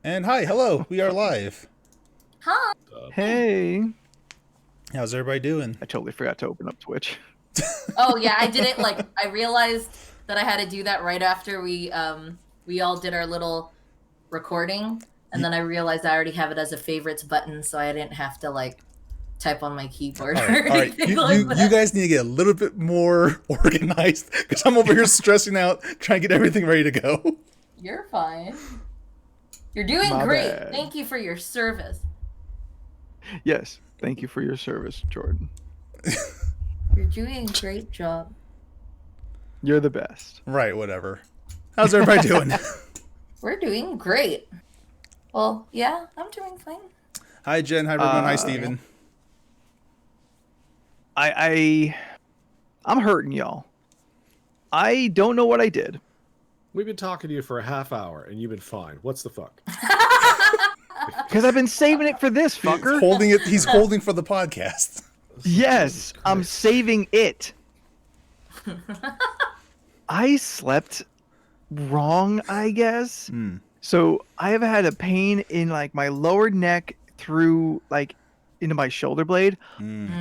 And hi, hello, we are live. Huh? Hey. How's everybody doing? I totally forgot to open up Twitch. Oh yeah, I did it I realized that I had to do that right after we all did our little recording, and then I realized I already have it as a favorites button, so I didn't have to type on my keyboard. All right. You guys need to get a little bit more organized because I'm over here stressing out trying to get everything ready to go. You're fine. You're doing My great. bad. Thank you for your service. Yes, thank you for your service, Jordan. You're doing a great job. You're the best. Right, whatever. How's everybody doing? We're doing great. Well, yeah, I'm doing fine. Hi, Jen. Hi, Ramon. Hi, Steven. I'm hurting, y'all. I don't know what I did. We've been talking to you for a half hour, and you've been fine. What's the fuck? Because I've been saving it for this, fucker. He's holding for the podcast. Yes, I'm saving it. I slept wrong, I guess. So I have had a pain in my lower neck through into my shoulder blade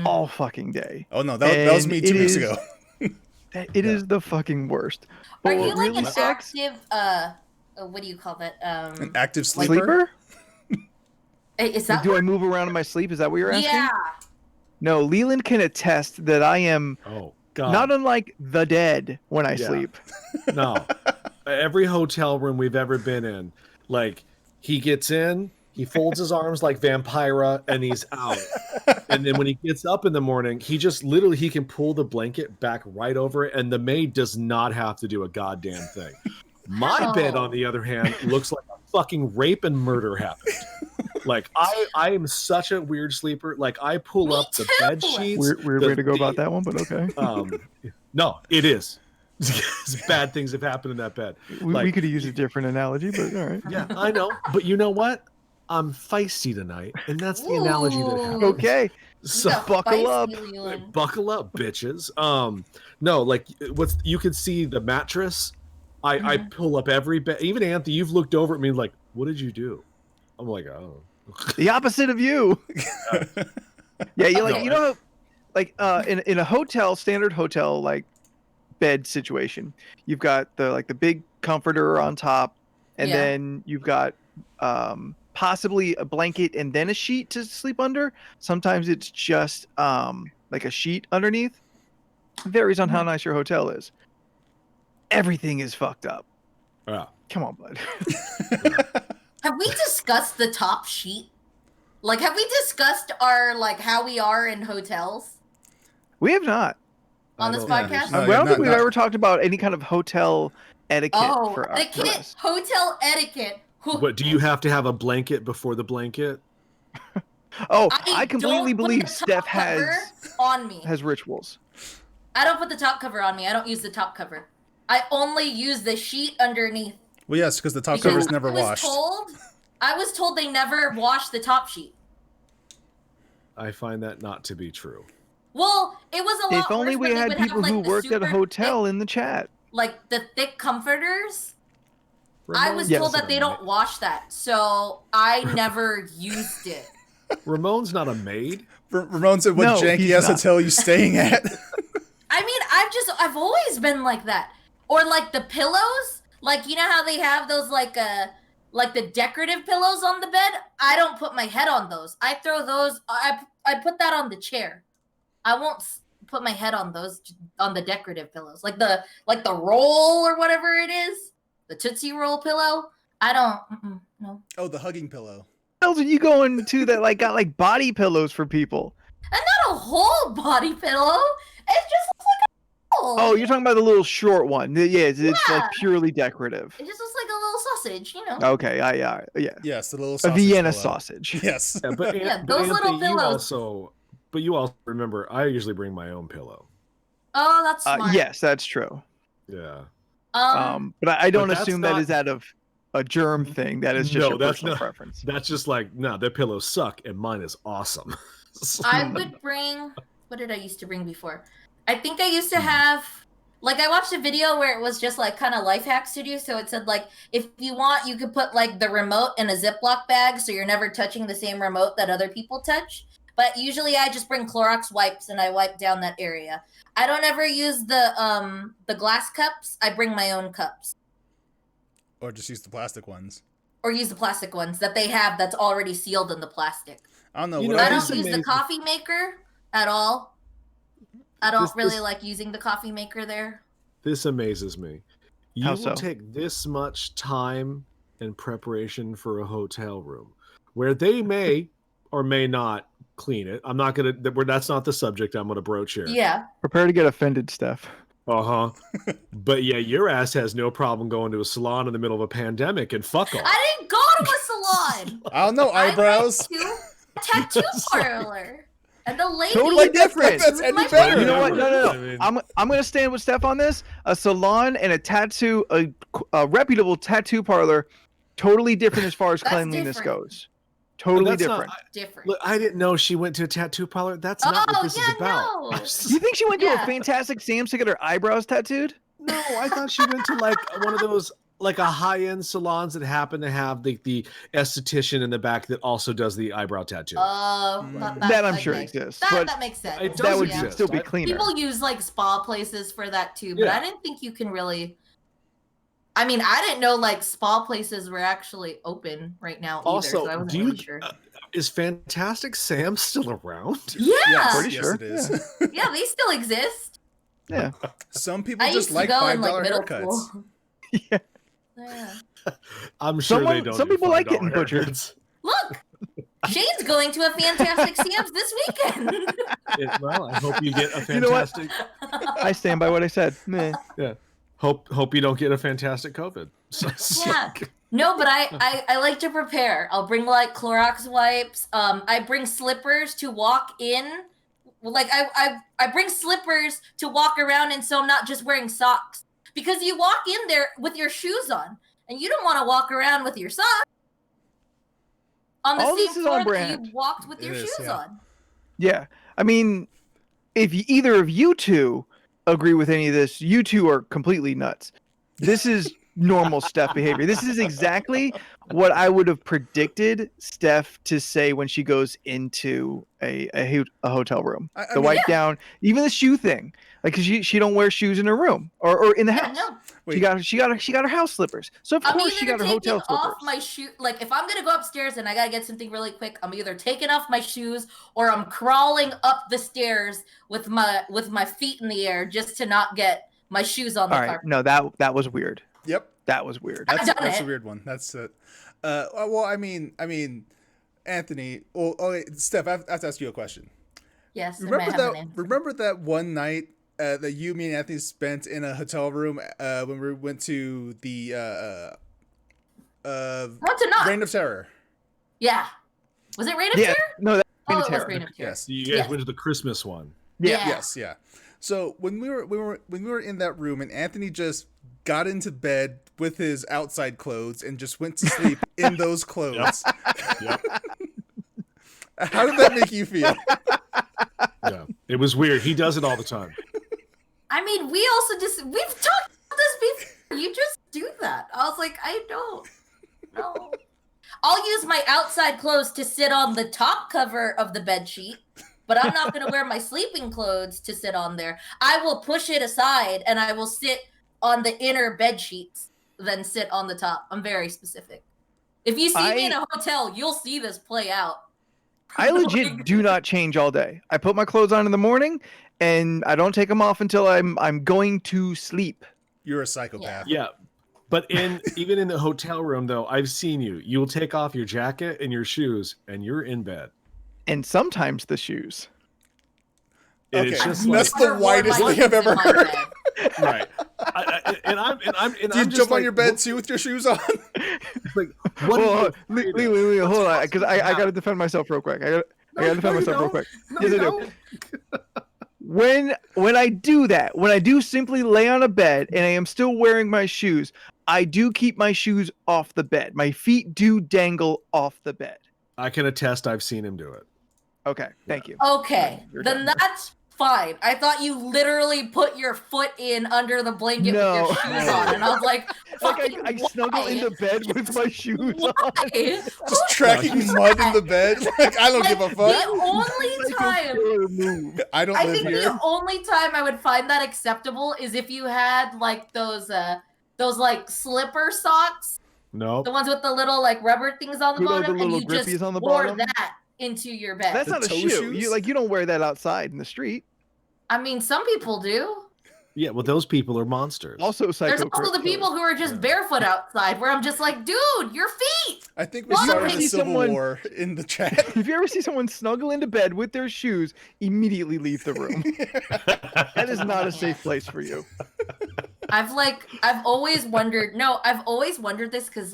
all fucking day. Oh no, that was me 2 weeks ago. It is the fucking worst. Are But you what like really an sucks- active what do you call that? An active sleeper? Is that Do I move around in my sleep? Is that what you're asking? Yeah. No, Leland can attest that I am Oh, God. not unlike the dead when I sleep. No. Every hotel room we've ever been in, he gets in, he folds his arms like Vampira, and he's out. And then when he gets up in the morning, he just literally, he can pull the blanket back right over it, and the maid does not have to do a goddamn thing. My bed, on the other hand, looks like a fucking rape and murder happened. I am such a weird sleeper. I pull up the bed sheets. Weird way to go about that one, but okay. No, it is. Bad things have happened in that bed. We could have used a different analogy, but all right. Yeah, I know. But you know what? I'm feisty tonight, and that's the analogy that happens. Okay. So buckle up. Buckle up, bitches. No, you can see the mattress. I pull up every bed. Even Anthony, you've looked over at me like, what did you do? I'm like, oh. The opposite of you. Yeah, in a hotel, standard hotel bed situation, you've got the big comforter on top, and then you've got possibly a blanket and then a sheet to sleep under. Sometimes it's just a sheet underneath. Varies on how nice your hotel is. Everything is fucked up. Yeah. Come on, bud. Have we discussed the top sheet? Have we discussed our how we are in hotels We have not. on this podcast? No, I don't think we've not- ever talked about any kind of hotel etiquette for etiquette, us. hotel etiquette. But do you have to have a blanket before the blanket? Oh, I completely don't put believe the top Steph cover on me. has rituals. I don't put the top cover on me. I don't use the top cover. I only use the sheet underneath. Well, yes, because the top cover is never washed. I was told they never wash the top sheet. I find that not to be true. Well, it was a lot If only worse we when they had would people have, who the worked at a super hotel thick, in the chat. the thick comforters. I was Yes. told that they don't wash that, so I never used it. Ramon's not a maid. Ramon said, what No, janky he's ass not. hotel you staying at? I mean, I've always been like that. Or the pillows, you know how they have those the decorative pillows on the bed? I don't put my head on those. I throw those. I put that on the chair. I won't put my head on those, on the decorative pillows, like the roll or whatever it is, the Tootsie Roll pillow. I don't. No. Oh, the hugging pillow. What else are you going to that like got like body pillows for people? And not a whole body pillow. It just looks like a roll. Oh, you're talking about the little short one. Yeah, it's like Yeah. purely decorative. It just looks like a little sausage, you know. Okay, yeah. Yes, the little A sausage Vienna pillow. sausage. Yes. Yeah, but, Yeah, but those little Anthony, pillows. you also remember, I usually bring my own pillow. Oh, that's smart. Yes, that's true. Yeah. But I don't that's assume that not- is out of a germ thing. That is just No, your that's personal not- preference. That's just like, no, their pillows suck and mine is awesome. I would bring. What did I used to bring before? I think I used to have. Like, I watched a video where it was just like kind of life hack studio. So it said like, if you want, you could put like the remote in a Ziploc bag, so you're never touching the same remote that other people touch. But usually, I just bring Clorox wipes and I wipe down that area. I don't ever use the glass cups. I bring my own cups. Or just use the plastic ones. Or use the plastic ones that they have that's already sealed in the plastic. I don't know. You what know, I I this don't is use the amazing. coffee maker at all. I don't This- really this- like using the coffee maker there. This amazes me. You How will so? take this much time and preparation for a hotel room where they may or may not clean it. I'm not gonna. That's not the subject I'm gonna broach here. Yeah. Prepare to get offended, Steph. Uh huh. But yeah, your ass has no problem going to a salon in the middle of a pandemic and fuck off. I didn't go to a salon. I don't know. I Eyebrows. went to a tattoo parlor. And the lady Totally different. That's was any my better. You know what? No. I mean- I'm gonna stand with Steph on this. A salon and a reputable tattoo parlor, totally different as far as That's cleanliness different. goes. Totally That's not- different. different. Look, I didn't know she went to a tattoo parlor. That's not what Oh, this yeah, is about. no. You think she went to Yeah. a Fantastic Sam's to get her eyebrows tattooed? No, I thought she went to like one of those like a high-end salons that happen to have the esthetician in the back that also does the eyebrow tattoo. That I'm sure okay. exists, That, but that makes sense. It that does would exist. still be I- cleaner. People use like spa places for that too, but Yeah. I didn't think you can really. I mean, I didn't know like spa places were actually open right now either, Also, so I wasn't do you- really sure. Is Fantastic Sam still around? Yeah, Yes, Pretty yes, sure. it is. yeah, they still exist. Yeah. Some people I just used to like go in $5 like middle haircuts. school. Yeah. Yeah. I'm sure Someone- they don't. some do people like $5 getting butchered. haircuts. Look, Shane's going to a Fantastic Sam's this weekend. Well, I hope you get a You know what? fantastic. I stand by what I said. Meh. Hope you don't get a fantastic COVID. Yeah. No, but I like to prepare. I'll bring like Clorox wipes. I bring slippers to walk in. Like I bring slippers to walk around in, so I'm not just wearing socks. Because you walk in there with your shoes on, and you don't want to walk around with your socks on the All this same is on floor that brand. you walked with It your is, shoes yeah. on. Yeah. I mean, if either of you two agree with any of this, you two are completely nuts. This is normal Steph behavior. This is exactly what I would have predicted Steph to say when she goes into a hotel room. I The mean, wipe down, even the shoe thing. Like, 'cause she don't wear shoes in her room or in the Yeah, house. no. Wait. She got her house slippers. So of I'm course she either got her taking hotel slippers. off my shoe. Like if I'm gonna go upstairs and I gotta get something really quick, I'm either taking off my shoes or I'm crawling up the stairs with my feet in the air just to not get my shoes on the All right, carpet. no, that was weird. Yep. That was weird. I've done That's it. a weird one. That's it. Well, I mean, Anthony. Well, wait, Steph, I have to ask you a question. Yes. Remember that one night that you, me, and Anthony spent in a hotel room when we went to the What to not? Reign of Terror. Yeah. Was it Rain of Yeah, Terror? no, that Oh, it terror. was Rain of Terror. Yes. You guys Yes. went to the Christmas one. Yeah. Yes. Yeah. So when we were in that room and Anthony just got into bed with his outside clothes and just went to sleep in those clothes. Yep. How did that make you feel? Yeah. It was weird. He does it all the time. I mean, we've talked about this before. You just do that. I was like, I don't know. I'll use my outside clothes to sit on the top cover of the bed sheet, but I'm not going to wear my sleeping clothes to sit on there. I will push it aside and I will sit on the inner bed sheets, then sit on the top. I'm very specific. If you see me in a hotel, you'll see this play out. I legit do not change all day. I put my clothes on in the morning, and I don't take them off until I'm going to sleep. You're a psychopath. Yeah. But even in the hotel room though, I've seen you. You'll take off your jacket and your shoes and you're in bed. And sometimes the shoes. And Okay, it's just that's like, the whitest thing I've ever heard. right. I'm Do you just jump on like, your bed too with your shoes on? like, what Well, are you afraid wait, of? hold on, because I got to defend myself real quick. I got to defend myself real quick. No, Yes, you I do. don't. When I do that, when I do simply lay on a bed and I am still wearing my shoes, I do keep my shoes off the bed. My feet do dangle off the bed. I can attest. I've seen him do it. Okay, thank you. Okay, You're then done. that's fine. I thought you literally put your foot in under the blanket No. with your shoes on, and I was like, Like fucking I snuggle why? into bed with my shoes on. Why? Just tracking mud in the bed. Like, I don't give a The fuck. only time Killer move. I don't I live think here. the only time I would find that acceptable is if you had like those like slipper socks, Nope. the ones with the little like rubber things on the Good old bottom, the and little you just grippies on the wore bottom? that into your bed. That's The not a toe shoe. shoes? You don't wear that outside in the street. I mean, some people do. Yeah, well, those people are monsters. Also, There's also the people who are just barefoot outside, where I'm just like, dude, your feet. I think we Why? started You a see civil someone- war in the chat. If you ever see someone snuggle into bed with their shoes, immediately leave the room. That is not a safe place for you. I've always wondered. No, I've always wondered this because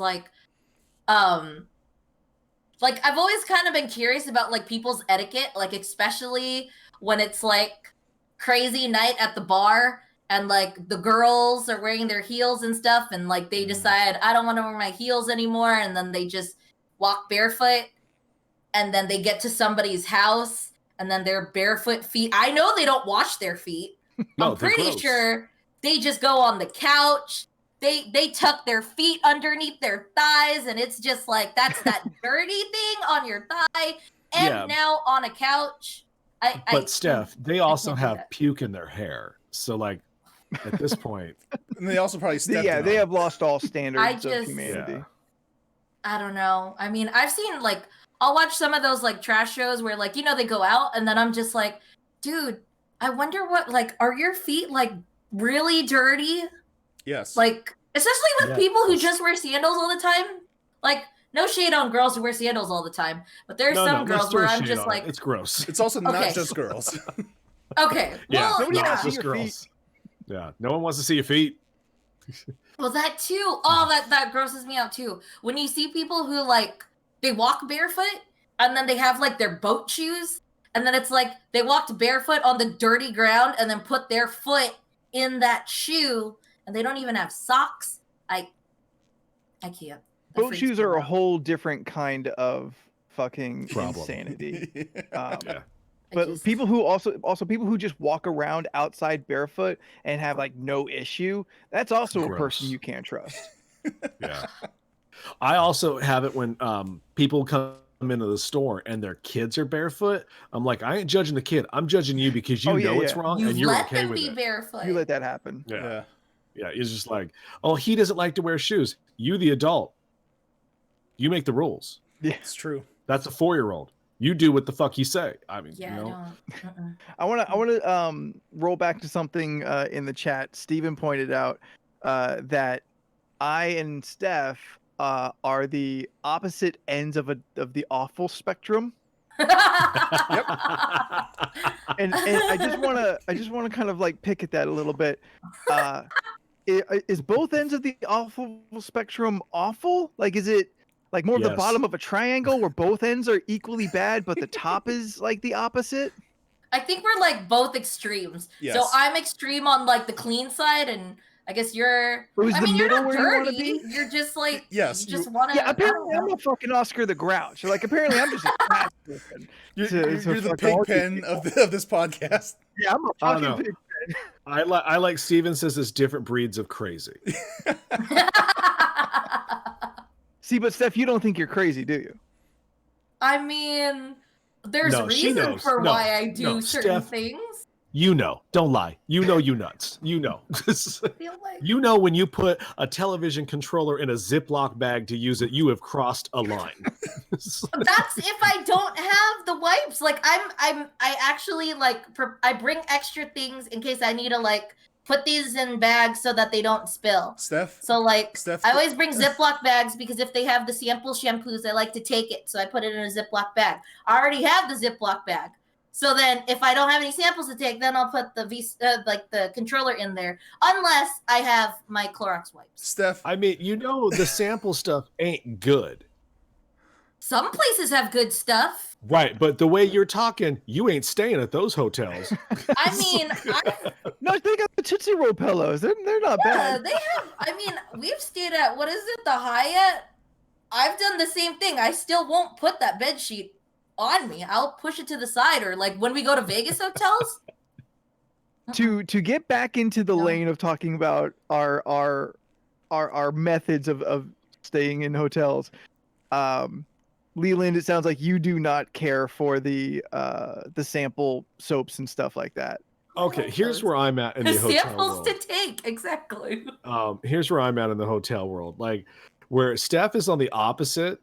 I've always kind of been curious about like people's etiquette, like especially when it's like crazy night at the bar and like the girls are wearing their heels and stuff and like they decide I don't want to wear my heels anymore and then they just walk barefoot and then they get to somebody's house and then their barefoot feet. I know they don't wash their feet. No, I'm they're pretty gross. sure they just go on the couch. They tuck their feet underneath their thighs, and it's just like that's that dirty thing on your thigh, and Yeah. now on a couch. But Steph, they also can't do have that. puke in their hair. So like at this point, And they also probably stepped Yeah, in they on. have lost all standards of just- humanity. Yeah. I don't know. I mean, I've seen like I'll watch some of those like trash shows where like they go out, and then I'm just like, dude, I wonder what like are your feet like really dirty? Yes. Like, especially with Yeah. people who just wear sandals all the time. Like, no shade on girls who wear sandals all the time, but there's some let's girls throw where I'm shade just on like, it. It's gross. It's also not Okay. just girls. okay, Yeah, well, Nobody no, wants it's to just see your girls. Yeah, no one wants to see your feet. well, that too. Oh, that grosses me out too. When you see people who like they walk barefoot and then they have like their boat shoes, and then it's like they walked barefoot on the dirty ground and then put their foot in that shoe, and they don't even have socks. I can't. That Boat freaks shoes me are a out. whole different kind of fucking Problem. insanity. Yeah. I But just- people who also people who just walk around outside barefoot and have like no issue, that's also a person Gross. you can't trust. Yeah. I also have it when people come into the store and their kids are barefoot. I'm like, I ain't judging the kid. I'm judging you because you Oh, yeah, know it's yeah. wrong you and you're let okay them with be it. barefoot. You let that happen. Yeah. Yeah. Yeah. It's just like, oh, he doesn't like to wear shoes. You, the adult, you make the rules. It's true. That's a 4-year-old. You do what the fuck you say. I mean, Yeah, you know, I don't. I want to roll back to something in the chat. Steven pointed out that I and Steph are the opposite ends of the awful spectrum, and I just want to kind of like pick at that a little bit. Is both ends of the awful spectrum awful? Like, is it like more of the Yes. bottom of a triangle where both ends are equally bad, but the top is like the opposite? I think we're like both extremes. So Yes. I'm extreme on like the clean side, and I guess you're. Or is I the mean, you're middle not where you wanna dirty. be? You're just like. Yes, You just you- want to. Yeah, apparently I'm a fucking Oscar the Grouch. Like, apparently I'm just a trash person. You're, To- you're, to you're the fuck pig all these pen of this podcast. Yeah, I'm a I don't fucking know. pig. I like Steven says it's different breeds of crazy. See, but Steph, you don't think you're crazy, do you? I mean, there's No, she reason knows. for No, why I do no, certain Steph- things. You know, don't lie. You know, you nuts. You know. I feel like You know, when you put a television controller in a Ziploc bag to use it, you have crossed a line. that's if I don't have the wipes. Like I actually like I bring extra things in case I need to like put these in bags so that they don't spill. Steph. So like Steph, I always bring Ziploc bags because if they have the sample shampoos, I like to take it. So I put it in a Ziploc bag. I already have the Ziploc bag. So then if I don't have any samples to take, then I'll put the like the controller in there, unless I have my Clorox wipes. Steph. I mean, you know, the sample stuff ain't good. Some places have good stuff. Right, but the way you're talking, you ain't staying at those hotels. I mean, No, they got the Tootsie Roll pillows. They're not bad. they have. I mean, we've stayed at what is it, the Hyatt? I've done the same thing. I still won't put that bed sheet on me. I'll push it to the side, or like when we go to Vegas hotels. To get back into the lane of talking about our methods of staying in hotels, Leland, it sounds like you do not care for the sample soaps and stuff like that. Okay, here's where I'm at in the hotel samples world. to take, exactly. Here's where I'm at in the hotel world. Like, where Steph is on the opposite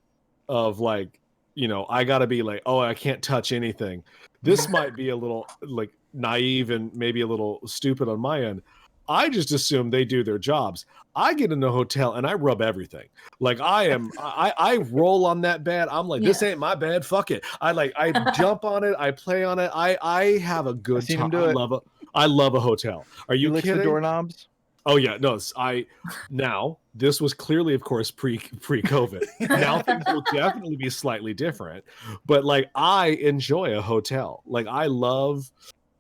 of like, you know, I gotta be like, oh, I can't touch anything. This might be a little like naive and maybe a little stupid on my end. I just assume they do their jobs. I get in a hotel and I rub everything. Like I roll on that bed. I'm like, this ain't my bed. Fuck it. I jump on it. I play on it. I have a good time. I love a hotel. Are you lick kidding? the doorknobs? Oh yeah, no. Now this was clearly, of course, pre-COVID. Now things will definitely be slightly different. But like, I enjoy a hotel. Like, I love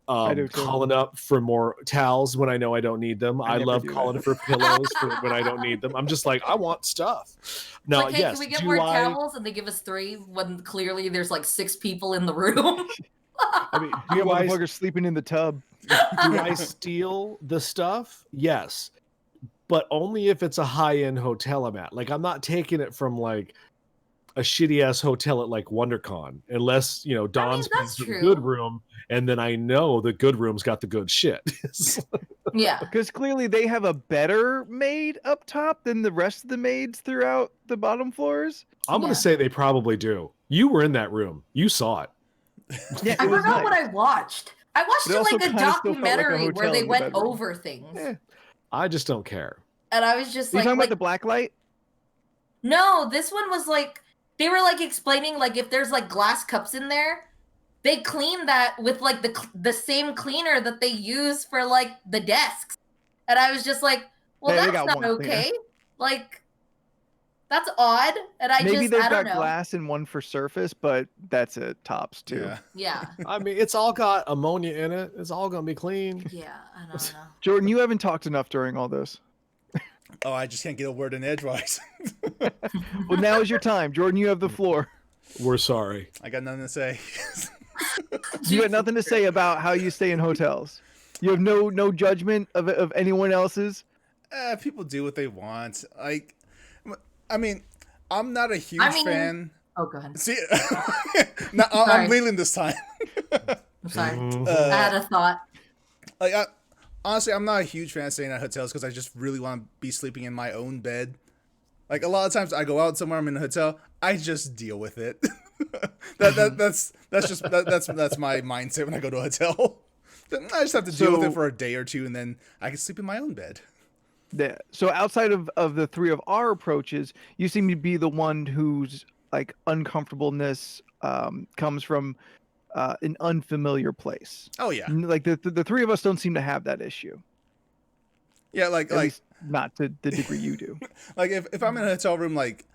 calling up for more towels when I know I don't need them. I love calling for pillows when I don't need them. I'm just like, I want stuff. Now, like, hey, yes, can we get more towels? And they give us 3 when clearly there's like 6 people in the room. I mean, you motherfuckers sleeping in the tub. Do I steal the stuff? Yes, but only if it's a high-end hotel I'm at. Like, I'm not taking it from like a shitty ass hotel at like WonderCon, unless, you know, Don's the good room, and then I know the good room's got the good shit. Yeah, because clearly they have a better maid up top than the rest of the maids throughout the bottom floors. I'm gonna say they probably do. You were in that room. You saw it. Yeah, I forgot what I watched. I watched It like a documentary like a where they went bedroom. over things. I just don't care. And I was just you like, talking about the black light? No, this one was like, they were like explaining like if there's like glass cups in there, they clean that with like the same cleaner that they use for like the desks. And I was just like, well, that's not okay. Like, that's odd. And Maybe they've I don't got know. glass and one for surface, but that's it, tops too. Yeah. I mean, it's all got ammonia in it. It's all gonna be clean. Yeah, I don't know. Jordan, you haven't talked enough during all this. Oh, I just can't get a word in edgewise. Well, now is your time. Jordan, you have the floor. We're sorry. I got nothing to say. You got nothing to say about how you stay in hotels. You have no judgment of anyone else's. People do what they want. Like, I mean, I'm not a huge fan. Oh, go ahead. See, no, I'm leaning this time. I'm sorry. I had a thought. Like, honestly, I'm not a huge fan of staying at hotels because I just really want to be sleeping in my own bed. Like, a lot of times I go out somewhere, I'm in a hotel, I just deal with it. That's my mindset when I go to a hotel. I just have to deal with it for a day or two, and then I can sleep in my own bed. Yeah. So outside of the three of our approaches, you seem to be the one whose like uncomfortableness comes from an unfamiliar place. Oh yeah. Like the three of us don't seem to have that issue. Yeah, like At least not to the degree you do. Like if I'm in a hotel room, like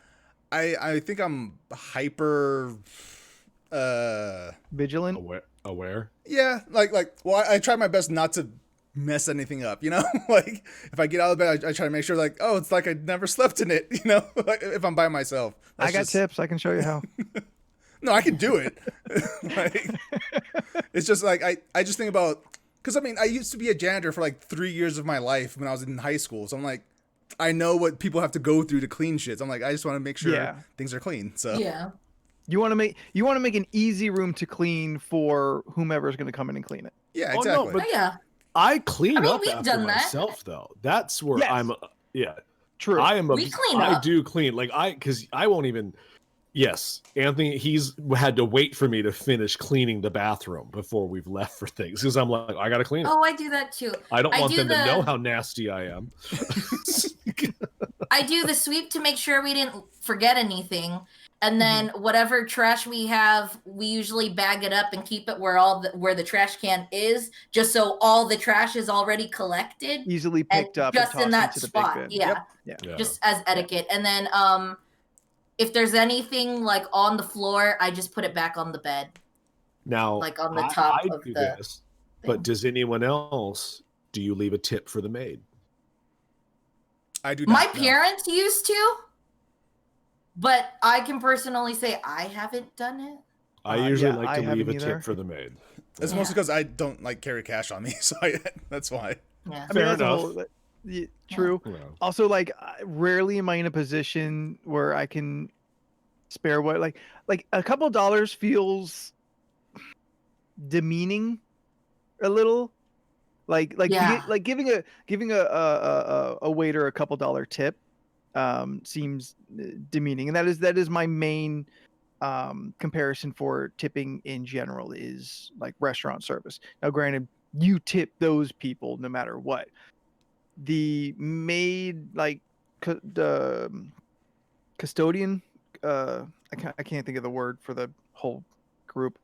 I think I'm hyper vigilant. Aware. Yeah, well, I try my best not to mess anything up, you know. Like if I get out of bed, I try to make sure, like, oh, it's like I never slept in it, you know. Like if I'm by myself. I got tips. I can show you how. No, I can do it. Like, it's just like I just think about, because I mean I used to be a janitor for like 3 years of my life when I was in high school, so I'm like, I know what people have to go through to clean shit. So I'm like, I just want to make sure things are clean. So yeah. You want to make an easy room to clean for whomever is going to come in and clean it. Yeah, Oh, exactly. no, but Oh, yeah. I clean I mean, up we've after done that. myself, though. That's where Yes. I'm. Yeah, True. I am. We clean I up. do clean. Like because I won't even. Yes, Anthony. He's had to wait for me to finish cleaning the bathroom before we've left for things because I'm like, I gotta clean it. Oh, I do that too. I don't want do them to know how nasty I am. I do the sweep to make sure we didn't forget anything, and then Mm-hmm. whatever trash we have, we usually bag it up and keep it where the trash can is, just so all the trash is already collected Easily and picked up just and in tossed that into the spot. big bin. Yeah, Yeah. Yeah. just as etiquette. And then if there's anything like on the floor, I just put it back on the bed, Now, like on the top I of do the this, thing. but does anyone else? Do you leave a tip for the maid? I do. My not, no. parents used to, but I can personally say I haven't done it. I usually yeah, like I to leave haven't a either. tip for the maid. It's Yeah. mostly because I don't like carry cash on me, so that's why. Yeah. I mean, Fair that's a enough. whole. True. Yeah. Also, like, rarely am I in a position where I can spare what like a couple dollars feels demeaning a little. Like Yeah. giving a waiter a couple dollar tip seems demeaning, and that is my main comparison for tipping in general is like restaurant service. Now, granted, you tip those people no matter what. The maid, like the custodian, I can't think of the word for the whole group.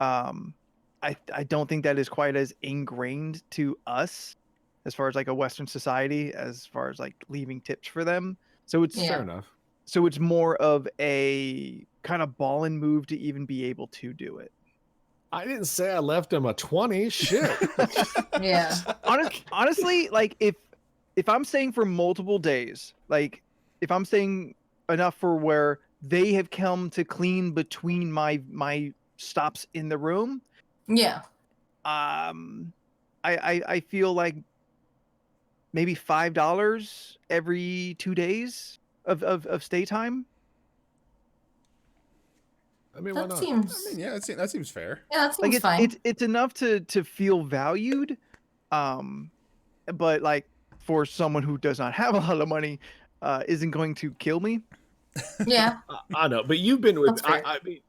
I don't think that is quite as ingrained to us as far as like a Western society, as far as like leaving tips for them. So it's Yeah. Fair enough. so it's more of a kind of ball and move to even be able to do it. I didn't say I left him a 20. Shit. Yeah. Honestly, like if I'm staying for multiple days, like if I'm staying enough for where they have come to clean between my stops in the room, Yeah. I feel like maybe $5 every 2 days of stay time. I mean, why That not? seems. I mean, yeah, that seems fair. Yeah, that Like seems fine. it's enough to feel valued, but like for someone who does not have a lot of money, isn't going to kill me. Yeah. I know, but you've been with. That's fair. I mean,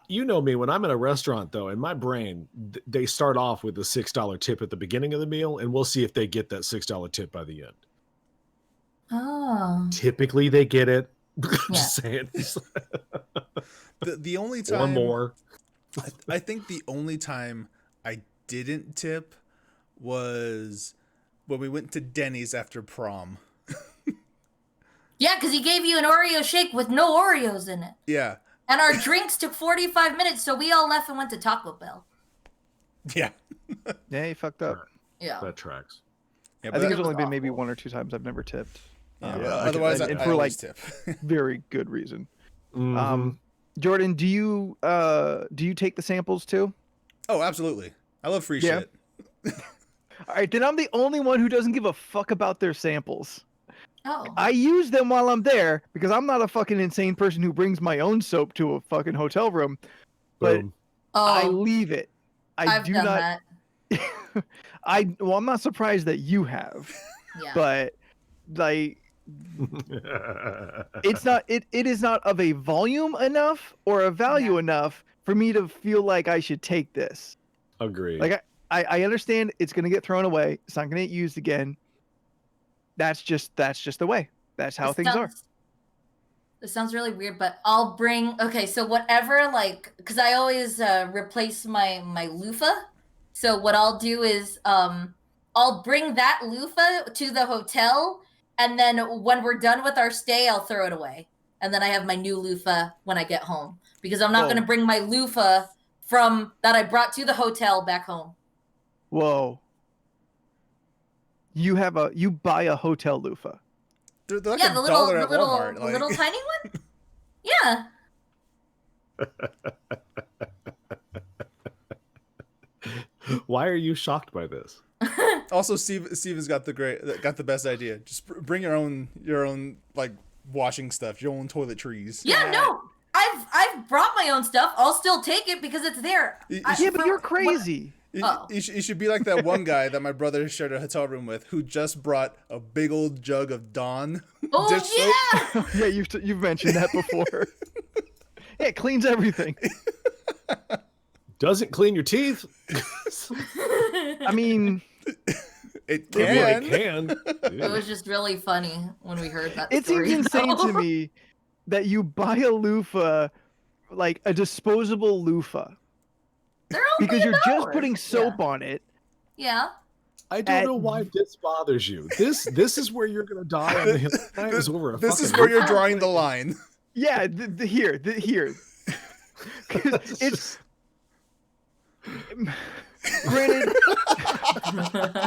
you know me. When I'm in a restaurant, though, in my brain, they start off with a $6 tip at the beginning of the meal, and we'll see if they get that $6 tip by the end. Oh. Typically, they get it. Yeah. Just saying. The only Or time more. I think the only time I didn't tip was when we went to Denny's after prom. Yeah, because he gave you an Oreo shake with no Oreos in it. Yeah. And our drinks took 45 minutes, so we all left and went to Taco Bell. Yeah. Yeah, you fucked up. Yeah. That tracks. Yeah, I think that- there's only been awful. maybe 1 or 2 times I've never tipped. yeah, Um, otherwise, and I for like always tip. very good reason. Mhm. Jordan, do you take the samples too? Oh, absolutely. I love free Yeah. shit. All right, then I'm the only one who doesn't give a fuck about their samples. Oh. I use them while I'm there because I'm not a fucking insane person who brings my own soap to a fucking hotel room. But Boom. I Oh, leave it. I've do done not. that. I'm not surprised that you have, Yeah. but like it's not. It is not of a volume enough or a value Yeah. enough for me to feel like I should take this. Agreed. Like I understand it's gonna get thrown away. It's not gonna get used again. That's just the way. That's how This things are. This sounds really weird, but I'll bring. Okay, so whatever, like, because I always replace my loofah. So what I'll do is I'll bring that loofah to the hotel, and then when we're done with our stay, I'll throw it away, and then I have my new loofah when I get home because I'm not Oh. going to bring my loofah from that I brought to the hotel back home. Whoa. You buy a hotel loofah. They're like Yeah, a the little, dollar the at little, Walmart. the Like, little tiny one. Yeah. Why are you shocked by this? also, Steven's got the best idea. Just bring your own like washing stuff, your own toiletries. Yeah, no. I've brought my own stuff. I'll still take it because it's there. Y- I- Yeah, but for- you're crazy. You should be like that one guy that my brother shared a hotel room with, who just brought a big old jug of Dawn dish soap. Yeah, you've mentioned that before. Yeah, it cleans everything. Doesn't clean your teeth. I mean, It Maybe can. it can. It was just really funny when we heard that it story. seems insane to me that you buy a loofah, like a disposable loofah, They're only because you're just $1. putting soap on it. Yeah. I don't know why this bothers you. This is where you're gonna die on the hill. This is where you're drawing the line. Yeah, here. 'Cause it's granted.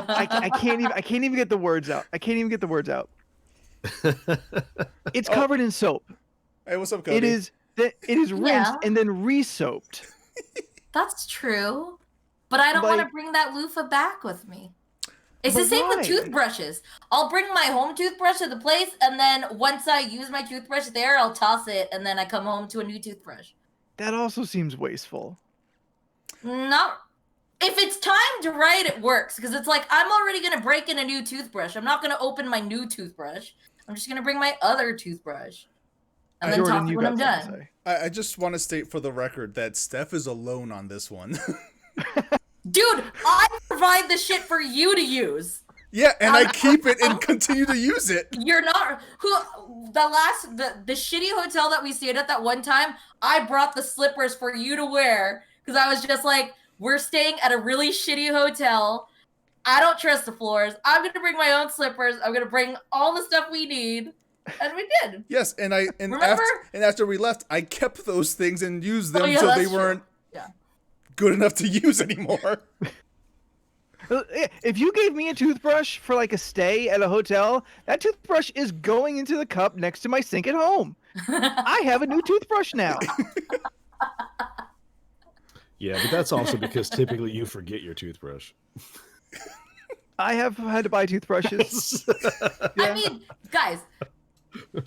I can't even get the words out. It's covered in soap. Hey, what's up, Cody? It is rinsed and then re-soaped. That's true. But I don't want to bring that loofah back with me. It's the same with toothbrushes. I'll bring my home toothbrush to the place, and then once I use my toothbrush there, I'll toss it, and then I come home to a new toothbrush. That also seems wasteful. Not if it's timed right, it works, because it's like I'm already gonna break in a new toothbrush. I'm not gonna open my new toothbrush. I'm just gonna bring my other toothbrush, and then Jordan, toss it you when I'm got something done. to say. I just want to state for the record that Steph is alone on this one. Dude, I provide the shit for you to use. Yeah, and I keep it and continue to use it. You're not the shitty hotel that we stayed at that one time. I brought the slippers for you to wear because I was just like, we're staying at a really shitty hotel. I don't trust the floors. I'm gonna bring my own slippers. I'm gonna bring all the stuff we need, and we did. Yes, and Remember? after we left, I kept those things and used them yeah, until they that's true. weren't Yeah. good enough to use anymore. If you gave me a toothbrush for like a stay at a hotel, that toothbrush is going into the cup next to my sink at home. I have a new toothbrush now. Yeah, but that's also because typically you forget your toothbrush. I have had to buy toothbrushes. I mean, guys,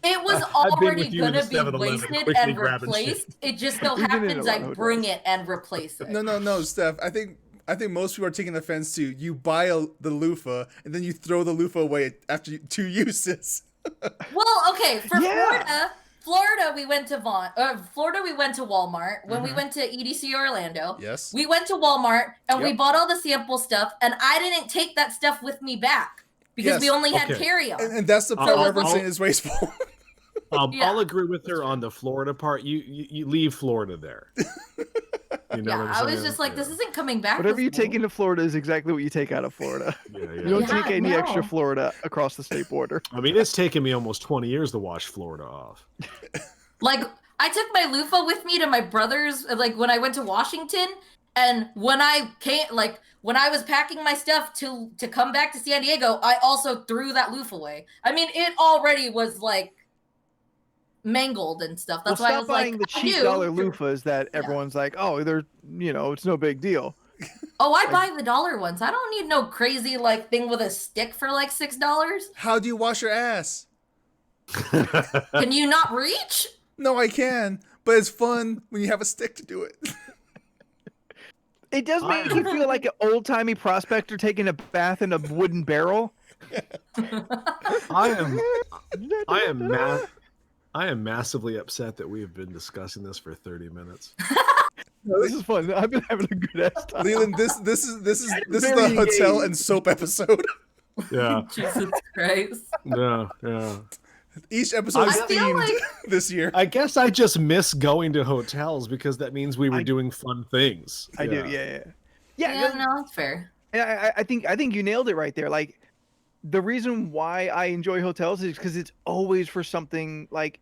it was I've been already with you in the gonna be 7-Eleven, wasted quickly and grabbing shit. replaced. It just so Even in a happens lot I of bring hotels. it and replace it. No, Steph. I think most people are taking offense to you buy the loofah and then you throw the loofah away after 2 uses. Well, okay, for Yeah. Florida, we went to Walmart. When we went to EDC Orlando, Yes. we went to Walmart and we Yep. bought all the sample stuff, and I didn't take that stuff with me back because Yes. we only had Okay. carry-on. And that's the part where everyone's I'll- saying is wasteful. Yeah. I'll agree with her on the Florida part. You leave Florida there. You know Yeah, what I'm I was saying? just like, this isn't coming back. Whatever with you me. take into Florida is exactly what you take out of Florida. Yeah, You don't Yeah, take any extra no. Florida across the state border. I mean, it's taken me almost 20 years to wash Florida off. Like, I took my loofah with me to my brother's, like, when I went to Washington, and when I was packing my stuff to come back to San Diego, I also threw that loofah away. I mean, it already was, like, mangled and stuff. That's Well, why I stop was buying like, the cheap dollar loofahs that everyone's like, oh, they're, it's no big deal. Oh, I buy the dollar ones. I don't need no crazy, like, thing with a stick for, like, $6. How do you wash your ass? Can you not reach? No, I can, but it's fun when you have a stick to do it. It does make you feel like an old-timey prospector taking a bath in a wooden barrel. I am massively upset that we have been discussing this for 30 minutes. No, this is fun. I've been having a good ass time. Leland, this is the Very hotel engaged. and soap episode. Yeah. Jesus Christ. Yeah. Each episode is I feel themed like- this year. I guess I just miss going to hotels because that means we were doing fun things. I do, yeah. Yeah, no, that's fair. And I think you nailed it right there. Like, the reason why I enjoy hotels is because it's always for something like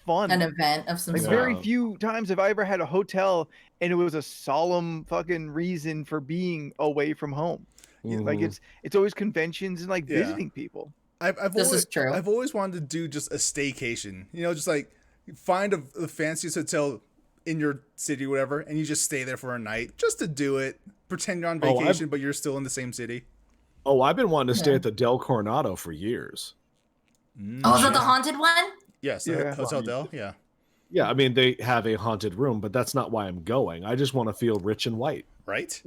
fun. An event of some Like, sort. very few times have I ever had a hotel and it was a solemn fucking reason for being away from home. Like, it's always conventions and like Yeah. visiting people. This is true. I've always wanted to do just a staycation. Just like find the fanciest hotel in your city, or whatever, and you just stay there for a night just to do it. Pretend you're on vacation, but you're still in the same city. Oh, I've been wanting to stay at the Del Coronado for years. Oh, is that the haunted one? Yes, Yeah. Hotel Del. Yeah. Yeah, I mean, they have a haunted room, but that's not why I'm going. I just want to feel rich and white. Right?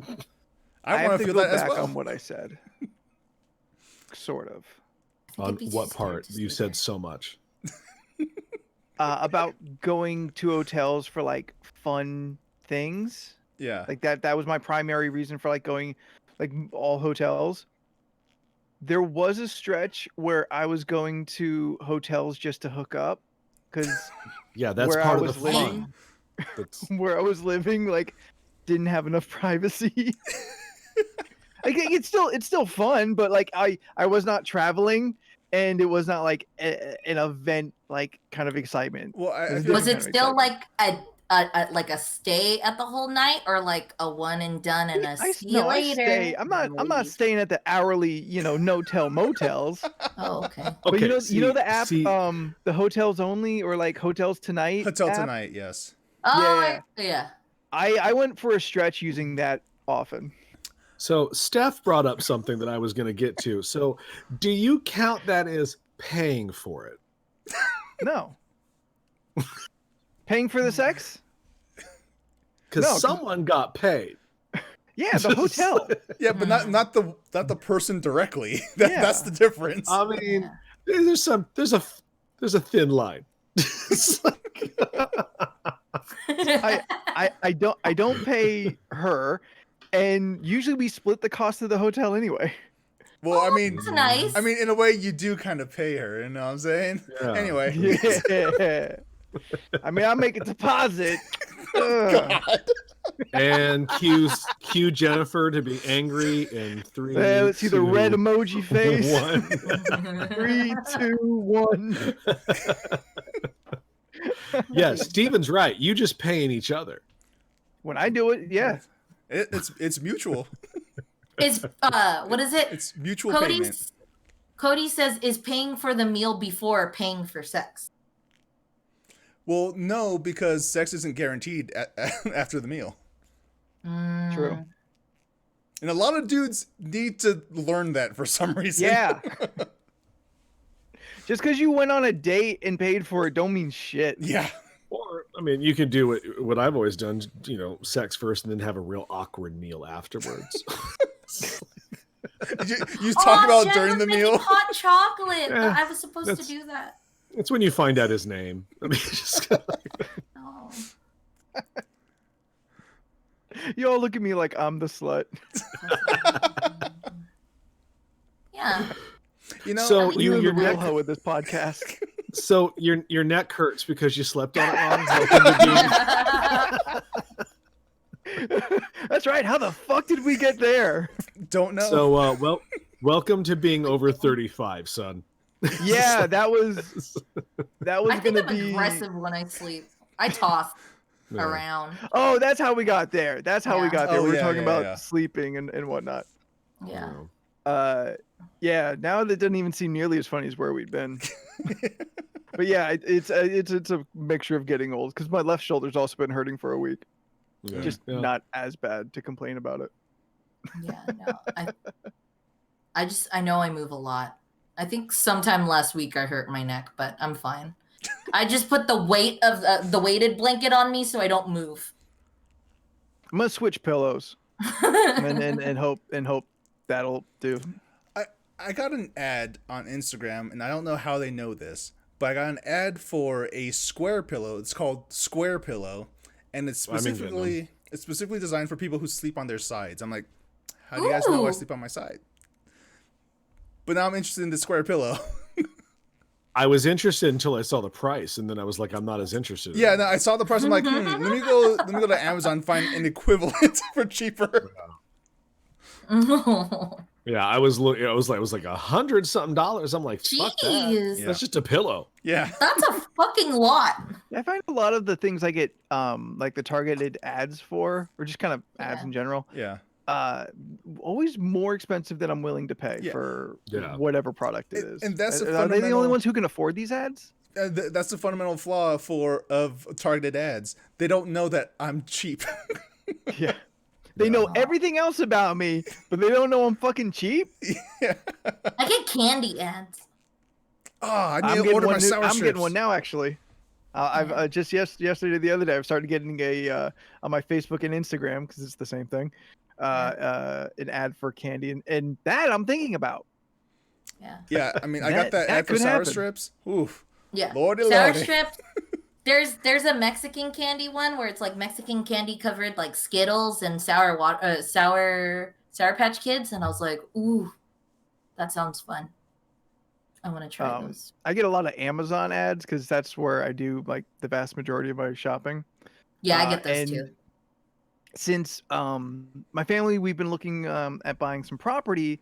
I have want to to feel go that as back well. on what I said. Sort of. I On think it'd be what just part? there, You just said there. so much. About going to hotels for like fun things. Yeah. Like that was my primary reason for like going like all hotels. There was a stretch where I was going to hotels just to hook up because Yeah, that's where I part of the was living- fun. That's where I was living like didn't have enough privacy. Like it's still fun, but like I was not traveling and it was not like an event like kind of excitement. Well, I It was feel Was like it kind of still excitement. like a stay at the whole night, or like a one and done and a see you I later? stay. I'm not leave? staying at the hourly, no-tell motels. Oh, okay. But okay. you know the app, see, the Hotels Only or like Hotels Tonight Hotel app? Tonight, yes. Oh, Yeah. yeah. I went for a stretch using that often. so Steph brought up something that I was going to get to. So, do you count that as paying for it? No. Paying for the sex? Because No, 'cause- someone got paid. Yeah, the hotel. Yeah, but not the person directly. That's Yeah. the difference. I mean, there's a thin line. It's like- I don't pay her, and usually we split the cost of the hotel anyway. Well, I mean, That's nice. in a way, you do kind of pay her. You know what I'm saying? Yeah. Anyway. Yeah. I mean, I make a deposit. Ugh. God. and cue Jennifer to be angry in 3. Let's see the red 2, emoji face. 1. 3, 2, 1. Yes, Steven's right. You just paying each other. When I do it, yeah. It's mutual. Is what is it? It's mutual payment. Cody says, is paying for the meal before paying for sex? Well, no, because sex isn't guaranteed after the meal. True. And a lot of dudes need to learn that for some reason. Yeah. Just because you went on a date and paid for it don't mean shit. Yeah. Or, I mean, you can do what I've always done, sex first and then have a real awkward meal afterwards. You talk about Jen during was the making meal. hot chocolate. Yeah, I was supposed to that's- do that. It's when you find out his name. I mean, just Oh. You all look at me like I'm the slut. Yeah. You know, So You're the your real neck, hoe with this podcast. so your neck hurts because you slept on it wrong. Welcome to being- That's right. How the fuck did we get there? don't know. So welcome to being over 35, son. Yeah, that was I think gonna I'm be aggressive when I sleep. I toss Yeah. around. Oh, that's how we got there. That's how we Yeah. got there. Oh, We were yeah, talking yeah, about yeah. sleeping and whatnot. Yeah. Yeah, now that doesn't even seem nearly as funny as where we'd been. But yeah, it's a mixture of getting old because my left shoulder's also been hurting for a week. Yeah. Just Yeah. not as bad to complain about it. Yeah. No. I know I move a lot. I think sometime last week I hurt my neck, but I'm fine. I just put the weight of the weighted blanket on me so I don't move. I'm gonna switch pillows and hope that'll do. I got an ad on Instagram, and I don't know how they know this, but I got an ad for a square pillow. It's called Square Pillow, and it's I'm in specifically designed for people who sleep on their sides. I'm like, how do you guys know I Ooh. sleep on my side? But now I'm interested in the Square Pillow. I was interested until I saw the price, and then I was like, I'm not as interested. Yeah, no, I saw the price. I'm like, let me go to Amazon and find an equivalent for cheaper. Yeah, I was looking. It was like $100-something. I'm like, fuck that. Jeez. Yeah. That's just a pillow. Yeah. That's a fucking lot. I find a lot of the things I get like the targeted ads for, or just kind of ads Yeah. in general, Yeah. always more expensive than I'm willing to pay Yeah. for Yeah. whatever product it is. And that's the Are they the only fundamental- ones who can afford these ads? That's the fundamental flaw of targeted ads. They don't know that I'm cheap. Yeah. They know everything else about me, but they don't know I'm fucking cheap. I get candy ads. Oh, I I'm need to getting order one my new- sour I'm strips. getting one now, actually. I've just yesterday, the other day, I've started getting a on my Facebook and Instagram because it's the same thing. an ad for candy, and that I'm thinking about. Yeah. Yeah, I mean, I got that ad for could sour happen. strips. Oof. Yeah. Lordy, Sour lordy. strips. There's a Mexican candy one where it's like Mexican candy covered like Skittles and sour Patch Kids, and I was like, ooh, that sounds fun. I want to try those. I get a lot of Amazon ads because that's where I do like the vast majority of my shopping. Yeah, I get those and too. Since my family, we've been looking at buying some property,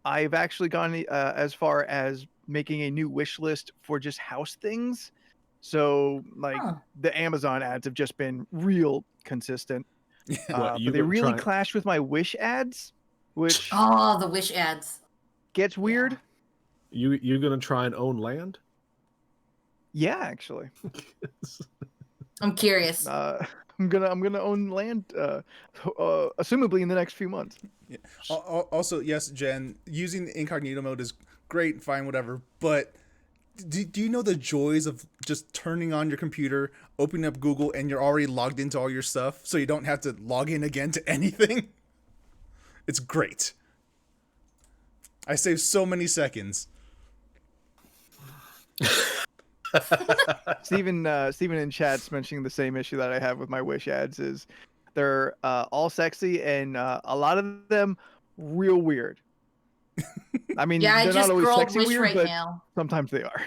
I've actually gone as far as making a new wish list for just house things. So like the Amazon ads have just been real consistent. But they really clash with my Wish ads, which the Wish ads gets weird. You gonna try and own land? Yeah, actually. I'm curious. I'm gonna own land, assumably in the next few months. Yeah. Also, yes, Jen, using the incognito mode is great, fine, whatever. But do you know the joys of just turning on your computer, opening up Google, and you're already logged into all your stuff, so you don't have to log in again to anything? It's great. I saved so many seconds. Steven in chat's mentioning the same issue that I have with my Wish ads is they're all sexy and a lot of them real weird. I mean, yeah, they're I just not always scrolled sexy Wish weird, right but now. sometimes they are.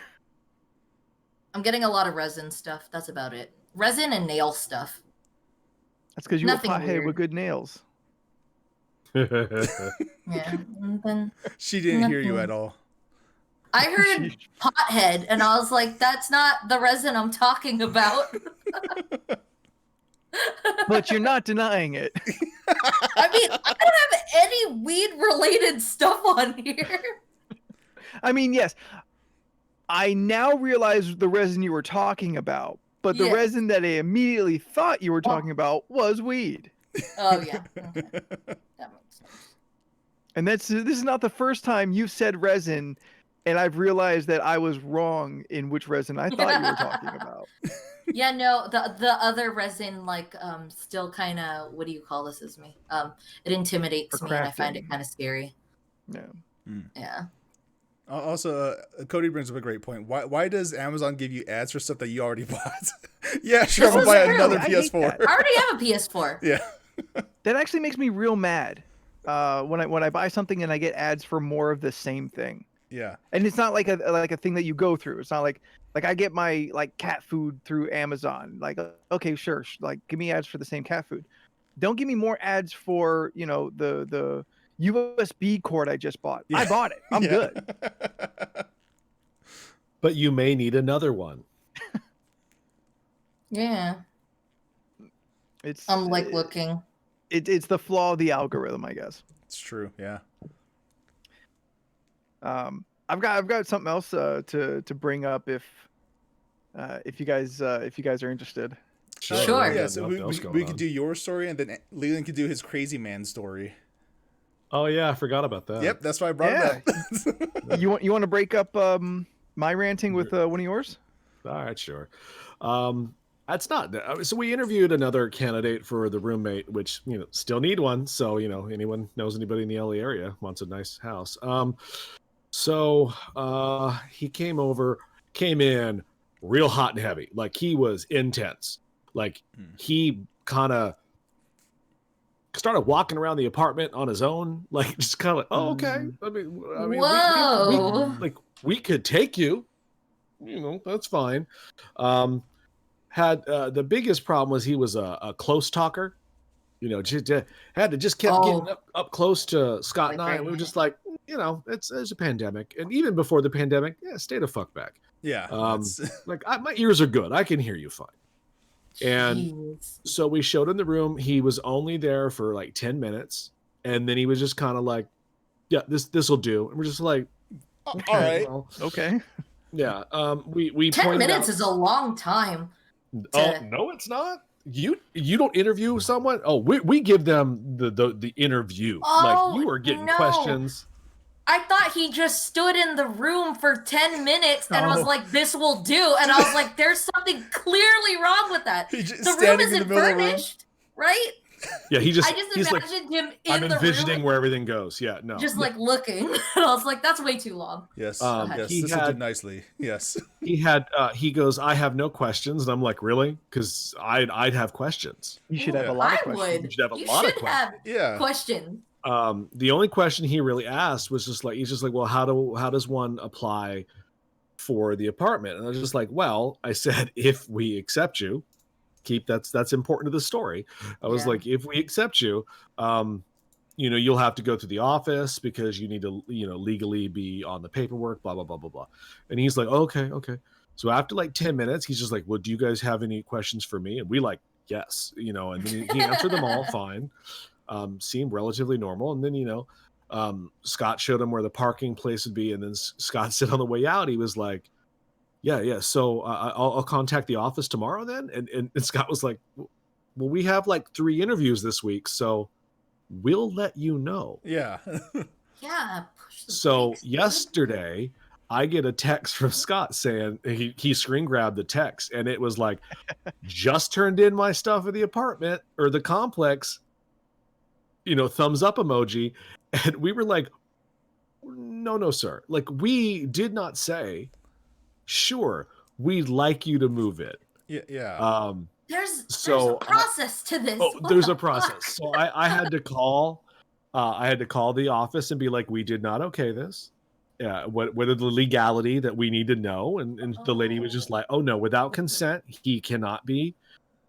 I'm getting a lot of resin stuff. That's about it. Resin and nail stuff. That's because you're a Nothing pothead weird. with good nails. Yeah. She didn't hear you at all. I heard pothead, and I was like, that's not the resin I'm talking about. But you're not denying it. I mean, I don't have any weed-related stuff on here. I mean, yes. I now realize the resin you were talking about, but the resin that I immediately thought you were talking about was weed. Oh, yeah. Okay. That makes sense. And this is not the first time you've said resin, and I've realized that I was wrong in which resin I thought you were talking about. Yeah, no, the other resin, like, still kind of, what do you call this as me? It intimidates me, and I find it kind of scary. Yeah. Yeah. Also, Cody brings up a great point. Why does Amazon give you ads for stuff that you already bought? Yeah, sure, I'm gonna buy another PS4. I already have a PS4. Yeah. That actually makes me real mad when I buy something and I get ads for more of the same thing. Yeah. And it's not like a thing that you go through. It's not like I get my like cat food through Amazon. Like, okay, sure, like give me ads for the same cat food. Don't give me more ads for, you know, the USB cord I just bought. Yeah. I bought it. I'm good. But you may need another one. Yeah. I'm like looking. It's the flaw of the algorithm, I guess. It's true. Yeah. I've got something else to bring up if you guys are interested. Sure. Yeah. So we could do your story, and then Leland could do his crazy man story. Oh yeah, I forgot about that. Yep, that's why I brought it up. You want to break up my ranting with one of yours? All right, sure. That's not so. We interviewed another candidate for the roommate, which still need one. So anyone knows anybody in the LA area wants a nice house. So he came in real hot and heavy, like he was intense. Like he kind of started walking around the apartment on his own, like just kind of like, oh, okay. I mean, whoa, we could take you, that's fine. Had the biggest problem was he was a close talker, had to just kept getting up close to Scott and I, and we were just like, it's a pandemic, and even before the pandemic, stay the fuck back. Yeah, like my ears are good, I can hear you fine. And so we showed him the room. He was only there for like 10 minutes. And then he was just kind of like, yeah, this will do. And we're just like, all right. Well, okay. Yeah. We 10 minutes is a long time. Oh, no, it's not. You don't interview someone. Oh, we give them the interview. Like you were getting questions. I thought he just stood in the room for 10 minutes and was like, this will do. And I was like, there's something clearly wrong with that. The room isn't furnished, right? Yeah, I just he's like, imagined him I'm in the envisioning room, where everything goes. Yeah, no. just like looking. And I was like, that's way too long. Yes. ahead. Yes. He This will do had nicely. Yes. he goes, I have no questions, and I'm like, really? Because I'd have questions. You should have Yeah. a lot of I questions. would. You should have a You lot of should have Yeah. questions. The only question he really asked was just like, he's just like, well, how does one apply for the apartment? And I was just like, well, I said, if we accept you, that's important to the story. I was Yeah. like, if we accept you, you'll have to go to the office because you need to, legally be on the paperwork, blah, blah, blah, blah, blah. And he's like, okay. So after like 10 minutes, he's just like, well, do you guys have any questions for me? And we like, yes, and then he answered them all fine. Seemed relatively normal. And then, Scott showed him where the parking place would be. And then Scott said on the way out, he was like, yeah. So I'll contact the office tomorrow then. And Scott was like, well, we have like 3 interviews this week. So we'll let you know. Yeah. Yeah. Push the So brakes, dude. yesterday I get a text from Scott saying he screen grabbed the text and it was like, just turned in my stuff at the apartment or the complex, thumbs up emoji. And we were like, no, sir. Like, we did not say, sure, we'd like you to move it. Yeah. There's So a process to this. Oh, What there's the a process. fuck? So I had to call. I had to call the office and be like, we did not okay this. Yeah, what are the legality that we need to know? And the lady was just like, oh no, without consent, he cannot be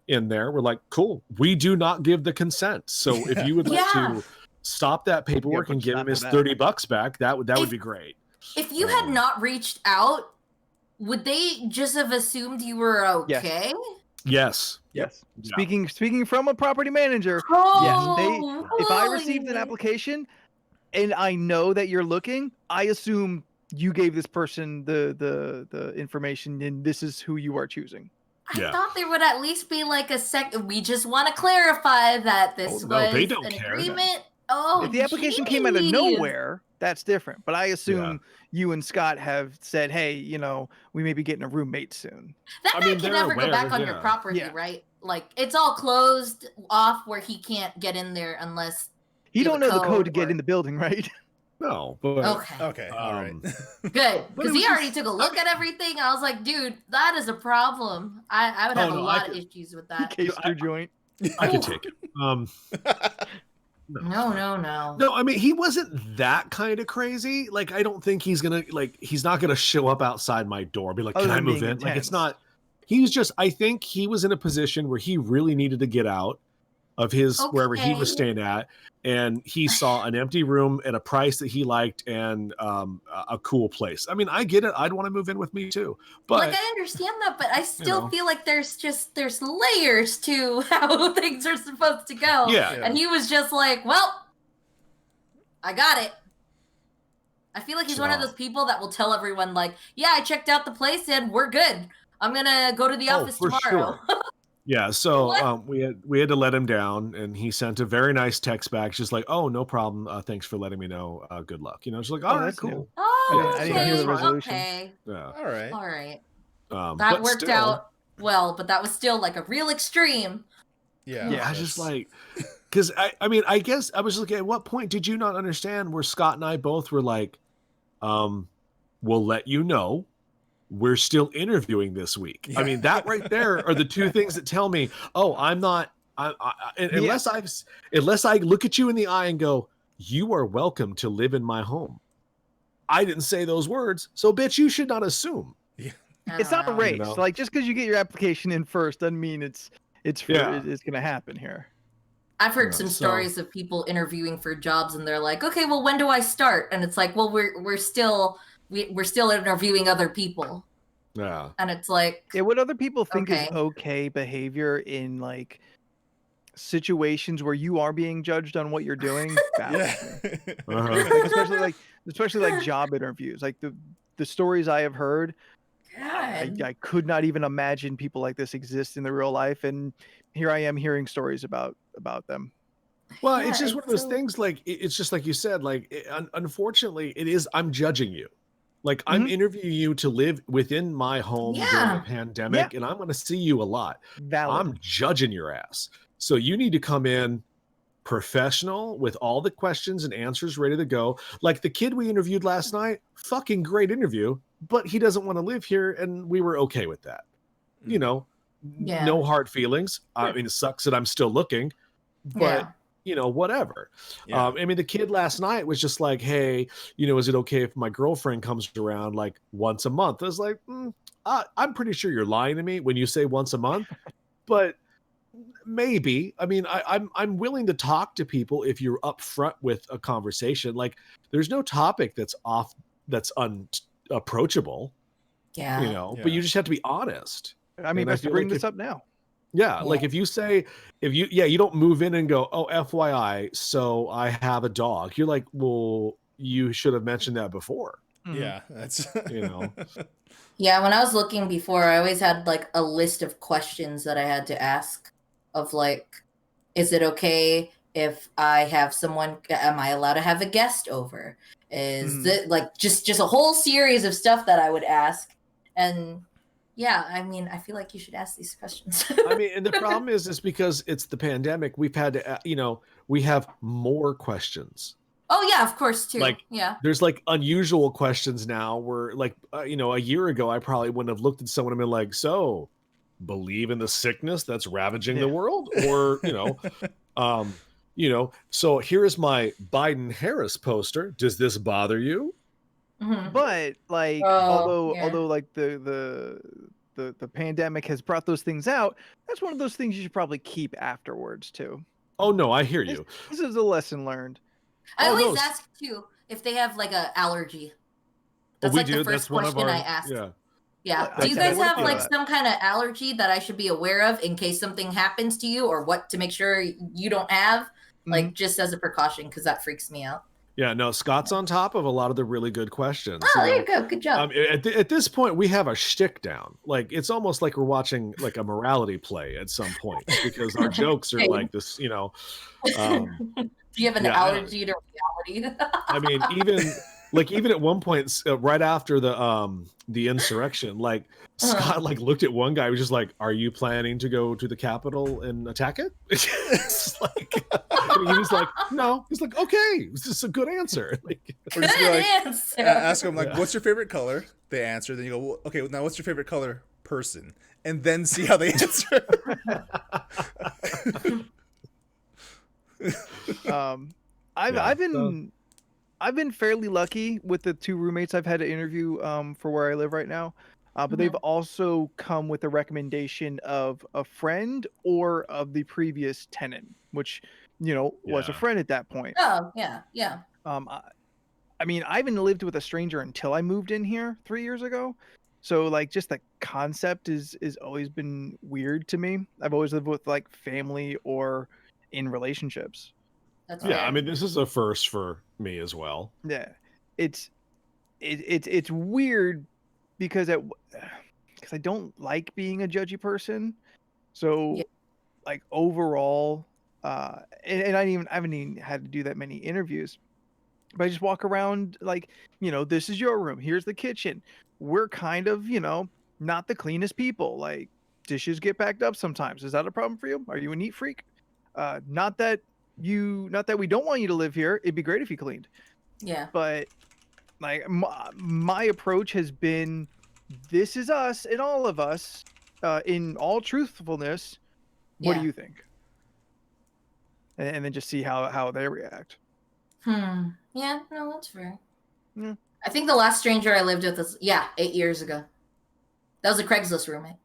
in there. We're like, cool, we do not give the consent. So if you would like Yeah. to stop that paperwork Yeah, and give him stop his that. $30 back, that would If- be great. If you had not reached out, would they just have assumed you were Yes. okay? Yes. Yes. Yeah. Speaking from a property manager, Oh, if I received an application and I know that you're looking, I assume you gave this person the information and this is who you are choosing. I Yeah. thought there would at least be like a second. We just want to clarify that this Oh, no, they was don't an care. agreement. Oh, If the application came out of geez. nowhere, that's different. But I assume you and Scott have said, hey, we may be getting a roommate soon. That I guy mean, can they're never go aware, back on your yeah. property, Yeah. right? Like it's all closed off where he can't get in there unless. He You have don't a know the code to code get or- in the building, right? No, but Okay, Okay. All right. good. But Because it he was already just- took a look at everything. I was like, dude, that is a problem. I would Oh, have a no, lot I of could- issues with that. Case your joint. I can take it. No. No, I mean, he wasn't that kind of crazy. Like, I don't think he's not gonna show up outside my door, be like, Other can I than move being in? Like, it's intense. not, he was just, I think he was in a position where he really needed to get out of his, wherever he was Okay. staying at. And he saw an empty room at a price that he liked and a cool place. I mean, I get it. I'd want to move in with me too. But Like I understand that, but I still know. feel like there's layers to how things are supposed to go. yeah, And he was just like, well, I got it. I feel like he's one of So- those people that will tell everyone, like, yeah, I checked out the place and we're good. I'm gonna go to the office for tomorrow. Yeah, so What? we had to let him down, and he sent a very nice text back, just like, "Oh, no problem. Thanks for letting me know. Good luck." Just like, "All right, that's cool." new. Oh, I okay. didn't hear the resolution. Okay. Yeah, All right. All right. but That worked still, out well, but that was still like a real extreme. Yeah. Yeah, I just like, because I mean, I guess I was looking. At what point did you not understand where Scott and I both were like, "We'll let you know. We're still interviewing this week." I mean, that right there are the two things that tell me, "Oh, I'm not." Unless I look at you in the eye and go, "You are welcome to live in my home." I didn't say those words, so bitch, you should not assume. I It's don't not a know. race. know? Like just because you get your application in first doesn't mean it's Yeah. it's gonna happen here. I've heard Yeah, some so- stories of people interviewing for jobs and they're like, okay, well, when do I start? And it's like, well, we're still interviewing other people. Yeah. And it's like, Yeah, what other people think is Okay. okay behavior in like situations where you are being judged on what you're doing. Yeah. Uh-huh. Like, especially like job interviews. Like the stories I have heard, God. I could not even imagine people like this exist in the real life, and here I am hearing stories about them. Well, Yeah, it's just one of those so- things. Like it's just like you said. Like unfortunately, it is. I'm judging you. Like I'm interviewing you to live within my home during Yeah. the pandemic, and I'm going to see you a lot. Valid. I'm judging your ass. So you need to come in professional with all the questions and answers ready to go. Like the kid we interviewed last night, fucking great interview, but he doesn't want to live here, and we were okay with that. You know, Yeah. no hard feelings. I mean, it sucks that I'm still looking, but whatever. Yeah. I mean, the kid last night was just like, hey, is it okay if my girlfriend comes around like once a month? I was like, I'm pretty sure you're lying to me when you say once a month, but maybe. I mean, I'm willing to talk to people if you're upfront with a conversation. Like, there's no topic that's unapproachable. Yeah. But you just have to be honest. I mean, let's bring this up now. Yeah, like if you don't move in and go, oh, FYI, so I have a dog. You're like, well, you should have mentioned that before. Yeah, that's Yeah, when I was looking before, I always had like a list of questions that I had to ask of like, is it okay if I have someone, am I allowed to have a guest over? Is it like just a whole series of stuff that I would ask? And yeah, I mean, I feel like you should ask these questions. I mean, and the problem is because it's the pandemic, we've had to, we have more questions. Oh yeah, of course too. Like, yeah, there's like unusual questions now where like, a year ago, I probably wouldn't have looked at someone and been like, so believe in the sickness that's ravaging the world? Or, so here is my Biden-Harris poster. Does this bother you? But like, although like the pandemic has brought those things out, that's one of those things you should probably keep afterwards too. Oh no, I hear you. This is a lesson learned. I always ask too if they have like an allergy. That's like the first question I ask. Yeah. Do you guys have like some kind of allergy that I should be aware of in case something happens to you, or what to make sure you don't have, like just as a precaution, because that freaks me out. Yeah, no, Scott's on top of a lot of the really good questions. Oh, there you go. Good job. At this point, we have a shtick down. Like, it's almost like we're watching like a morality play at some point because our jokes are like this, Do you have an allergy to reality? I mean, even at one point, right after the insurrection, like Scott looked at one guy, who was just like, "Are you planning to go to the Capitol and attack it?" It's like, he was like, "No." He's like, "Okay, it's just a good answer." Good answer. Ask them like, "What's your favorite color?" They answer. Then you go, well, "Okay, now what's your favorite color person?" And then see how they answer. I've been fairly lucky with the two roommates I've had to interview for where I live right now. But they've also come with a recommendation of a friend or of the previous tenant, which, was a friend at that point. Oh, yeah, yeah. I mean, I haven't lived with a stranger until I moved in here 3 years ago. So like just the concept is always been weird to me. I've always lived with like family or in relationships. That's yeah, I mean, this is a first for me as well. Yeah, it's weird because I don't like being a judgy person. So like overall, and I haven't even had to do that many interviews, but I just walk around like, this is your room. Here's the kitchen. We're kind of, not the cleanest people. Like dishes get backed up sometimes. Is that a problem for you? Are you a neat freak? Not that we don't want you to live here. It'd be great if you cleaned. Yeah. But like my approach has been, this is us and all of us, in all truthfulness. What do you think? And then just see how they react. Yeah, no, that's fair. Yeah. I think the last stranger I lived with was 8 years ago. That was a Craigslist roommate.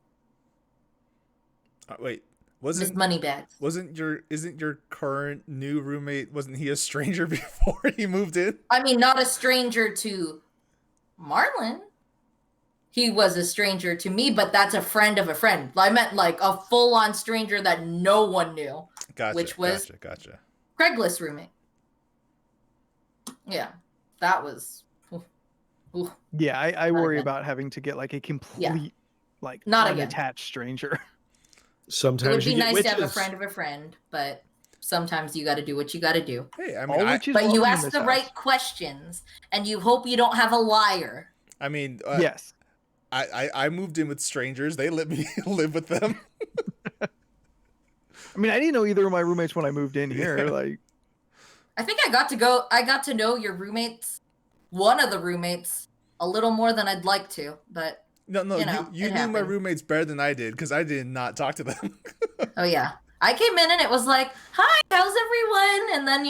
Wait, Miss Moneybags. Isn't your current new roommate, wasn't he a stranger before he moved in? I mean, not a stranger to Marlon. He was a stranger to me, but that's a friend of a friend. I meant like a full-on stranger that no one knew. Gotcha. Which was gotcha. Craigslist roommate. Yeah, that was. Ooh. Yeah, I worry about having to get like a complete, like not unattached stranger. Sometimes it would be nice to have a friend of a friend, but sometimes you got to do what you got to do. Hey, I mean, but you ask the right questions, and you hope you don't have a liar. I mean, yes. I moved in with strangers. They let me live with them. I mean, I didn't know either of my roommates when I moved in here. Like, I think I got to know your roommates, one of the roommates, a little more than I'd like to, but No, you it knew my happened. roommates better than I did because I did not talk to them. Oh yeah. I came in and it was like, "Hi, how's everyone?" And then,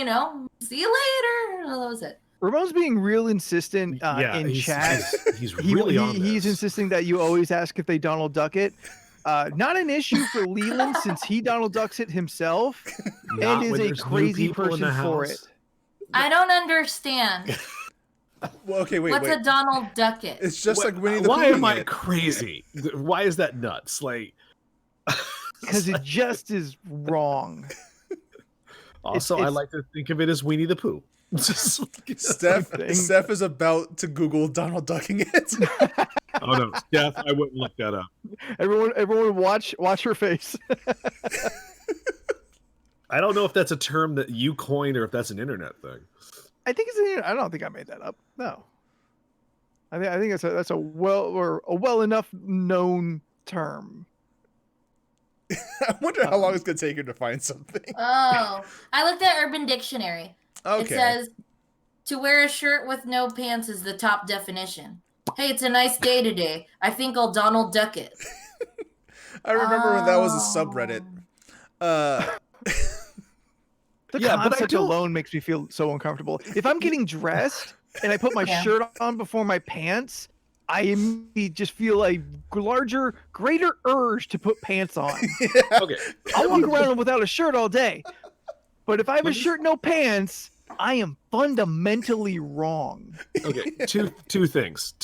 "See you later." And that was it. Ramon's being real insistent in he's, chat. he's really on He's this. insisting that you always ask if they Donald Duck it. Not an issue for Leland since he Donald Ducks it himself Not and is when a there's new crazy people in the person for house. it. I don't understand. Well, okay, wait. What's a Donald Ducket? It's just like Winnie the Pooh. Why am I crazy? Why is that nuts? Like, Because it just is wrong. also, I like to think of it as Winnie the Pooh. Steph is about to Google Donald Ducking it. Oh no, Steph, I wouldn't look that up. Everyone, watch her face. I don't know if that's a term that you coined or if that's an internet thing. I think it's. I don't think I made that up. No. I think that's a well enough known term. I wonder how long it's gonna take her to find something. Oh, I looked at Urban Dictionary. Okay. It says, to wear a shirt with no pants is the top definition. Hey, it's a nice day today. I think I'll Donald Duck it. I remember when that was a subreddit. The Yeah, but concept alone makes me feel so uncomfortable. If I'm getting dressed and I put my shirt on before my pants, I immediately just feel a greater urge to put pants on. Okay. I'll walk around without a shirt all day. But if I have a shirt, no pants, I am fundamentally wrong. Okay, two things.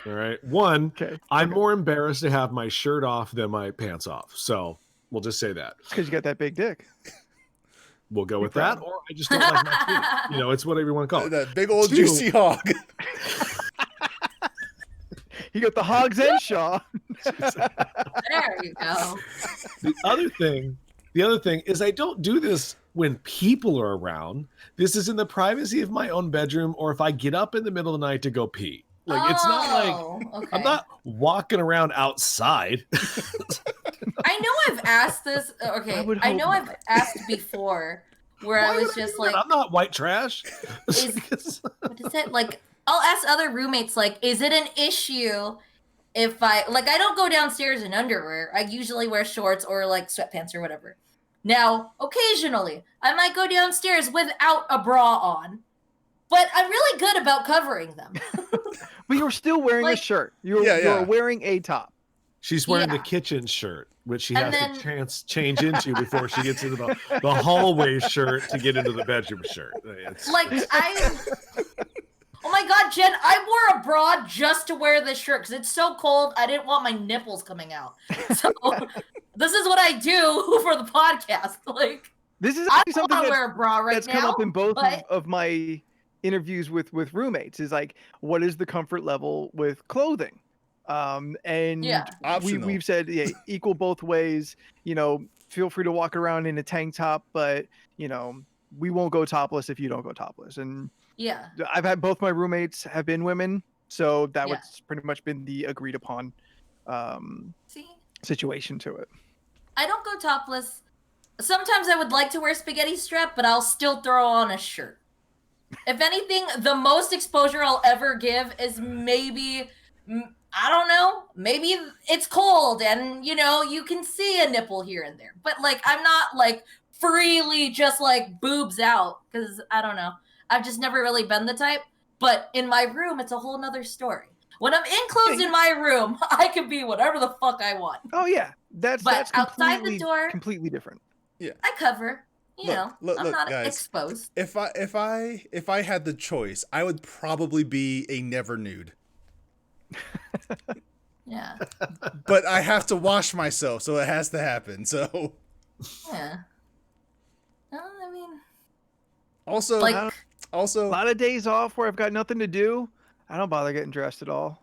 All right. One, I'm more embarrassed to have my shirt off than my pants off. So we'll just say that. Because you got that big dick. We'll go with that, or I just don't like my feet. It's whatever you want to call it. That big old juicy hog. You got the hogs and Shaw. There you go. The other thing is I don't do this when people are around. This is in the privacy of my own bedroom, or if I get up in the middle of the night to go pee. Like, it's not like I'm not walking around outside. I know I've asked this. Okay, I know I've asked before where I was just like, I'm not white trash. what is it? Like, I'll ask other roommates, like, is it an issue if I don't go downstairs in underwear. I usually wear shorts or like sweatpants or whatever. Now, occasionally, I might go downstairs without a bra on, but I'm really good about covering them. But you're still wearing a shirt. You're wearing a top. She's wearing the kitchen shirt, which she has to change into before she gets into the hallway shirt to get into the bedroom shirt. Oh my God, Jen, I wore a bra just to wear this shirt because it's so cold. I didn't want my nipples coming out. So this is what I do for the podcast. Like, this is I something don't wear a bra right that's now, come up in both of my interviews with roommates. Is like, what is the comfort level with clothing? And we've said equal both ways. Feel free to walk around in a tank top, but we won't go topless if you don't go topless. And I've had both my roommates have been women, so that was pretty much been the agreed upon situation to it. I don't go topless. Sometimes I would like to wear spaghetti strap, but I'll still throw on a shirt. If anything, the most exposure I'll ever give is maybe, I don't know, maybe it's cold and, you can see a nipple here and there. But, I'm not, freely just, boobs out because, I don't know. I've just never really been the type. But in my room, it's a whole nother story. When I'm enclosed in my room, I can be whatever the fuck I want. Oh, yeah. That's outside the door, completely different. Yeah. I cover. I'm not guys, exposed. If I had the choice, I would probably be a never nude. Yeah. But I have to wash myself, so it has to happen. So. Yeah. I mean. Also, a lot of days off where I've got nothing to do. I don't bother getting dressed at all.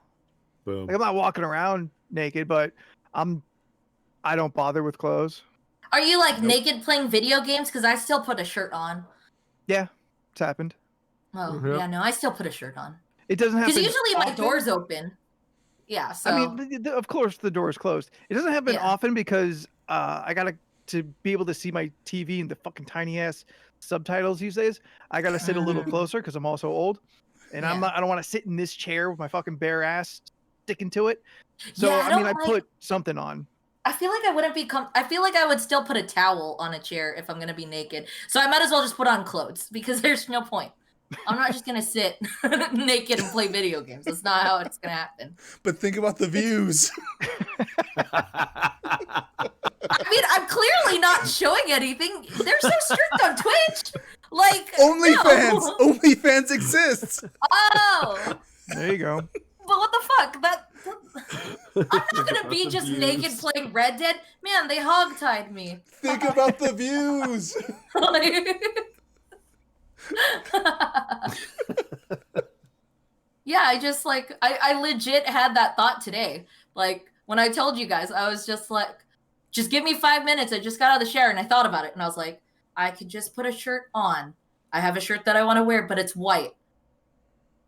Boom. I'm not walking around naked, but I don't bother with clothes. Are you naked playing video games? Because I still put a shirt on. Yeah, it's happened. Oh, yeah, no, I still put a shirt on. It doesn't happen. Because usually my door's open. Yeah, so. I mean, of course the door is closed. It doesn't happen often because I got to to be able to see my TV and the fucking tiny ass subtitles these days, I gotta sit a little closer because I'm also old, and I don't want to sit in this chair with my fucking bare ass sticking to it. So I put something on. I feel like I wouldn't be I feel like I would still put a towel on a chair if I'm gonna be naked. So I might as well just put on clothes because there's no point. I'm not just gonna sit naked and play video games. That's not how it's gonna happen. But think about the views. I mean, I'm clearly not showing anything. They're so strict on Twitch. Like OnlyFans. no. OnlyFans exists. Oh. There you go. But what the fuck? I'm not gonna be just naked playing Red Dead. Man, they hogtied me. Think about the views. Yeah, I just like I legit had that thought today. Like when I told you guys, I was just like, just give me 5 minutes. I just got out of the shower and I thought about it and I was like, I could just put a shirt on. I have a shirt that I want to wear, but it's white.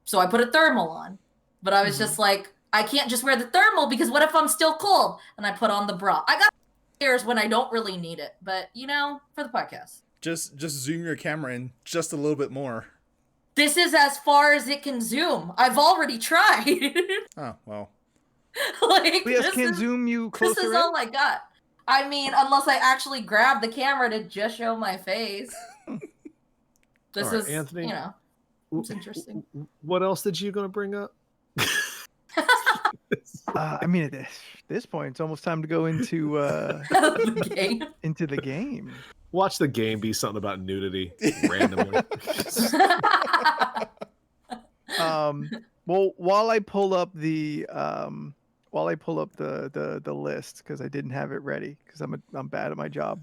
So I put a thermal on. But I was just like, I can't just wear the thermal because what if I'm still cold? And I put on the bra. I got stairs when I don't really need it, but for the podcast. Just zoom your camera in just a little bit more. This is as far as it can zoom. I've already tried. Oh, well. Like, Can zoom you closer This is all I got. I mean, unless I actually grab the camera to just show my face. This right, is, Anthony, it's interesting. What else did you gonna bring up? I mean, at this point, it's almost time to go into The game. into the game. Watch the game be something about nudity randomly. Well, while I pull up the list because I didn't have it ready because I'm bad at my job.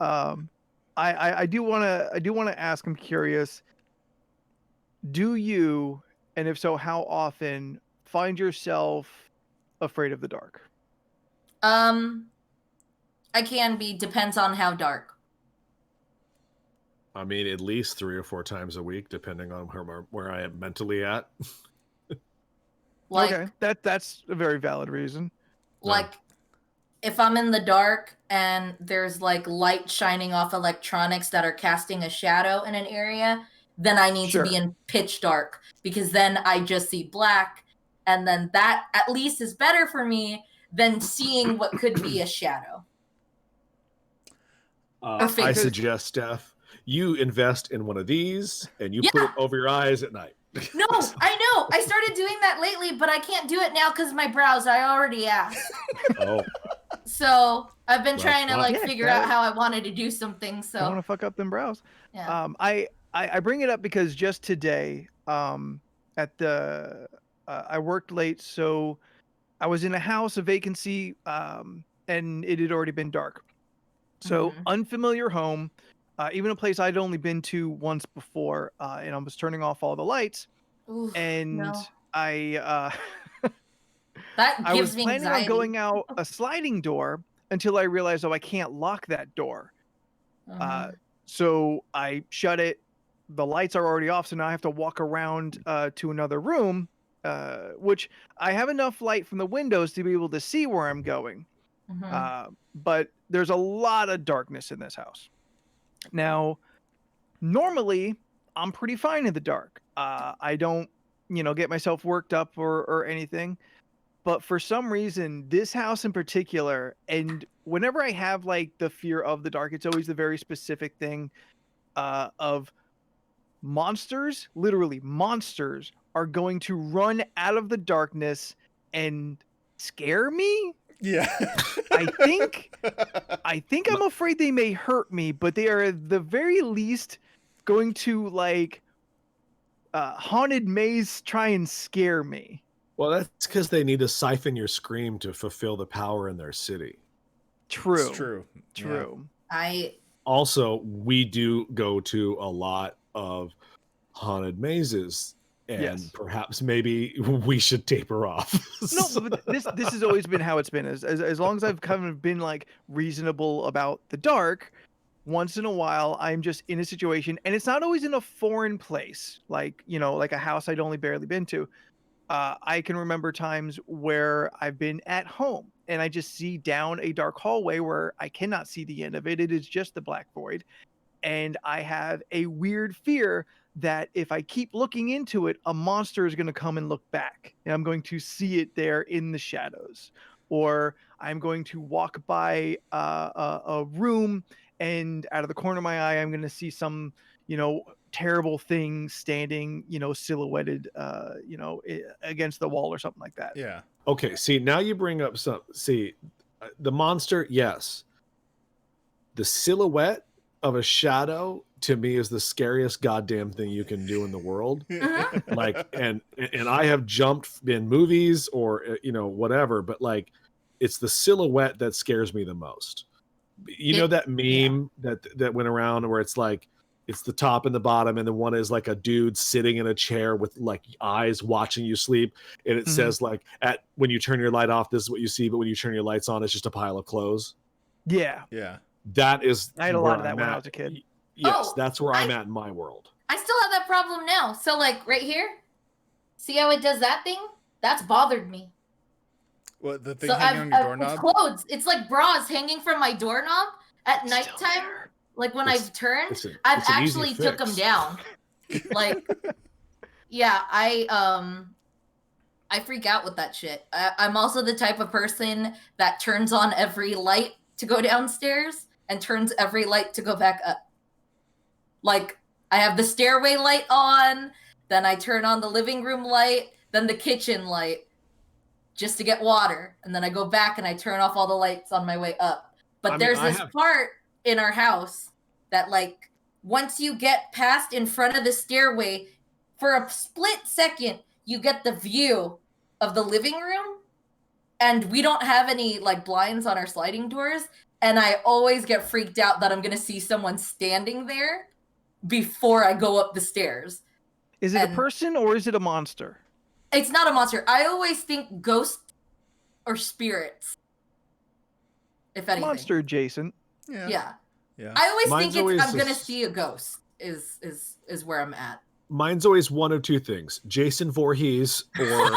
I do want to ask. I'm curious. Do you, and if so, how often, find yourself afraid of the dark? I can be. Depends on how dark. I mean, at least 3 or 4 times a week, depending on where I am mentally at. Like, okay, that's a very valid reason. Like, if I'm in the dark and there's like light shining off electronics that are casting a shadow in an area, then I need to be in pitch dark because then I just see black, and then that at least is better for me than seeing what could be a shadow. I suggest, Steph, you invest in one of these and you put it over your eyes at night. No, I know. I started doing that lately, but I can't do it now because my brows. I already asked. Oh. So I've been trying to figure out how I wanted to do something. So I want to fuck up them brows. Yeah. I bring it up because just today, I worked late, so I was in a house, a vacancy, and it had already been dark. So unfamiliar home. Even a place I'd only been to once before, and I was turning off all the lights. Oof, and no. I That gives was me planning anxiety. on going out a sliding door until I realized, I can't lock that door. So I shut it. The lights are already off, so now I have to walk around to another room, which I have enough light from the windows to be able to see where I'm going. But there's a lot of darkness in this house. Now, normally, I'm pretty fine in the dark. I don't, get myself worked up or anything. But for some reason, this house in particular, and whenever I have like the fear of the dark, it's always the very specific thing of monsters, literally monsters, are going to run out of the darkness and scare me. Yeah. I think I'm afraid they may hurt me, but they are at the very least going to like haunted maze try and scare me. Well, that's because they need to siphon your scream to fulfill the power in their city. True. It's true. True. Also, we do go to a lot of haunted mazes, and perhaps maybe we should taper off. No, but this has always been how it's been. As long as I've kind of been like reasonable about the dark, once in a while I'm just in a situation, and it's not always in a foreign place, like like a house I'd only barely been to. I can remember times where I've been at home and I just see down a dark hallway where I cannot see the end of it. It is just the black void. And I have a weird fear that if I keep looking into it, a monster is going to come and look back, and I'm going to see it there in the shadows. Or I'm going to walk by a room, and out of the corner of my eye, I'm going to see some, terrible thing standing, silhouetted, against the wall or something like that. Yeah. Okay, see, now you bring up the monster, yes. The silhouette of a shadow to me is the scariest goddamn thing you can do in the world. Like, and I have jumped in movies or whatever, but like, it's the silhouette that scares me the most. You know that meme that went around where it's like, it's the top and the bottom, and the one is like a dude sitting in a chair with like eyes watching you sleep, and it says like, when you turn your light off, this is what you see, but when you turn your lights on, it's just a pile of clothes. Yeah. That is, I had a lot of that when I was a kid. Yes, that's where I'm at in my world. I still have that problem now. So like right here, see how it does that thing? That's bothered me. What, the thing hanging on your doorknob? It's clothes. It's like bras hanging from my doorknob at nighttime. Like when I've turned, I've actually took them down. Like, yeah, I freak out with that shit. I'm also the type of person that turns on every light to go downstairs and turns every light to go back up. Like, I have the stairway light on, then I turn on the living room light, then the kitchen light, just to get water. And then I go back and I turn off all the lights on my way up. But there's this part in our house that, like, once you get past in front of the stairway, for a split second, you get the view of the living room. And we don't have any, like, blinds on our sliding doors. And I always get freaked out that I'm going to see someone standing there before I go up the stairs. Is it a person or is it a monster? It's not a monster. I always think ghosts or spirits, if anything. Monster adjacent. Yeah. I always think I'm going to see a ghost is where I'm at. Mine's always one of two things: Jason Voorhees or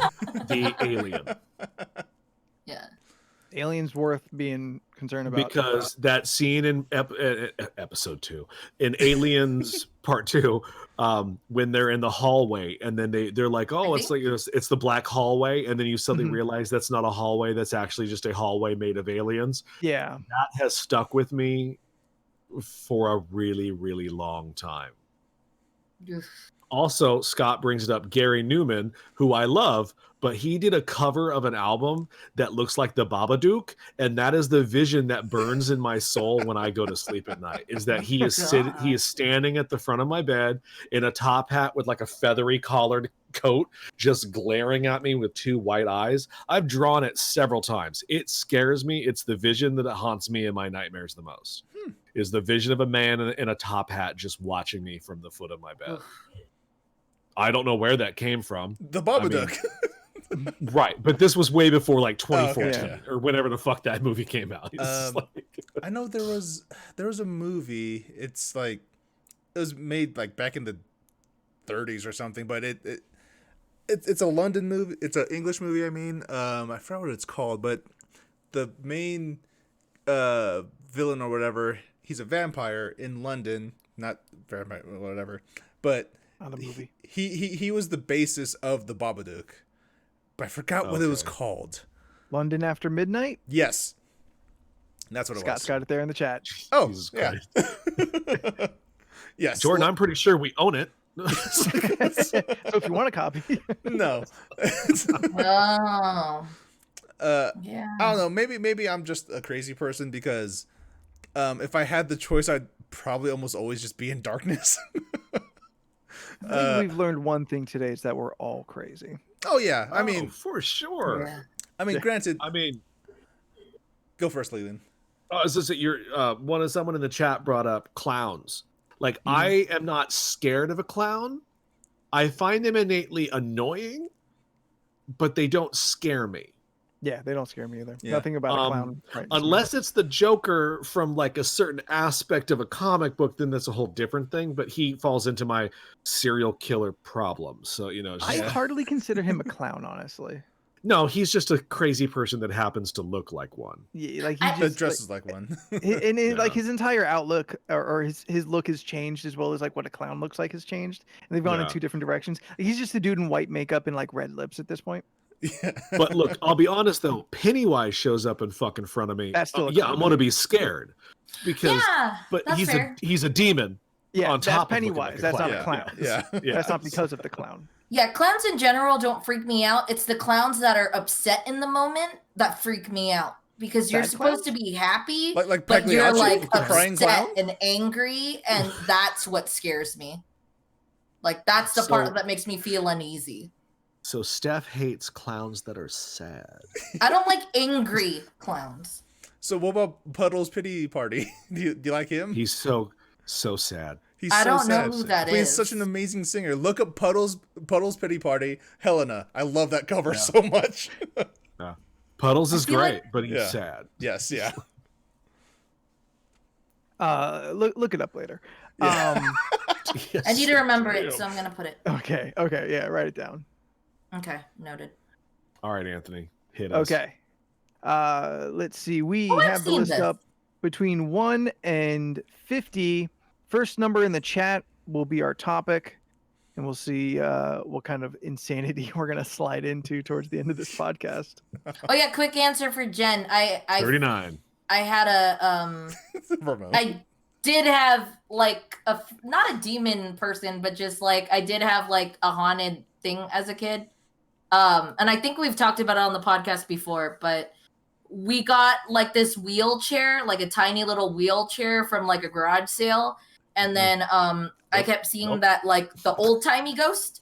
the alien. Yeah. Alien's worth being concerned about. Because that scene in episode 2, in Aliens Part 2, when they're in the hallway and then they're like, oh, it's the black hallway, and then you suddenly realize that's not a hallway, that's actually just a hallway made of aliens. Yeah. That has stuck with me for a really, really long time. Also, Scott brings it up, Gary Newman, who I love, but he did a cover of an album that looks like the Babadook, and that is the vision that burns in my soul when I go to sleep at night, is that he is standing at the front of my bed in a top hat with like a feathery collared coat, just glaring at me with two white eyes. I've drawn it several times. It scares me. It's the vision that haunts me in my nightmares the most, is the vision of a man in a top hat just watching me from the foot of my bed. I don't know where that came from. The Babadook. Right, but this was way before like 2014 or whenever the fuck that movie came out. I know there was a movie. It's like, it was made like back in the 30s or something, but it's a London movie. It's an English movie. I mean, I forgot what it's called, but the main villain or whatever, he's a vampire in London. Not vampire, whatever, but. On the movie. He was the basis of the Babadook, but I forgot what it was called. London After Midnight? Yes. That's what Scott's got it there in the chat. Oh, yeah. Yes. Jordan, I'm pretty sure we own it. So if you want a copy. No. Oh. Yeah. I don't know. Maybe I'm just a crazy person because if I had the choice, I'd probably almost always just be in darkness. I think we've learned one thing today, is that we're all crazy. Oh yeah, I mean, for sure. Yeah. I mean, granted. I mean, go first, Leland. Oh, is this someone in the chat brought up clowns? Like, I am not scared of a clown. I find them innately annoying, but they don't scare me. Yeah, they don't scare me either. Yeah. Nothing about a clown. Unless it's the Joker from like a certain aspect of a comic book, then that's a whole different thing. But he falls into my serial killer problem. So, it's I just, hardly consider him a clown, honestly. no, he's just a crazy person that happens to look like one. Yeah, like he I- That just dresses like one. like his entire outlook or his look has changed as well as like what a clown looks like has changed, and they've gone in Yeah. 2 different directions. Like, he's just a dude in white makeup and like red lips at this point. Yeah. But look, I'll be honest though, Pennywise shows up in fucking front of me. That's still a yeah, clown. I'm gonna be scared because, Yeah, but that's fair. he's a demon. Yeah, On that's top of looking Pennywise. like a That's not clown. a clown. Yeah. Yeah. That's not because of the clown. Yeah, clowns in general don't freak me out. It's the clowns that are upset in the moment that freak me out. Because you're Sad supposed clowns? to be happy, Like but you're Pagliacci, like the crying upset clown. and angry, and that's what scares me. Like that's the part So- that makes me feel uneasy. So Steph hates clowns that are sad. I don't like angry clowns. So what about Puddle's Pity Party? Do you like him? He's so sad. He's I so don't know sad. who that But he's is. such an amazing singer. Look up Puddle's Pity Party. Helena. I love that cover so much. Puddles is feel great, like- but he's Yeah. sad. Yes, yeah. Look it up later. Yeah. I need to remember it, so I'm gonna put it. Okay, yeah, write it down. Okay, noted. All right, Anthony, hit us. Okay. Let's see. We Oh, I've have the seen list this. up between 1 and 50. First number in the chat will be our topic, and we'll see what kind of insanity we're gonna slide into towards the end of this podcast. Oh yeah, quick answer for Jen. I 39. I had a Vermo. I did have like not a demon person, but just like I did have like a haunted thing as a kid. And I think we've talked about it on the podcast before, but we got like this wheelchair, like a tiny little wheelchair from like a garage sale. And then I kept seeing that like the old timey ghost,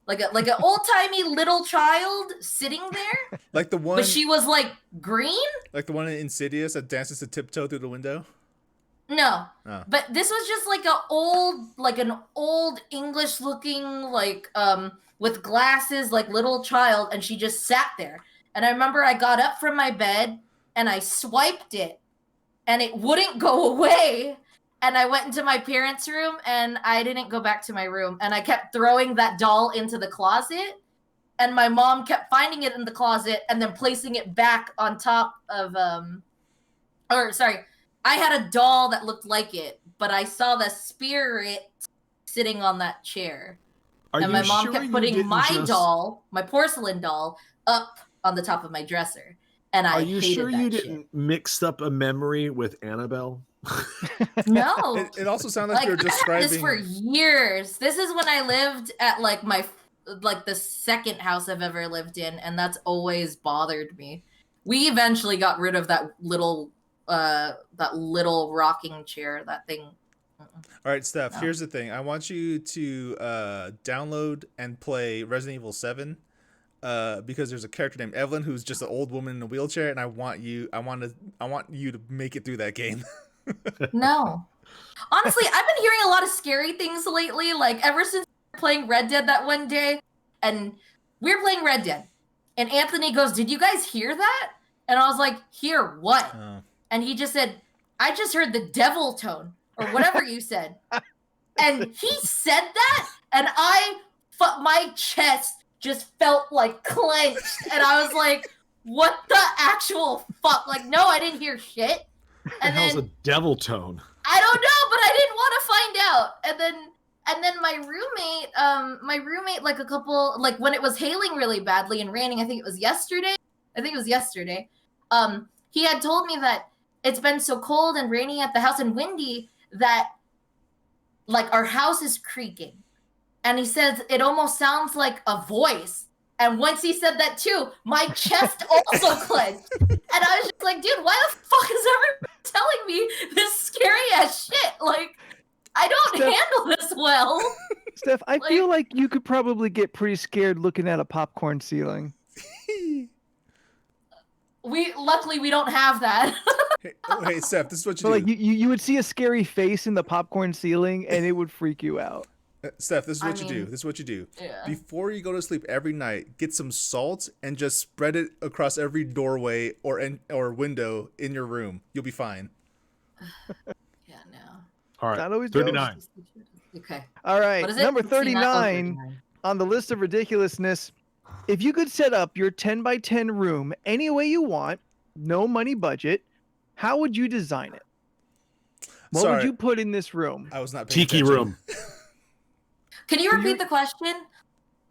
like an old timey little child sitting there, Like the one but she was like green. like the one in Insidious that dances to tiptoe through the window. No, Oh. but this was just like an old English looking like with glasses, like little child, and she just sat there. And I remember I got up from my bed and I swiped it, and it wouldn't go away. And I went into my parents' room and I didn't go back to my room. And I kept throwing that doll into the closet. And my mom kept finding it in the closet and then placing it back on top of I had a doll that looked like it, but I saw the spirit sitting on that chair. Are And you my mom sure kept you putting didn't my just- doll, my porcelain doll, up on the top of my dresser. And I Are you hated sure that you shit. didn't mix up a memory with Annabelle? No. It also sounded like Like you were I've had this describing for years. This is when I lived at like the second house I've ever lived in, and that's always bothered me. We eventually got rid of that little rocking chair, that thing. All right, Steph, No. here's the thing. I want you to download and play Resident Evil 7 because there's a character named Evelyn who's just an old woman in a wheelchair, and I want you to make it through that game. No. Honestly, I've been hearing a lot of scary things lately, like ever since we were playing Red Dead that one day, and we were playing Red Dead, and Anthony goes, "Did you guys hear that?" And I was like, "Hear what?" And he just said, "I just heard the devil tone," or whatever you said. And he said that, and my chest just felt like clenched, and I was like, "What the actual fuck?" Like, no, I didn't hear shit. And the hell's then a devil tone? I don't know, but I didn't want to find out. And then my roommate, like when it was hailing really badly and raining, I think it was yesterday. He had told me that it's been so cold and rainy at the house and windy that like our house is creaking. And he says it almost sounds like a voice. And once he said that too, my chest also clenched. And I was just like, dude, why the fuck is everyone telling me this scary ass shit? Like, I don't Steph- handle this well. Steph, I feel like you could probably get pretty scared looking at a popcorn ceiling. Luckily we don't have that. Hey, Steph, this is what you But do. like you would see a scary face in the popcorn ceiling and it would freak you out. Steph, this is I what you do. mean, This is what you do. Yeah. Before you go to sleep every night, get some salt and just spread it across every doorway or window in your room. You'll be fine. Yeah, no. All right. Not always 39. Okay. All right, What is it? number 69? Oh, 39 on the list of ridiculousness. If you could set up your 10 by 10 room any way you want, no money budget, how would you design it? What would Sorry. you put in this room? I was not paying Tiki attention. room. Can you repeat the question?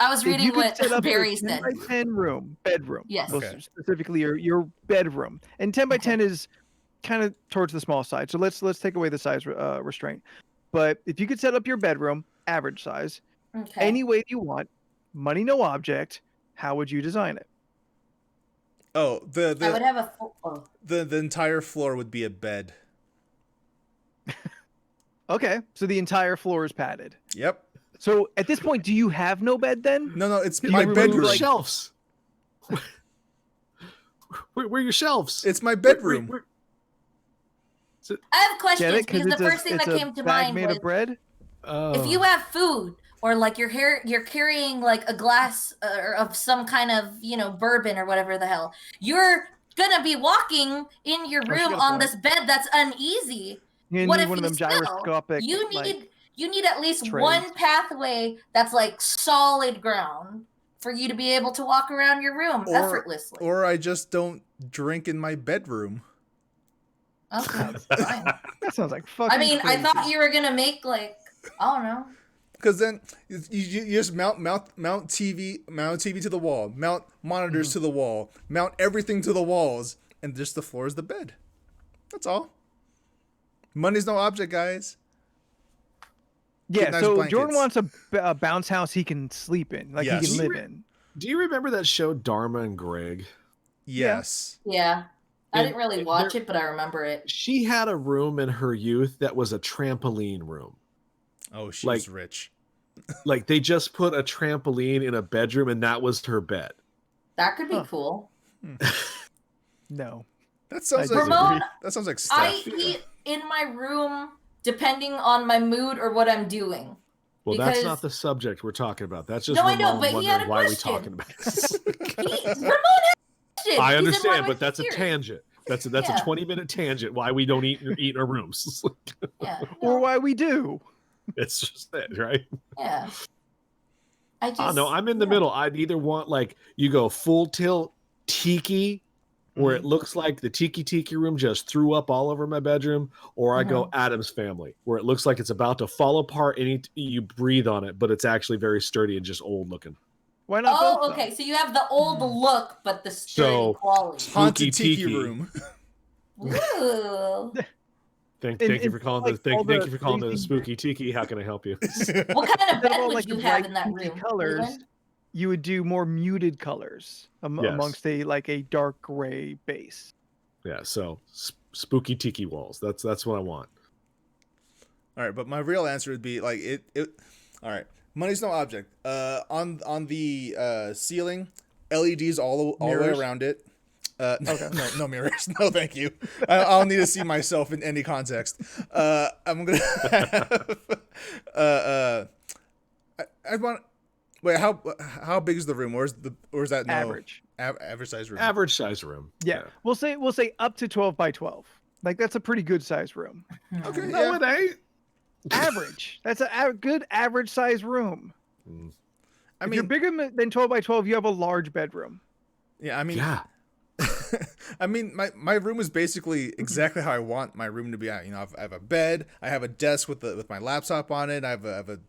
I was If you reading could what set up Barry your 10 said. by 10 room, bedroom. Yes. Well, Okay. specifically your bedroom. And 10 by Okay. 10 is kind of towards the small side. So let's take away the size restraint. But if you could set up your bedroom, average size, Okay. any way you want, money no object, how would you design it? Oh, I would have a full. Oh. the entire floor would be a bed. Okay, so the entire floor is padded. Yep. So at this point, do you have no bed then? No, it's You my remove, bedroom. like- Shelves. Where are your shelves? It's my bedroom. I have questions Get it? because Because the first thing that came to bag mind made was of bread. if you have food or like you're carrying like a glass of some kind of bourbon or whatever the hell, you're gonna be walking in your she room got a on point. this bed that's uneasy. You What need if one of them you still- gyroscopic. You like, need at least trays. one pathway that's like solid ground for you to be able to walk around your room effortlessly. Or I just don't drink in my bedroom. Okay, fine. that sounds like fucking. I mean, I crazy. thought you were gonna make like I don't know. Because then you just mount TV to the wall, mount monitors to the wall, mount everything to the walls, and just the floor is the bed. That's all. Money's no object, guys. Yeah, Get nice so blankets. Jordan wants a bounce house he can sleep in, like Yes. he can live in. Do you remember that show Dharma and Greg? Yes. Yeah, I And- didn't really and watch there- it, but I remember it. She had a room in her youth that was a trampoline room. Oh, she's Like- rich. Like they just put a trampoline in a bedroom and that was her bed. That could be Huh. cool. No. That sounds I like disagree. Ramon, that sounds like I Steph. eat in my room depending on my mood or what I'm doing. Well, that's Because- not the subject we're talking about. That's just No, I know, Ramon but he had wondering a why we question. talking about this. Ramon has questions. I He's in understand, my but that's a spirit. tangent. That's a Yeah. 20-minute tangent why we don't eat in our rooms. Yeah, Or no, why we do. It's just that, right? yeah. I just. Oh no, I'm in the yeah. middle. I'd either want like you go full tilt tiki, where Mm-hmm. it looks like the tiki room just threw up all over my bedroom, or I Mm-hmm. go Adam's Family, where it looks like it's about to fall apart and you breathe on it, but it's actually very sturdy and just old looking. Why not both? Oh, though? okay. So you have the old look, but the sturdy So- quality. Haunted Spooky tiki tiki. room. Ooh. Thank And you for it's calling like all thank the you for calling the crazy- spooky tiki. How can I help you? What kind of Instead of bed all, would like, you the have bright in that pinky room? colors, Leland? you would do more muted colors Yes. amongst a dark gray base. Yeah, so spooky tiki walls. That's what I want. All right, but my real answer would be like it. All right, money's no object. On the ceiling, LEDs all the way Mirrors? around it. No mirrors. No, thank you. I'll need to see myself in any context. I'm gonna have. I want. Wait, how big is the room? Or is that no Average. average size room? Average size room. Yeah. We'll say up to 12 by 12. Like that's a pretty good size room. Okay. No, Yeah. it ain't. Average. That's a good average size room. I If you're mean, bigger than 12 by 12, you have a large bedroom. yeah. I mean, Yeah. I mean, my room is basically exactly how I want my room to be. You know, I have a bed, I have a desk with my laptop on it, I have a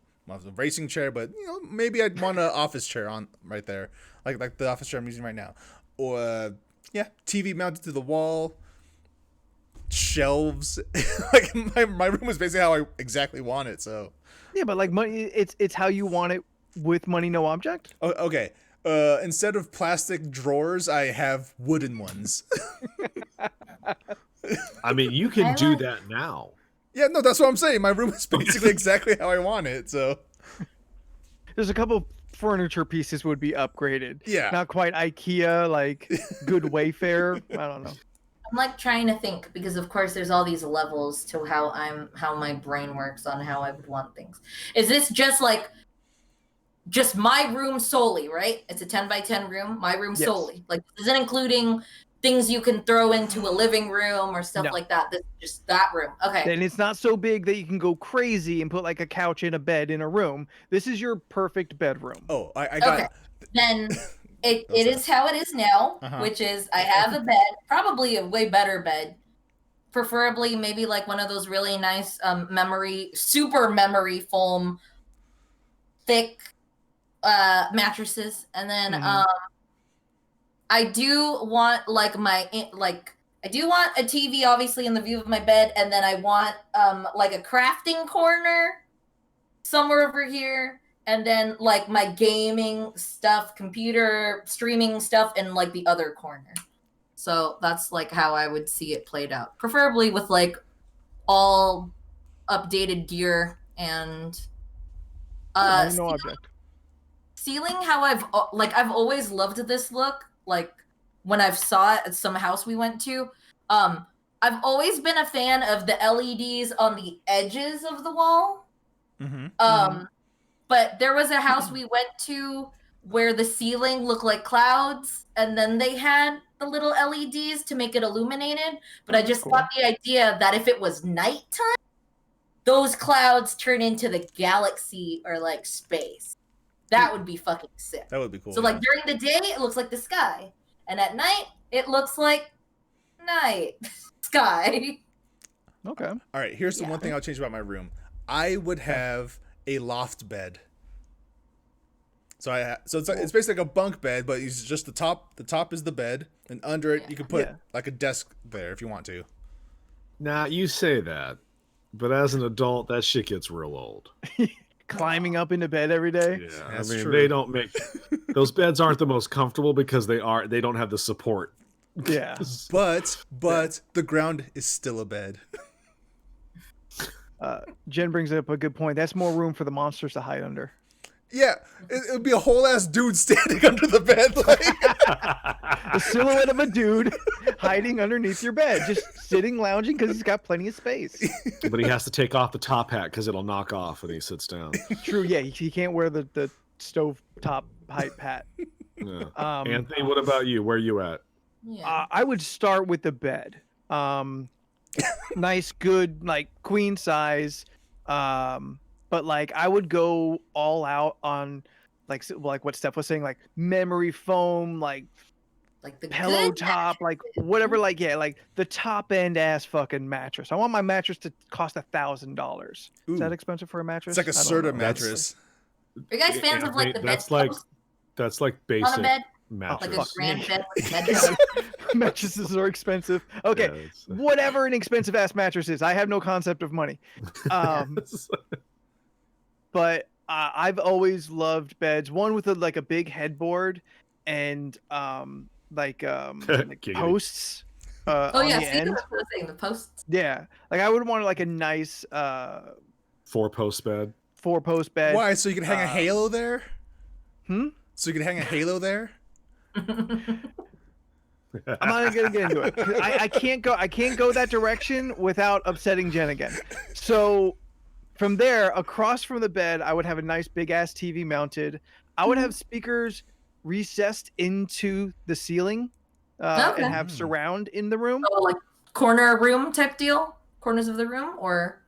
racing chair, but you know, maybe I'd want an office chair on right there, like the office chair I'm using right now, or yeah, TV mounted to the wall, shelves. Like my room is basically how I exactly want it. So Yeah, but like money, it's how you want it with money, no object. okay. Instead of plastic drawers, I have wooden ones. I mean, you can I do like- that now. Yeah, no, that's what I'm saying. My room is basically exactly how I want it. So There's a couple furniture pieces would be upgraded. Yeah. Not quite IKEA, like good Wayfair. I don't know. I'm like trying to think because of course there's all these levels to how my brain works on how I would want things. Is this just my room solely, right? It's a 10 by 10 room, my room Yes. solely. Like this isn't including things you can throw into a living room or stuff No. like that. This is just that room. Okay. And it's not so big that you can go crazy and put like a couch and a bed in a room. This is your perfect bedroom. Oh, I got. Okay. Then it is how it is now, which is I have a bed, probably a way better bed. Preferably maybe like one of those really nice super memory foam thick mattresses. And then I do want I do want a TV obviously in the view of my bed, and then I want like a crafting corner somewhere over here, and then like my gaming stuff, computer streaming stuff in like the other corner. So that's like how I would see it played out. Preferably with like all updated gear and No object. ceiling how I've always loved this look. Like when I've saw it at some house we went to, I've always been a fan of the LEDs on the edges of the wall. But there was a house we went to where the ceiling looked like clouds, and then they had the little LEDs to make it illuminated. But I just thought the idea that if it was nighttime, those clouds turn into the galaxy or like space. That would be fucking sick. That would be cool. So like during the day, it looks like the sky, and at night, it looks like night sky. Okay. All right, here's the one thing I'll change about my room. I would have a loft bed. So it's basically like a bunk bed, but it's just the top. The top is the bed, and under it you can put like a desk there if you want to. Now you say that, but as an adult, that shit gets real old. Climbing up into bed every day. Yeah, That's I mean true. they don't make those beds aren't the most comfortable because they don't have the support. Yeah. But the ground is still a bed. Jen brings up a good point. That's more room for the monsters to hide under. Yeah, it would be a whole ass dude standing under the bed, like The silhouette of a dude hiding underneath your bed, just sitting, lounging because he's got plenty of space. But he has to take off the top hat because it'll knock off when he sits down. True, yeah, he can't wear the stove top height hat. Yeah. Anthony, what about you? Where are you at? Yeah. I would start with the bed. Nice, good, like queen size. But like I would go all out on like what Steph was saying, like memory foam, like the pillow good top, like whatever, like like the top end ass fucking mattress. I want my mattress to cost $1,000. Is that expensive for a mattress? it's like a I don't Serta know. mattress. Are you guys fans of like the bed that's like on basic a bed? mattress. Like a grand bed with bed Mattresses are expensive. Okay, Yeah, it's, whatever an expensive ass mattress is, I have no concept of money. But I've always loved beds. One with like a big headboard and like posts. Oh on yeah, the see, end. that's what I was saying. The posts. Yeah, like I would want like a nice 4-post bed. 4-post bed. Why? So you can hang a halo there? Hmm? So you can hang a halo there? I'm not gonna get into it. I can't go that direction without upsetting Jen again. So from there, across from the bed, I would have a nice big ass TV mounted. I would have speakers recessed into the ceiling and have surround in the room. Oh, like corner room type deal? Corners of the room, or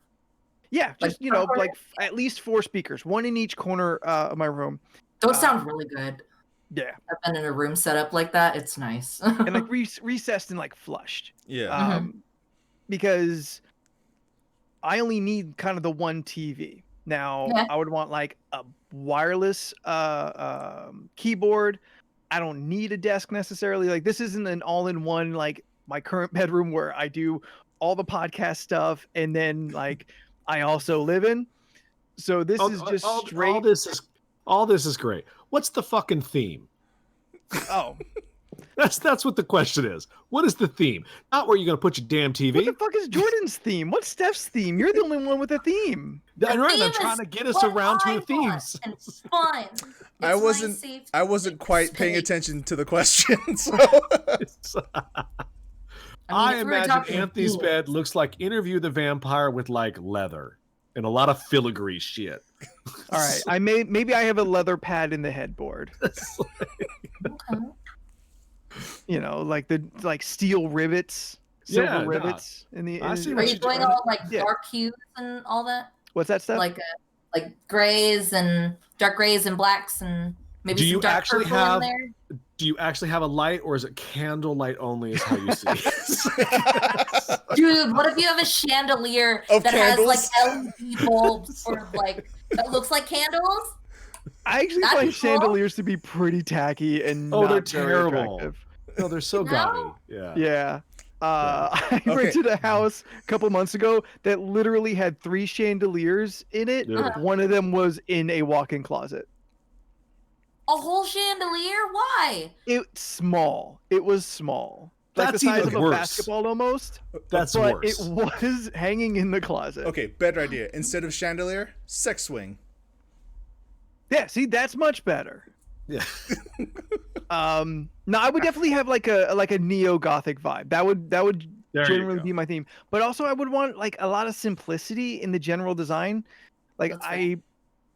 yeah, just like at least 4 speakers, one in each corner of my room. those sound really good. Yeah, I've been in a room set up like that. It's nice. and like recessed and like flushed. Yeah. Because I only need kind of the one TV. Now I would want like a wireless keyboard. I don't need a desk necessarily. Like this isn't an all-in-one like my current bedroom where I do all the podcast stuff and then like I also live in. So this is just straight. All this is great. What's the fucking theme? Oh. That's what the question is. What is the theme? Not where you're gonna put your damn TV. What the fuck is Jordan's theme? What's Steph's theme? You're the only one with a theme. I'm trying to get us around to the themes. And fun. I wasn't quite paying attention to the question. So. I if we were imagine talking Anthony's themes- bed looks like Interview the Vampire with like leather and a lot of filigree shit. All right, maybe I have a leather pad in the headboard. Okay. You know, like the steel rivets, Yeah, silver no. rivets in the. I see Are what you you going do. all like Yeah. dark hues and all that? What's that stuff? Like grays and dark grays and blacks and maybe Do some you dark actually purple have- in there? Do you actually have a light, or is it candle light only? Is how you see it? Dude, what if you have a chandelier Of that candles? has like LED bulbs or like that looks like candles? I actually That'd find be cool. chandeliers to be pretty tacky and Oh, they're not very terrible. attractive. No, they're so No? gaudy. Yeah. Yeah. I Okay. rented a house a couple months ago that literally had 3 chandeliers in it. Yeah. One of them was in a walk-in closet. A whole chandelier? Why? It's small. It was small. Like That's the size even of a worse. basketball almost. That's But worse. it was hanging in the closet. Okay, better idea. Instead of chandelier, sex swing. Yeah, see, that's much better. Yeah. No, I would definitely have like a neo-gothic vibe. That would There you generally go. be my theme. But also I would want like a lot of simplicity in the general design. Like That's fair.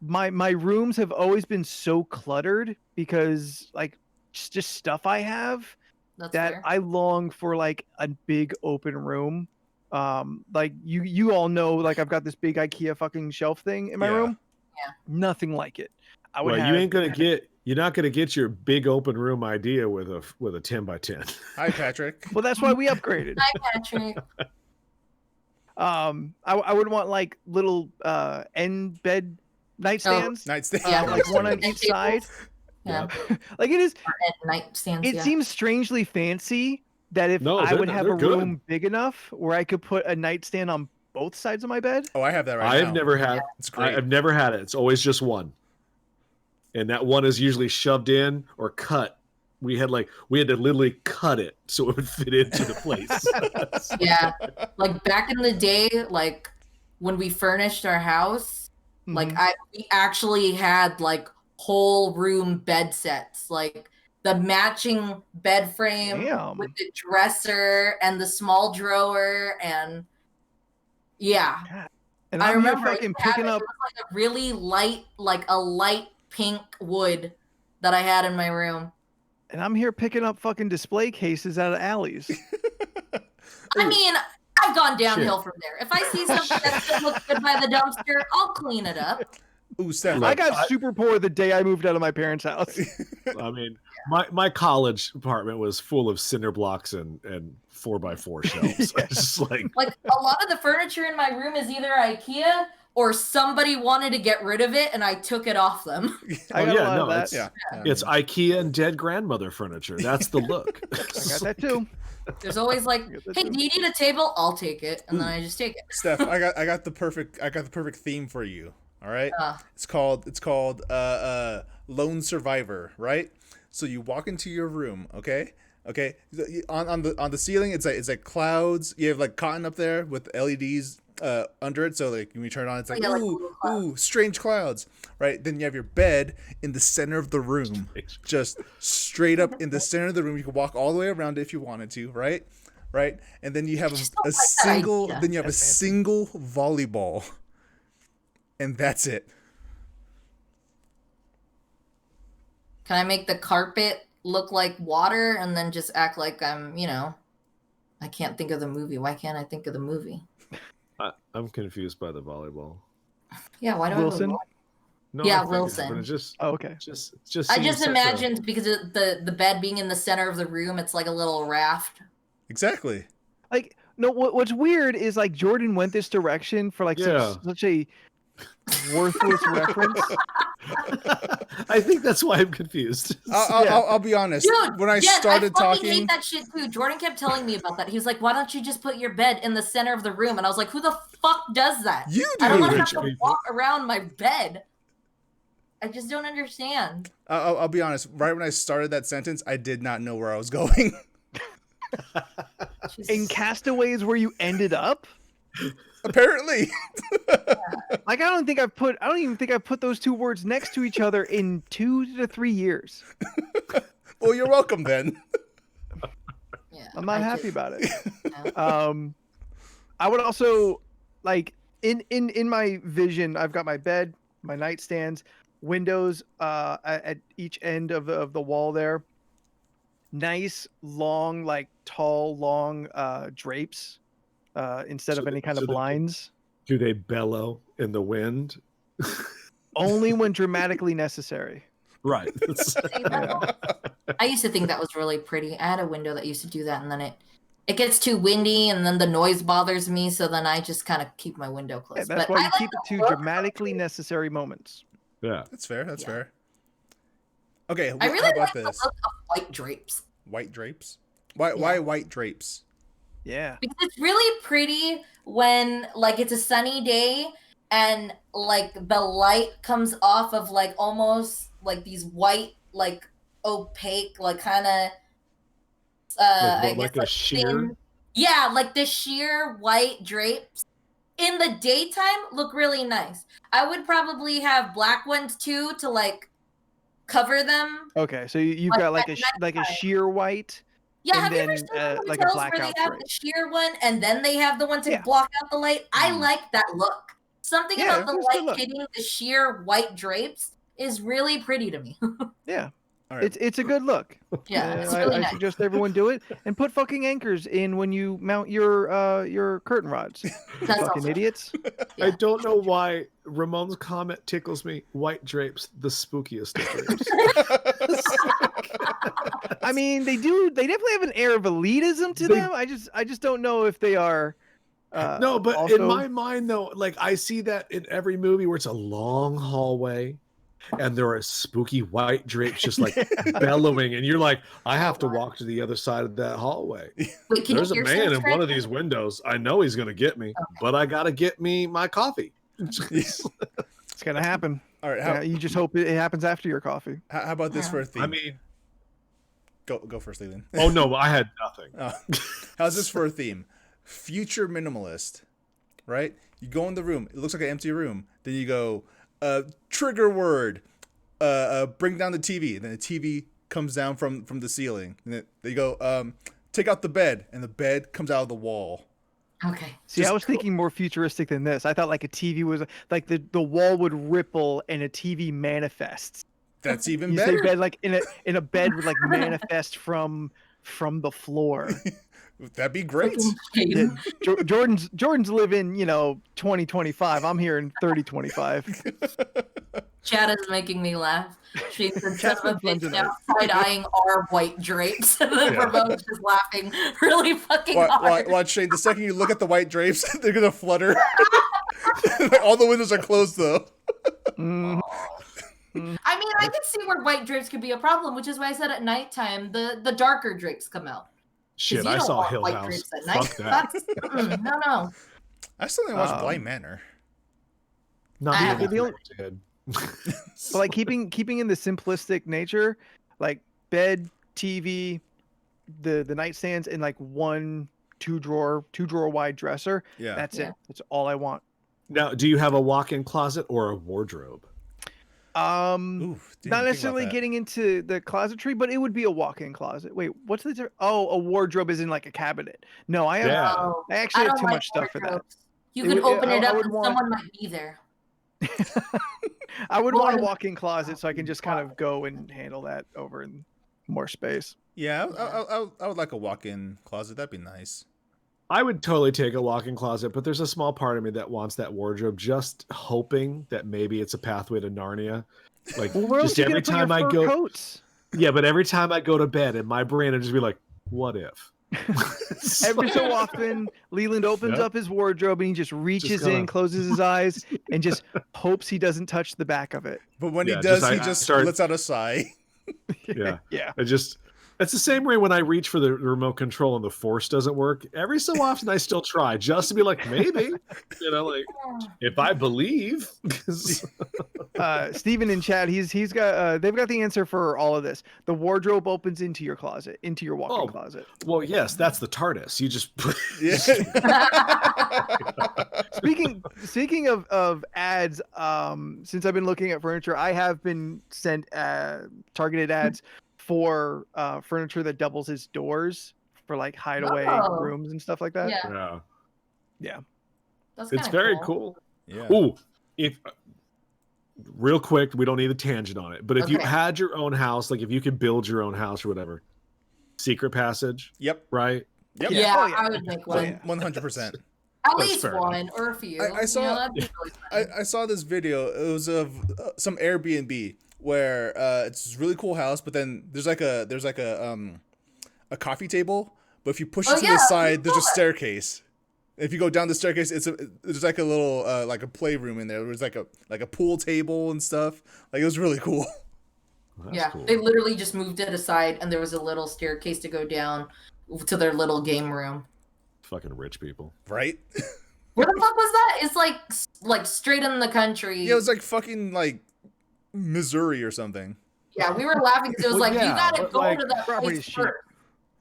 my rooms have always been so cluttered because like just stuff I have That's that fair. I long for like a big open room. Like you all know, like I've got this big IKEA fucking shelf thing in my Yeah. room. Yeah. Nothing like it. I would Well, have, you're not gonna get your big open room idea with a 10x10. Hi, Patrick. Well, that's why we upgraded. Hi, Patrick. I would want like little end bed nightstands, Nightstand. Yeah, like one on And each side. Yeah. Like it is. Or at nightstands. It Yeah. seems strangely fancy that if No, I would they're have a good. room big enough where I could put a nightstand on both sides of my bed. Oh, I have that right now. I've never had. It's great. I've never had it. It's always just one, and that one is usually shoved in or cut. We had to literally cut it so it would fit into the place. Yeah. Like back in the day, like when we furnished our house, like Mhm. we actually had like whole room bed sets, like the matching bed frame Damn. with the dresser and the small drawer and yeah. And I I'm here remember fucking it had- picking it up. was like a really light, like a light pink wood that I had in my room. And I'm here picking up fucking display cases out of alleys. I mean, I've gone downhill from there. If I see something that still looks good by the dumpster, I'll clean it up. Ooh, Steph. I got super poor the day I moved out of my parents' house. I mean, my college apartment was full of cinder blocks and 4x4 shelves. Yeah. It's just like, Like a lot of the furniture in my room is either IKEA or somebody wanted to get rid of it and I took it off them. I Oh, got yeah, a lot of no, that. Yeah. it's IKEA and dead grandmother furniture. That's the look. I got that too. There's always like, hey, do you need a table? I'll take it, and then I just take it. Steph, I got the perfect theme for you. All right. Uh, It's called Lone Survivor, right? So you walk into your room, okay? Okay. On the ceiling, it's like clouds. You have like cotton up there with LEDs under it. So like when you turn it on, it's like yeah, like ooh, little clouds. ooh, strange clouds, right? Then you have your bed in the center of the room, just straight up in the center of the room. You can walk all the way around it if you wanted to, right? Right. And then you have just a don't like that single. idea. Then you have a single volleyball. And that's it. can I make the carpet look like water and then just act like I'm, I can't think of the movie. Why can't I think of the movie? I'm confused by the volleyball. Yeah, why do I Wilson? have No, Yeah, I figured, Wilson. But it just, Oh, okay. just I seems just such a- imagined because of the bed being in the center of the room, it's like a little raft. Exactly. Like, no, what's weird is like Jordan went this direction for like Yeah. such a worthless reference. I think that's why I'm confused. I'll be honest. Dude, when I yes, started I fucking talking, hate that shit too. Jordan kept telling me about that. He was like, "Why don't you just put your bed in the center of the room?" And I was like, "Who the fuck does that? you I don't do. want to Rich have to people. walk around my bed. I just don't understand." I'll be honest. Right when I started that sentence, I did not know where I was going. In Castaways, where you ended up. Apparently. Like I don't even think I've put those two words next to each other in 2 to 3 years. Well, you're welcome then. Yeah. I'm not I happy just- about it. yeah. I would also like in my vision, I've got my bed, my nightstands, windows at each end of the wall there. Nice long, like tall, long drapes instead of any kind of blinds. Do they bellow in the wind? Only when dramatically necessary. Right. See, I used to think that was really pretty. I had a window that used to do that, and then it gets too windy, and then the noise bothers me. So then I just kind of keep my window Yeah, closed. that's But why I you like keep it the to look. dramatically necessary moments. Yeah. That's fair. That's Yeah. fair. Okay, I how really about like this? the look of white drapes White drapes. Why Yeah. white drapes? Yeah. because it's really pretty when like it's a sunny day and like the light comes off of like almost like these white like opaque like kind of I guess like a like sheer? thin, yeah, like the sheer white drapes in the daytime look really nice. I would probably have black ones too to like cover them. Okay, so you've But got like at like a nighttime- sheer white. Yeah, And have you ever then, seen the like a hotels where they blackout have drape. the sheer one and then they have the one to Yeah. block out the light? I Mm. like that look. Something Yeah, about the it's a good light look. hitting the sheer white drapes is really pretty to me. Yeah. All right. It's a good look. Yeah, it's I, really I nice. suggest everyone do it and put fucking anchors in when you mount your curtain rods. That's Fucking also idiots. Yeah. I don't know why Ramon's comment tickles me. White drapes, the spookiest of drapes. I mean, they definitely have an air of elitism to They- them. I just don't know if they are. No, but also, in my mind, though, like I see that in every movie where it's a long hallway and there are spooky white drapes just like bellowing, and you're like, I have to walk to the other side of that hallway. Wait, can There's you a hear man some in one of tread? these windows. I know he's going to get me, Okay. but I got to get me my coffee. it's gonna happen. All right. Yeah, you just hope it happens after your coffee. How about this Yeah. for a theme? I mean, go first, Leland. oh no, I had nothing. Oh. How's this for a theme? Future minimalist, right? You go in the room. It looks like an empty room. Then you go, trigger word, bring down the TV. And then the TV comes down from the ceiling. And then you go, take out the bed, and the bed comes out of the wall. Okay. See, Just I was thinking more futuristic than this. I thought like a TV was like the wall would ripple and a TV manifests. That's even You better. say bed like in a bed would like manifest from the floor. That'd be great. Fucking Yeah, shame. Jordan's living 2025. I'm here in 3025. Chad is making me laugh. She's the son Chad's of a been fun bitch tonight. now side-eyeing our white drapes. And then Yeah. Ramon's just laughing really fucking hard. Watch, Shane. The second you look at the white drapes, they're gonna flutter. All the windows are closed though. Mhm. I mean, I can see where white drapes could be a problem, which is why I said at nighttime the darker drapes come out. 'Cause Shit, you I don't saw want Hill white House. drapes at night. Fuck that. That's no. I still didn't watch Um, Blind Manor. Not I even haven't. did. But like keeping in the simplistic nature, like bed, TV, the nightstands, and like one two drawer wide dresser. Yeah. That's Yeah. it. That's all I want. Now, do you have a walk-in closet or a wardrobe? Ooh, Not didn't even think about necessarily that. getting into the closetry, but it would be a walk-in closet. Wait, what's the difference? Oh, a wardrobe is in like a cabinet. No, I have. Yeah. Oh, I actually have don't too like much stuff for that. wardrobes. You It can would- open I- it I up would and want- someone might be there. I would Well, want a I- walk-in closet so I can just kind of go and handle that over in more space. Yeah, I would like a walk-in closet. That'd be nice. I would totally take a walk-in closet, but there's a small part of me that wants that wardrobe, just hoping that maybe it's a pathway to Narnia. Like Well, where else just you every gonna put time your I fur go, coats? yeah, but every time I go to bed, in my brain, I just be like, what if? Every so often, Leland opens Yep. up his wardrobe and he just reaches gonna- in, closes his eyes, and just hopes he doesn't touch the back of it. But when Yeah, he does, just- he I just start- lets out a sigh. Yeah. Yeah. It's the same way when I reach for the remote control and the force doesn't work. Every so often, I still try just to be like, maybe, like if I believe. Steven in chat, he's got they've got the answer for all of this. The wardrobe opens into your closet, into your walk-in Oh. closet. Well, yes, that's the TARDIS. You just put. Yeah. Speaking of ads, since I've been looking at furniture, I have been sent targeted ads for furniture that doubles as doors for like hideaway Oh. rooms and stuff like that. Yeah, Yeah. Yeah. that's It's kinda very cool. Yeah. Ooh, if real quick, we don't need a tangent on it, but if you Okay. had your own house, like if you could build your own house or whatever, secret passage, Yep. right? Yep. Yeah, Oh, yeah. I would make one. yeah. 100%. At That's least fair one or a few. I saw- that'd be really fun. I saw this video. It was of some Airbnb where it's this really cool house, but then there's like a coffee table, but if you push it Oh, to the yeah, side, I there's a saw that. staircase. If you go down the staircase, there's like a little like a playroom in there. There's like a pool table and stuff. Like it was really cool. Well, that's Yeah, cool. they literally just moved it aside, and there was a little staircase to go down to their little game room. Fucking rich people. Right? Where the fuck was that? It's like straight in the country. Yeah, it was like fucking like Missouri or something. Yeah, we were laughing because it was Well, like you yeah, gotta but, go like, to that property's place cheap. first.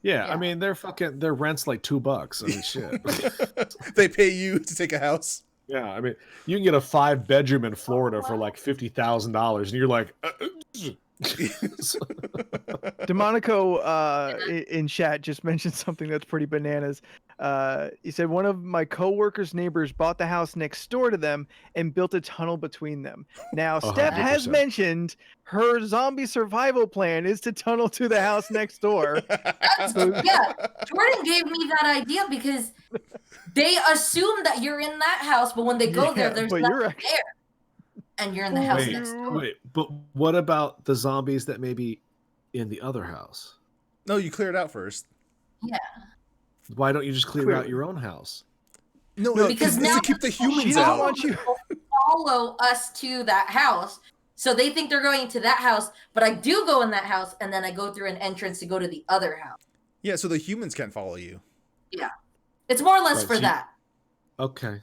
Yeah, Yeah. I mean their rent's like $2. I mean shit. They pay you to take a house. Yeah, I mean you can get a 5-bedroom in Florida for like $50,000, and you're like, Demonico in chat just mentioned something that's pretty bananas. He said one of my coworkers' neighbors bought the house next door to them and built a tunnel between them. Now, Steph has 100%. mentioned her zombie survival plan is to tunnel to the house next door. Yeah, Jordan gave me that idea because they assume that you're in that house, but when they go there, Yeah, there's but nothing you're there, and you're in the house wait, next door. wait, but what about the zombies that may be in the other house? No, you clear it out first. Why don't you just clear Clear- out your own house? No, Because it's now to keep the she humans doesn't out. want you. Follow us to that house. So they think they're going to that house, but I do go in that house, and then I go through an entrance to go to the other house. Yeah, so the humans can't follow you. It's more or less Right, for so you- that. Okay.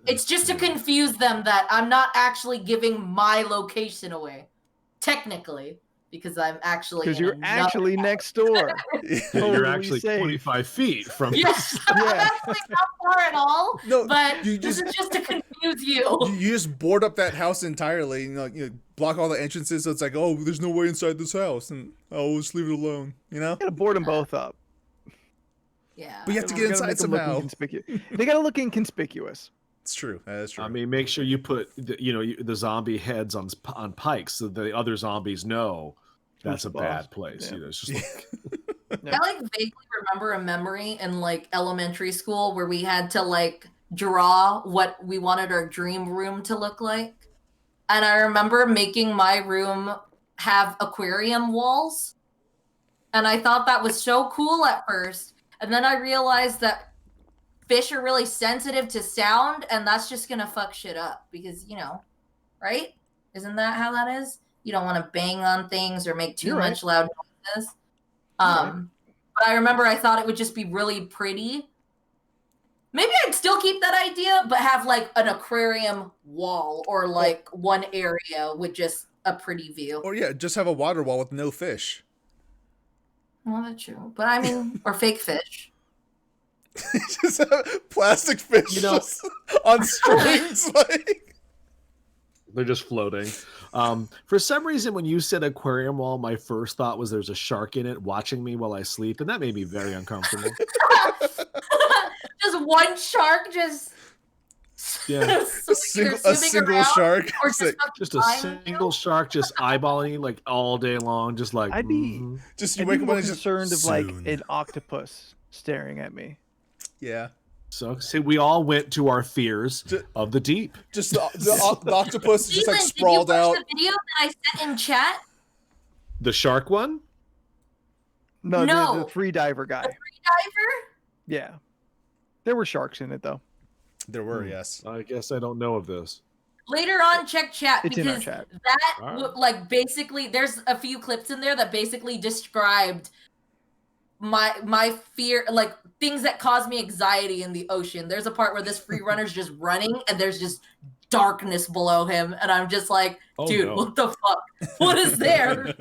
It's just to confuse them that I'm not actually giving my location away, technically, because I'm actually Because in you're another actually house. next door. Yeah, Totally you're actually safe. 25 feet from Yes, I'm Yeah. actually not far at all. No, But you this just- is just to confuse you. You just board up that house entirely, you know, block all the entrances. So it's like, oh, there's no way inside this house, and I'll just leave it alone. You know. You gotta board them both up. Yeah. But you have to We get gotta inside make 'em look somehow. inconspicuous. They gotta look inconspicuous. It's true. That is true. I mean, make sure you put the zombie heads on pikes so the other zombies know that's a Who's the bad boss? place. Yeah. You know, it's just like, I like vaguely remember a memory in like elementary school where we had to like draw what we wanted our dream room to look like. And I remember making my room have aquarium walls. And I thought that was so cool at first. And then I realized that fish are really sensitive to sound, and that's just gonna fuck shit up because, right? Isn't that how that is? You don't want to bang on things or make too You're right. much loud noises. right. But I remember I thought it would just be really pretty. Maybe I'd still keep that idea, but have like an aquarium wall or like one area with just a pretty view. Or yeah, just have a water wall with no fish. Well, that's true. But I mean, or fake fish. Just have plastic fish just on strings, like. they're just floating. For some reason, when you said aquarium wall, my first thought was there's a shark in it watching me while I sleep, and that made me very uncomfortable. Just one shark just Yeah. A single shark. or It's like, Just a single shark just eyeballing you like all day long, just like I'd be- mhm. just you I'd wake be up more and it's just concerned of like soon. an octopus staring at me. Yeah. So see, we all went to our fears of the deep. Just the octopus is just like Steven, sprawled did you watch out. the video that I sent in chat? The shark one? No, No. the free diver guy. Diver? Yeah. There were sharks in it though. There were, yes. I guess I don't know of this. Later on, check chat It's in our because chat. that Alright. like basically there's a few clips in there that basically described my fear, like things that cause me anxiety in the ocean. There's a part where this free runner's just running and there's just darkness below him, and I'm just like, Oh, dude, no. what the fuck? What is there?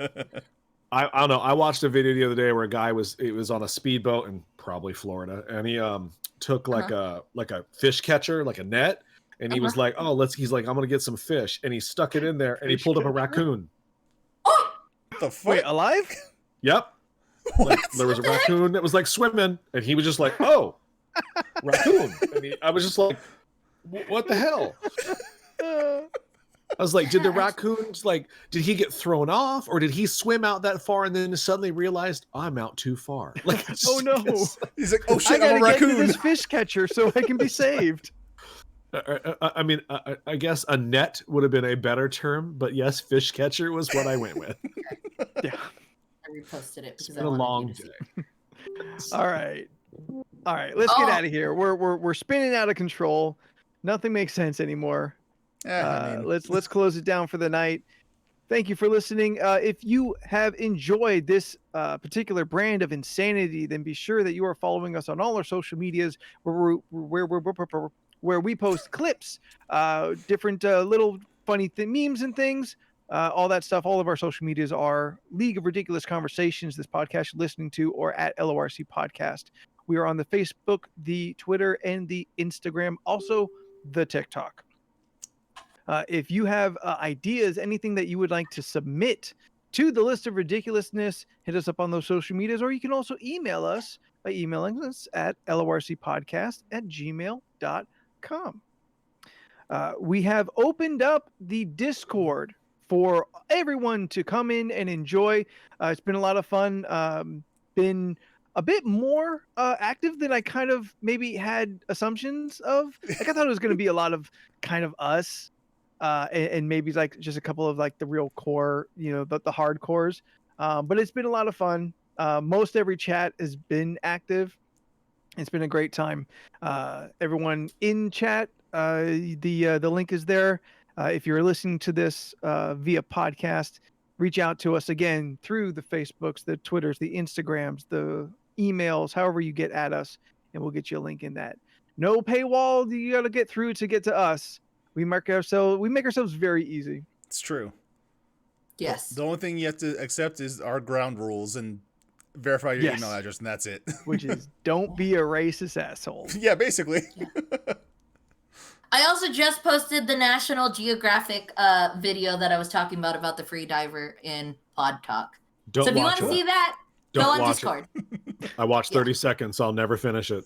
I don't know. I watched a video the other day where a guy was on a speedboat in probably Florida, and he took like a fish catcher, like a net, and he was like, oh, he's like, I'm gonna get some fish, and he stuck it in there, and he Fish pulled up a catcher? raccoon. The fuck? Wait, alive? Yep. Like, there was a raccoon that was like swimming, and he was just like, "Oh, raccoon!" And I was just like, "What the hell?" I was like, did the raccoons did he get thrown off, or did he swim out that far and then suddenly realized I'm out too far? Like, Oh no! He's like, oh I shit, gotta I'm a get to raccoon. this fish catcher so I can be saved. I mean, I guess a net would have been a better term, but yes, fish catcher was what I went with. Yeah. I reposted it It's because been I a wanted long you to see. day. All right. Let's get Oh. out of here. We're spinning out of control. Nothing makes sense anymore. I mean, Let's close it down for the night. Thank you for listening. If you have enjoyed this particular brand of insanity, then be sure that you are following us on all our social medias where we post clips, different little funny memes and things, all that stuff. All of our social medias are League of Ridiculous Conversations, this podcast you're listening to, or at LORC Podcast. We are on the Facebook, the Twitter, and the Instagram, also the TikTok. If you have ideas, anything that you would like to submit to the list of ridiculousness, hit us up on those social medias, or you can also email us by emailing us at lorcpodcast@gmail.com. We have opened up the Discord for everyone to come in and enjoy. It's been a lot of fun. Been a bit more active than I kind of maybe had assumptions of. Like, I thought it was going to be a lot of kind of us. And maybe like just a couple of like the real core, the hardcores. But it's been a lot of fun. Most every chat has been active. It's been a great time. Everyone in chat, the link is there. If you're listening to this via podcast, reach out to us again through the Facebooks, the Twitters, the Instagrams, the emails, however you get at us, and we'll get you a link in that. No paywall you got to get through to get to us. We make ourselves very easy. it's true. Yes. The only thing you have to accept is our ground rules and verify your email address, and that's it. Which is, don't be a racist asshole. Yeah, basically. I also just posted the National Geographic video that I was talking about the free diver in Pod Talk. Don't so if you want watch to it. see that, Don't go on watch Discord. I watched 30 seconds. I'll never finish it.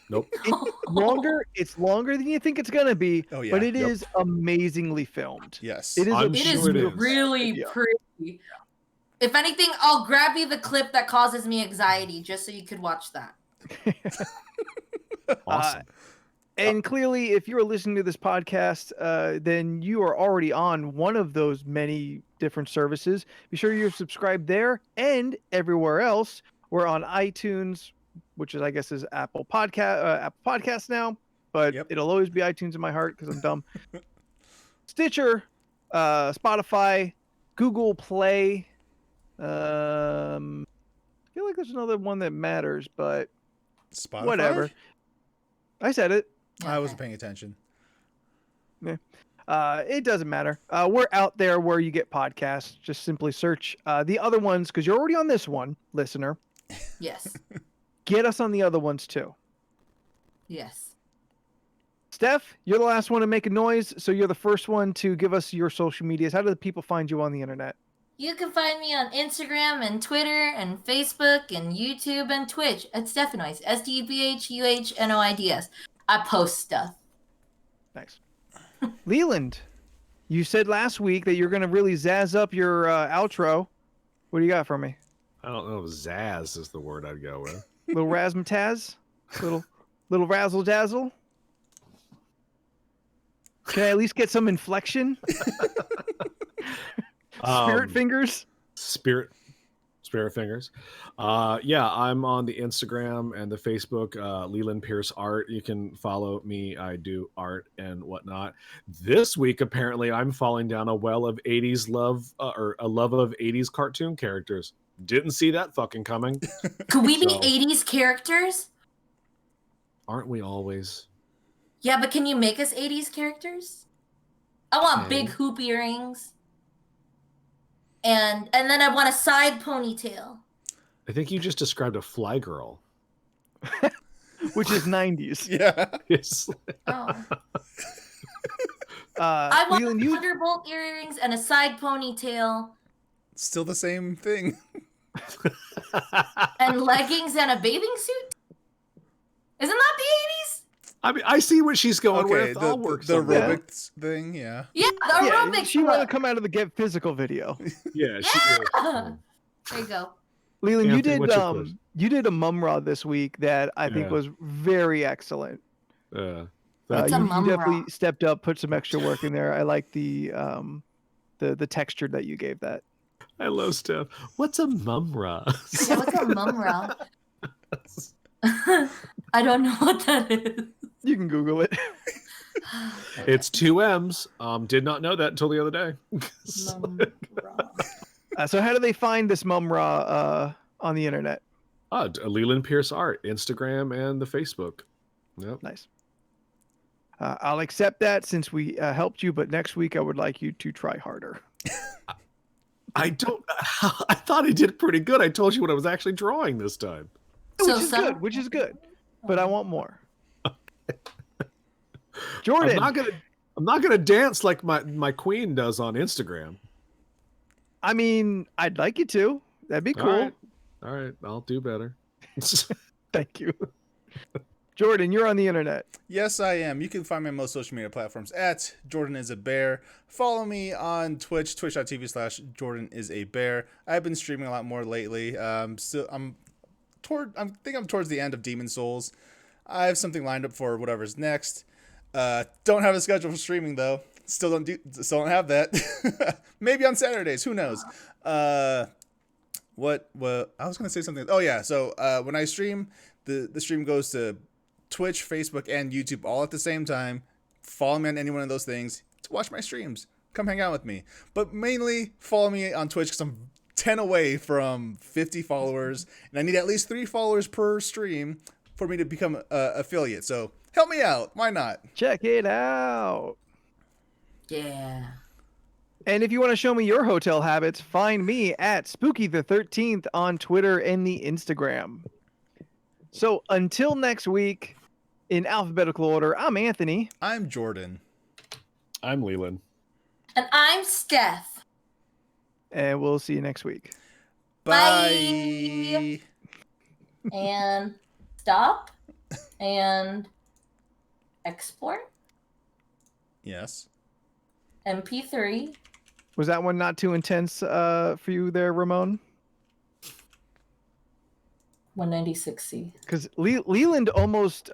Nope. It's longer than you think it's gonna be, Oh, yeah. but it Yep. is amazingly filmed. Yes. It is. I'm It sure is it is. really Yeah. pretty. If anything, I'll grab you the clip that causes me anxiety just so you could watch that. Awesome. And clearly, if you're listening to this podcast, then you are already on one of those many different services. Be sure you're subscribed there and everywhere else. We're on iTunes, which is, I guess, is Apple Podcasts now, but Yep. it'll always be iTunes in my heart because I'm dumb. Stitcher, Spotify, Google Play. I feel like there's another one that matters, but Spotify? whatever. I said it. I wasn't paying attention. It doesn't matter. We're out there where you get podcasts. Just simply search the other ones because you're already on this one, listener. Yes. Get us on the other ones too. Yes. Steph, you're the last one to make a noise, so you're the first one to give us your social medias. How do the people find you on the internet? You can find me on Instagram and Twitter and Facebook and YouTube and Twitch at Stephanoids. STEPHUHNOIDS. I post stuff. Nice. Leland, you said last week that you're going to really zazz up your outro. What do you got for me? I don't know if zazz is the word I'd go with. Little razzmatazz? Little razzle dazzle? Can I at least get some inflection? Spirit fingers? Spirit fingers. Yeah, I'm on the Instagram and the Facebook, Leland Pierce Art. You can follow me. I do art and whatnot. This week, apparently, I'm falling down a well of 80s love, or a love of 80s cartoon characters. Didn't see that fucking coming. Could we be So- 80s characters? Aren't we always? Yeah, but can you make us 80s characters? I want Okay. big hoop earrings. And then I want a side ponytail. I think you just described a fly girl. Which is 90s. Yeah. It's Oh. I want Leland, thunderbolt earrings and a side ponytail. Still the same thing. and leggings and a bathing suit. Isn't that the 80s? I mean, I see what she's going Okay, with. I'll work the somewhere. aerobics thing, yeah. Yeah, the aerobics. Yeah, she wanted to look. come out of the Get Physical video. Yeah, she Yeah. There you go. Leland, Anthony, what's your quiz? you did a mum-ra this week that I think Yeah. was very excellent. What's a You mum-ra? definitely stepped up, put some extra work in there. I like the texture that you gave that. I love Steph. What's a mum-ra? Yeah, what's a mum-ra? I don't know what that is. You can Google it. It's 2 M's. Did not know that until the other day. Mum-ra. So how do they find this mum-ra on the internet? Leland Pierce Art, Instagram and the Facebook. Yep. Nice. I'll accept that since we helped you, but next week I would like you to try harder. I thought I did pretty good. I told you what I was actually drawing this time. Which is good. But I want more. Jordan. I'm not gonna dance like my queen does on Instagram. I mean, I'd like you to. That'd be cool. All right. I'll do better. Thank you. Jordan, you're on the internet. Yes, I am. You can find me on most social media platforms at Jordan is a Bear. Follow me on Twitch, twitch.tv/JordanIsABear. I've been streaming a lot more lately. I think I'm towards the end of Demon Souls. I have something lined up for whatever's next. Don't have a schedule for streaming though. Still don't have that. Maybe on Saturdays. Who knows? What I was gonna say something. Oh yeah. So when I stream, the stream goes to Twitch, Facebook, and YouTube all at the same time. Follow me on any one of those things to watch my streams. Come hang out with me. But mainly follow me on Twitch because I'm 10 away from 50 followers, and I need at least 3 followers per stream for me to become an affiliate. So help me out. Why not? Check it out. Yeah. And if you want to show me your hotel habits, find me at Spooky the 13th on Twitter and the Instagram. So until next week, in alphabetical order, I'm Anthony. I'm Jordan. I'm Leland. And I'm Steph. And we'll see you next week. Bye. And stop and export. Yes. MP3. Was that one not too intense for you there, Ramon? 196C. Because Leland almost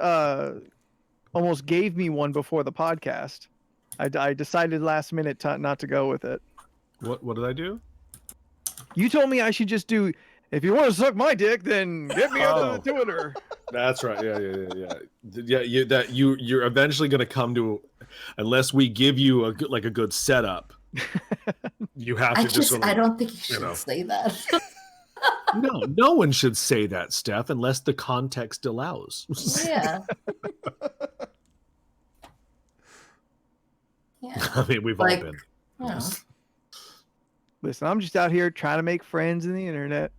gave me one before the podcast. I decided last minute not to go with it. What did I do? You told me I should just do, if you want to suck my dick, then get me on the Twitter. That's right. Yeah. You're eventually going to come to, unless we give you a good setup. You have to just. I don't think you should say that. No one should say that, Steph, unless the context allows. Yeah. Yeah. I mean, we've all been. Yeah. Listen, I'm just out here trying to make friends in the internet.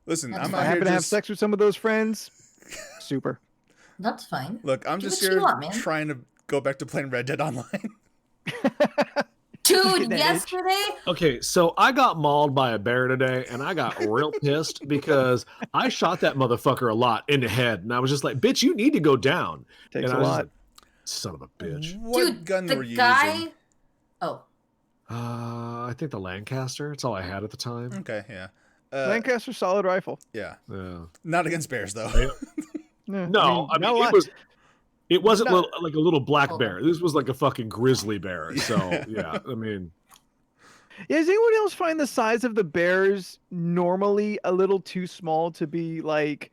Listen, That's I'm fine. out I here happen to have just... sex with some of those friends. Super. That's fine. Look, I'm Do just what here you want, man. trying to go back to playing Red Dead Online. Dude, yesterday. Okay, so I got mauled by a bear today, and I got real pissed because I shot that motherfucker a lot in the head, and I was just like, "Bitch, you need to go down." Takes and a I was lot. like, son of a bitch. What Dude, gun the were you guy... using? Oh. I think the Lancaster. It's all I had at the time. Okay, yeah. Lancaster solid rifle. Yeah. Yeah. Not against bears, though. Yeah, No, I mean, not a lot. it wasn't No. like a little black Hold bear. This was like a fucking grizzly bear. So yeah, I mean, Yeah, does anyone else find the size of the bears normally a little too small to be like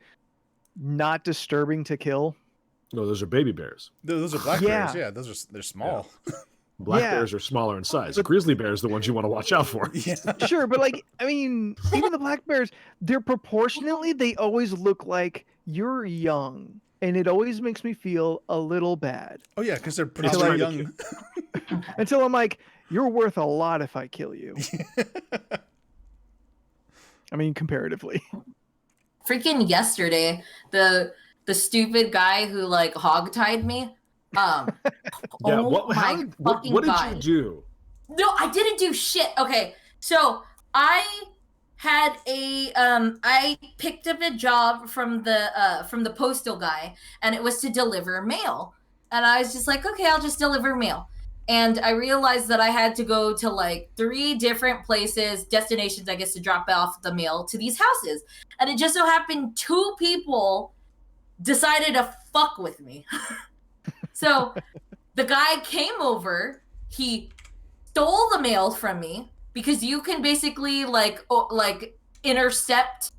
not disturbing to kill? no, those are baby bears. Those are black Yeah. bears. Yeah, they're small. Black Yeah. bears are smaller in size. Grizzly bears are the ones you want to watch out for. Yeah. Sure, but like, I mean, even the black bears, they're proportionately, they always look like you're young. And it always makes me feel a little bad. Oh yeah, because they're It's probably trying to young. Until I'm like, you're worth a lot if I kill you. I mean, comparatively. Freaking yesterday, the stupid guy who like hogtied me. Yeah. Oh What fucking did God. you do? No, I didn't do shit. Okay, so I had a I picked up a job from the postal guy, and it was to deliver mail. And I was just like, okay, I'll just deliver mail. And I realized that I had to go to like 3 different places, destinations, I guess, to drop off the mail to these houses. And it just so happened 2 people decided to fuck with me. So the guy came over, he stole the mail from me, because you can basically like intercept.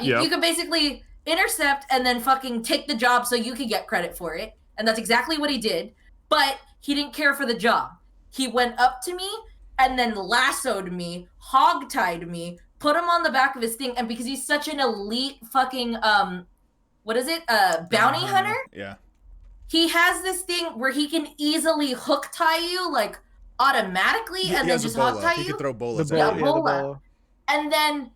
You can basically intercept and then fucking take the job so you can get credit for it. And that's exactly what he did. But he didn't care for the job. He went up to me and then lassoed me, hogtied me, put him on the back of his thing. And because he's such an elite fucking, what is it? Bounty hunter? Yeah. He has this thing where he can easily hook tie you, like, automatically, and then just hog tie you. He can throw bolas. Bola. And then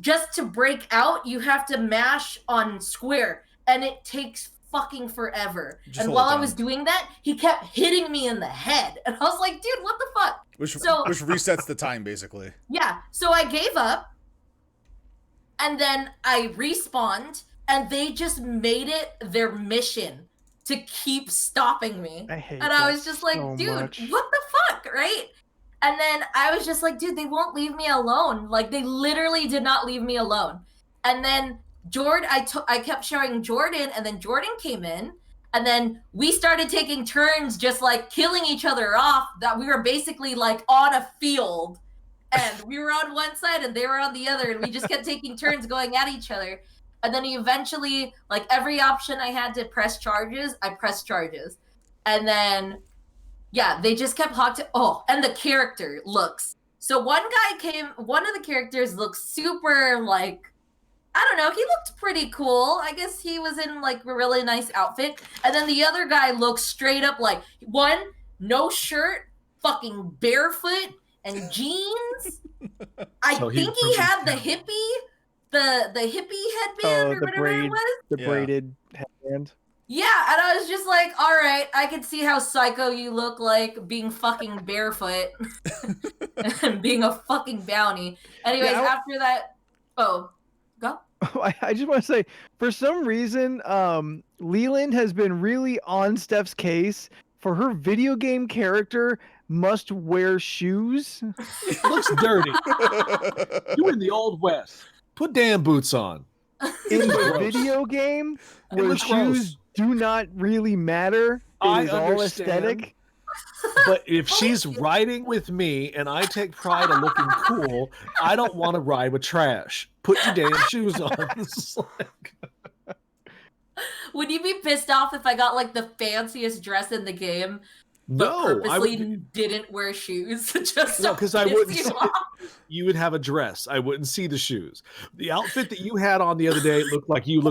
just to break out, you have to mash on square, and it takes fucking forever. And while I was doing that, he kept hitting me in the head, and I was like, dude, what the fuck? Which resets the time, basically. Yeah, so I gave up, and then I respawned, and they just made it their mission to keep stopping me. I was just like, dude, what the fuck, right? And then I was just like, dude, they won't leave me alone. Like, they literally did not leave me alone. And then I kept showing Jordan, and then Jordan came in, and then we started taking turns just like killing each other off. That we were basically like on a field, and we were on one side and they were on the other, and we just kept taking turns going at each other. And then eventually, like, every option I had to press charges, I pressed charges. And then, yeah, they just kept and the character looks. So one of the characters looks super, like, I don't know, he looked pretty cool. I guess he was in, like, a really nice outfit. And then the other guy looks straight up like, no shirt, fucking barefoot, and jeans. I think he had the hippie. The hippie headband or whatever it was. The braided headband. Yeah, and I was just like, all right, I can see how psycho you look like being fucking barefoot and being a fucking bounty. Anyways, after that, go. I just want to say, for some reason, Leland has been really on Steph's case for her video game character must wear shoes. It looks dirty. You in the Old West. Put damn boots on. In the video game, where shoes do not really matter, it is all aesthetic. But if she's riding with me and I take pride in looking cool, I don't want to ride with trash. Put your damn shoes on. Would you be pissed off if I got like the fanciest dress in the game? No, purposely didn't wear shoes. Because I wouldn't. You would have a dress. I wouldn't see the shoes. The outfit that you had on the other day looked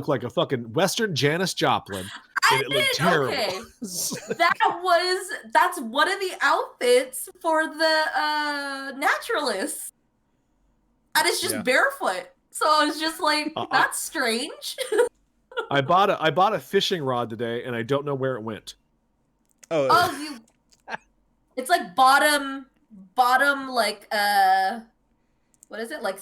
like a fucking Western Janis Joplin. It looked terrible. Okay. That's one of the outfits for the naturalists, and it's just barefoot. So I was just like, that's strange. I bought a fishing rod today, and I don't know where it went. It's like bottom, like, what is it? Like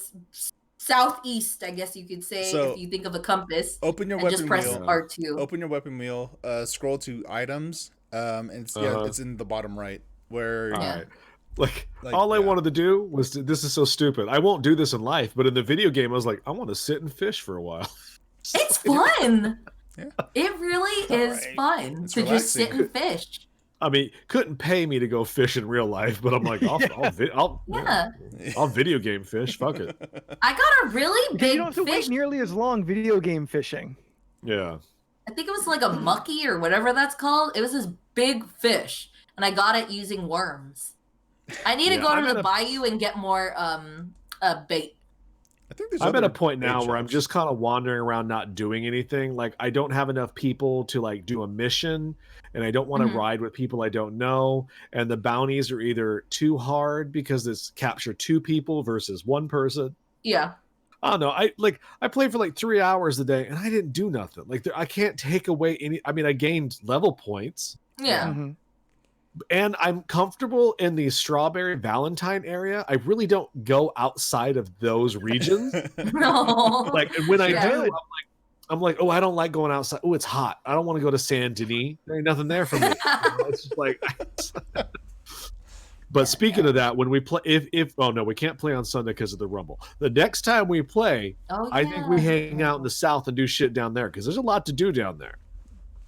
southeast, I guess you could say, if you think of a compass. Open your weapon just press wheel. R2. Open your weapon wheel, scroll to items, and it's in the bottom right. Where all I wanted to do was this is so stupid. I won't do this in life, but in the video game I was like, I want to sit and fish for a while. It's fun. Yeah. It really is fun to just sit and fish. I mean, couldn't pay me to go fish in real life, but I'm like, I'll video game fish. Fuck it. I got a really big you don't have to wait nearly as long video game fishing. Yeah. I think it was like a mucky or whatever that's called. It was this big fish, and I got it using worms. I need to go to the bayou and get more bait. I think I'm at a point now where I'm just kind of wandering around not doing anything. Like, I don't have enough people to like do a mission, and I don't want to ride with people I don't know. And the bounties are either too hard because it's capture 2 people versus 1 person. Yeah. I don't know. I played for like 3 hours a day, and I didn't do nothing. Like, I can't take away any. I mean, I gained level points. Yeah. Mm-hmm. And I'm comfortable in the Strawberry Valentine area. I really don't go outside of those regions. No. Like, and when I Yeah. do, I'm like, oh, I don't like going outside. Oh, it's hot. I don't want to go to Saint Denis. There ain't nothing there for me. It's just like. But speaking of that, when we play, if oh no, we can't play on Sunday because of the Rumble. The next time we play, I think we hang out in the South and do shit down there because there's a lot to do down there.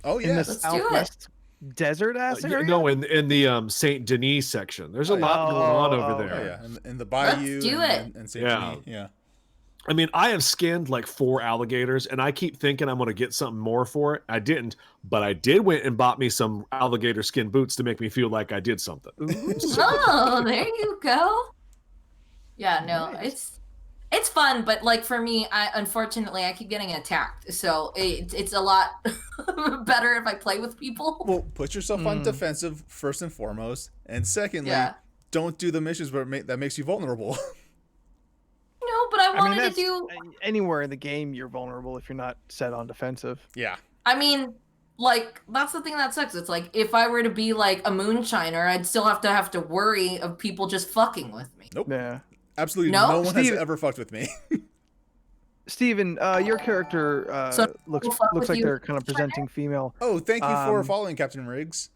Oh In the yes. Let's do it. Southwest desert ass area. No, in the Saint Denis section, there's a lot going on over there. Oh yeah, in the bayou. Let's do it. And St. Yeah. Denis. Yeah. I mean, I have skinned like 4 alligators, and I keep thinking I'm going to get something more for it. I didn't, but I did went and bought me some alligator skin boots to make me feel like I did something. Oh, there you go. Yeah, no, Nice. it's fun, but like for me, unfortunately I keep getting attacked, so it's a lot better if I play with people. Well, put yourself on defensive first and foremost, and secondly, Yeah. don't do the missions where that makes you vulnerable. No, but I I mean, wanted to that's do. anywhere in the game you're vulnerable if you're not set on defensive. Yeah. I mean, like that's the thing that sucks. It's like if I were to be like a moonshiner, I'd still have to worry of people just fucking with me. Nope. Yeah. Absolutely No? no one has Steve- ever fucked with me. Steven, your character So looks we'll fuck with like you, they're kind of presenting female. Oh, thank you for Um, following Captain Riggs.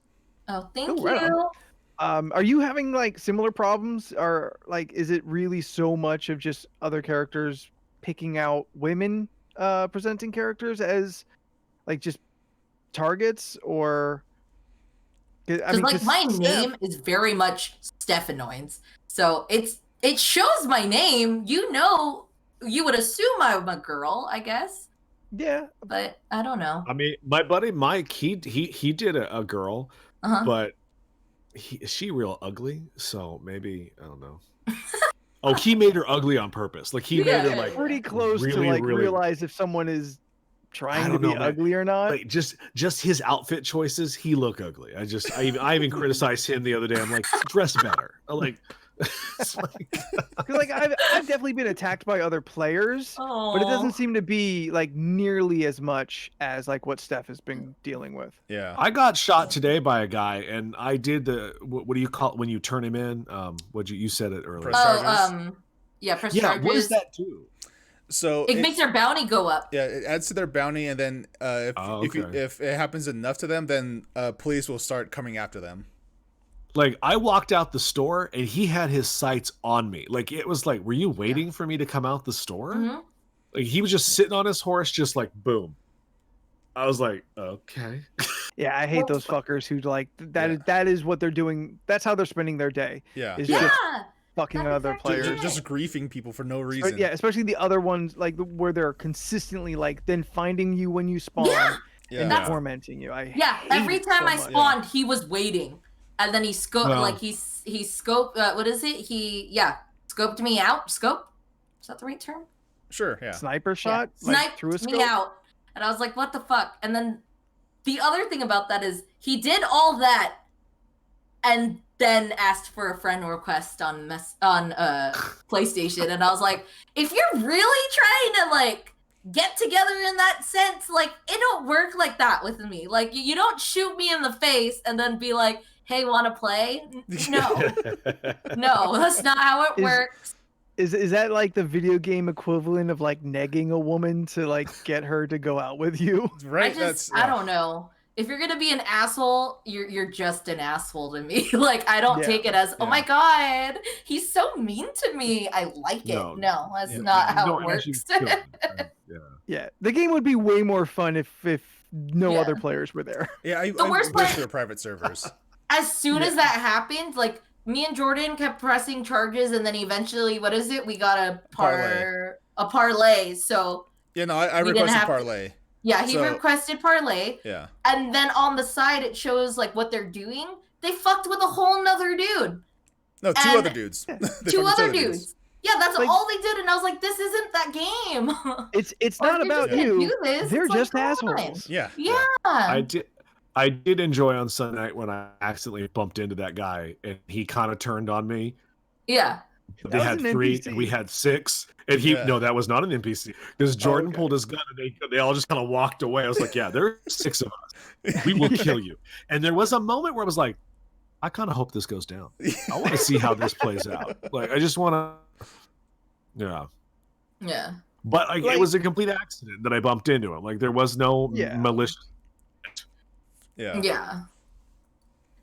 Oh, thank Oh, right you. Are you having like similar problems, or like is it really so much of just other characters picking out women presenting characters as like just targets, or? I Because mean, like 'cause my Steph- name is very much Stephanoids, so it shows my name. You know, you would assume I'm a girl, I guess, Yeah, but I don't know. I mean, my buddy Mike, he did a girl, Uh-huh. but is she real ugly? So maybe I don't know. Oh, he made her ugly on purpose. Like he made her like pretty close to really, like really- realize if someone is I trying to don't be know, man. ugly or not. like just his outfit choices. He look ugly. I even criticized him the other day. I'm like, dress better. I'm like, it's like 'Cause, like I've definitely been attacked by other players, but it doesn't seem to be like nearly as much as like what Steph has been dealing with. Yeah. I got shot today by a guy, and I did the what do you call it when you turn him in? What you said it earlier. Press charges? Press Yeah, charges. what does that do? So It makes their bounty go up. yeah, it adds to their bounty, and then Okay. if it happens enough to them, then police will start coming after them. Like I walked out the store and he had his sights on me. Like it was like, were you waiting for me to come out the store? Mhm. Like he was just sitting on his horse, just like boom. I was like, okay. Yeah, I hate those fuckers who like that is what they're doing. That's how they're spending their day. Yeah. Is Yeah. just fucking That's other exactly players. it. Just griefing people for no But reason. yeah, especially the other ones like where they're consistently like then finding you when you spawn Yeah. and Yeah. tormenting you. I Yeah, hate every it time so I much. spawned, he was waiting, and then he scoped Well- like he scoped. What is it? Scoped me out. Scope? Is that the right term? Sure. Yeah. Sniper shot Yeah. like Sniped through a me scope. out, and I was like, "What the fuck?" And then the other thing about that is he did all that, and then asked for a friend request on PlayStation, and I was like, "If you're really trying to like get together in that sense, like it don't work like that with me. Like you don't shoot me in the face and then be like, hey, want to play? No, no, that's not how it Is- works." Is that like the video game equivalent of like negging a woman to like get her to go out with you? Right. I don't know. If you're gonna be an asshole, you're just an asshole to me. Like I don't Yeah. take it as, oh Yeah. my god, he's so mean to me. I like it. No. No, that's Yeah. not how No, it works. actually, yeah. Yeah, the game would be way more fun if no Yeah. other players were there. Yeah. I worst wish part- there were private servers. As soon as that happened, like me and Jordan kept pressing charges, and then eventually, what is it? We got a parlay. So Yeah. No, I We didn't requested have to- parlay. yeah, he So- requested parlay, Yeah. and then on the side it shows like what they're doing. They fucked with a whole nother dude. No, two And- other dudes. They Two fucked other dudes. Yeah, that's Like- all they did, and I was like, "This isn't that game." It's Or not if you're about just gonna you. do this, They're it's like, just come on. assholes. Yeah. Yeah. I did enjoy on Sunday night when I accidentally bumped into that guy and he kind of turned on me. Yeah. They was had an 3 NPC. and we had 6, and Yeah. no, that was not an NPC because Jordan okay. pulled his gun and they all just kind of walked away. I was like, yeah, there's 6 of us. We will kill you. And there was a moment where I was like, I kind of hope this goes down. I want to see how this plays out. Like, I just want to, yeah. Yeah. But like, it was a complete accident that I bumped into him. Like, there was no malicious. Yeah. Yeah.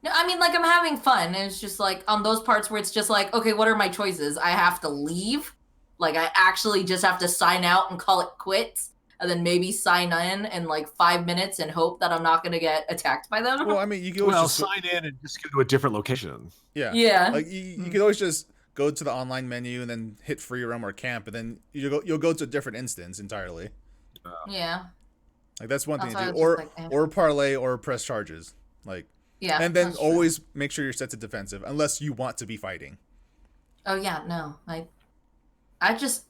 No, I mean, like, I'm having fun. It's just like on those parts where it's just like, okay, what are my choices? I have to leave. Like, I actually just have to sign out and call it quits, and then maybe sign in like 5 minutes and hope that I'm not gonna get attacked by them. Well, I mean, you can always just sign in and just go to a different location. Yeah. Yeah. Like you can always just go to the online menu and then hit free roam or camp, and then you'll go to a different instance entirely. Yeah. Like that's one thing That's to do, why I was just like, or parlay or press charges. Like Yeah. and then that's true. always make sure you're set to defensive unless you want to be fighting. Oh yeah, no. I just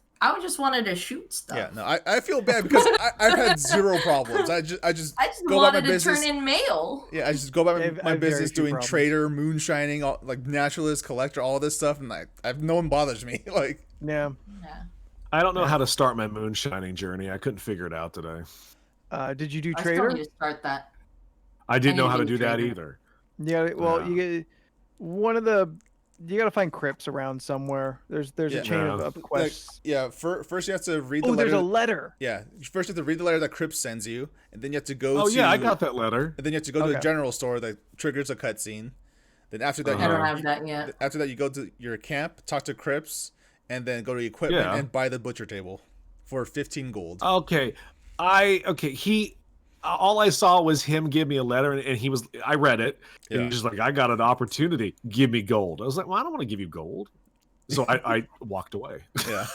wanted to shoot stuff. Yeah, no, I feel bad because I've had zero problems. I just go about my wanted to business. turn in mail. Yeah, I just go about I have my very business few doing problems. trader, moonshining, all, like naturalist, collector, all this stuff, and no one bothers me. Like, Yeah. Yeah. I don't know how to start my moonshining journey. I couldn't figure it out today. Did you do I still trader? need to start that. I didn't know how to need do that trader. either. Yeah. Well, Yeah. you get one of the. You gotta find crypts around somewhere. There's Yeah. a chain Yeah. of quests. yeah, first you have to read the Oh, letter. there's a letter. Yeah, first you have to read the letter that Crypt sends you, and then you have to go Oh to. yeah, I got that letter. And then you have to go to the Okay. general store that triggers a cutscene. Then after that, I don't Uh-huh. have that yet. after that you go to your camp, talk to Crypts, and then go to equipment Yeah. and buy the butcher table for 15 gold. Okay, he. All I saw was him give me a letter, and I read it, and Yeah. he's just like, I got an opportunity. Give me gold. I was like, well, I don't want to give you gold. So I walked away. Yeah,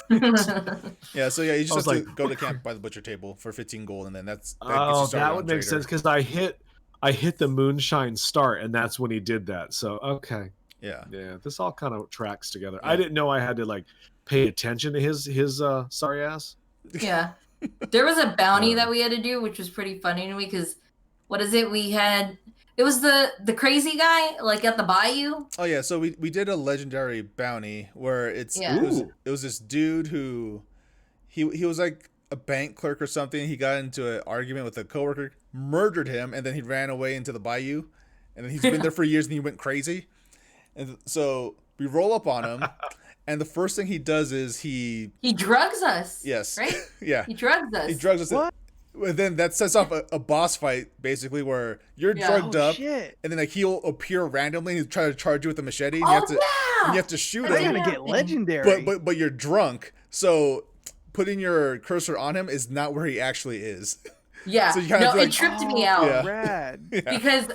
yeah. So yeah, you just I have was to like, go to camp, buy the butcher table for 15 gold, and then that gets you Oh, started that on would make trader. sense because I hit the moonshine start, and that's when he did that. So okay, Yeah, yeah, this all kind of tracks together. Yeah. I didn't know I had to like pay attention to his sorry ass. Yeah. There was a bounty that we had to do, which was pretty funny to me because what is it? It was the crazy guy, like at the bayou. Oh yeah, so we did a legendary bounty where it Yeah. was this dude who he was like a bank clerk or something. He got into an argument with a coworker, murdered him, and then he ran away into the bayou. And then he's been there for years and he went crazy. And so we roll up on him, and the first thing he does is he drugs us. yes. Right? Yeah. He drugs us. He drugs us. What? And then that sets off a boss fight basically where you're Yeah. drugged Oh, up, shit. and then like he'll appear randomly and try to charge you with a machete. And Oh, you have to yeah! and you have to shoot That's him. gonna get legendary. But you're drunk, so putting your cursor on him is not where he actually is. Yeah. So you kinda No, like- it tripped me out. Yeah. Rad. Because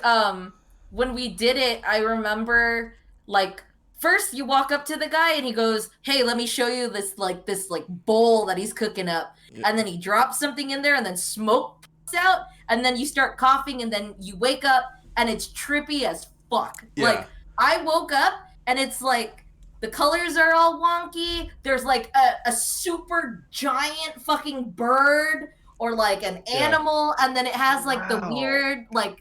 when we did it, I remember like first you walk up to the guy and he goes, "Hey, let me show you this bowl that he's cooking up." Yeah. And then he drops something in there and then smoke pops out and then you start coughing and then you wake up and it's trippy as fuck. Yeah. Like I woke up and it's like the colors are all wonky. There's like a super giant fucking bird or like an Yeah. animal, and then it has like the Wow. weird like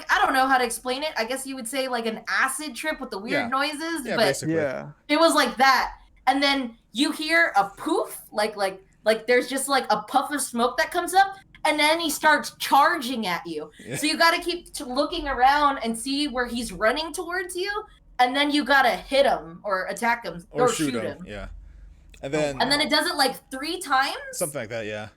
I don't know how to explain it. I guess you would say like an acid trip with the weird Yeah. noises, Yeah, but basically. Yeah. it was like that. And then you hear a poof, like there's just like a puff of smoke that comes up, and then he starts charging at you. Yeah. So you got to keep looking around and see where he's running towards you, and then you got to hit him or attack him Or shoot him. Yeah. And then it does it like 3 times. something like that, yeah.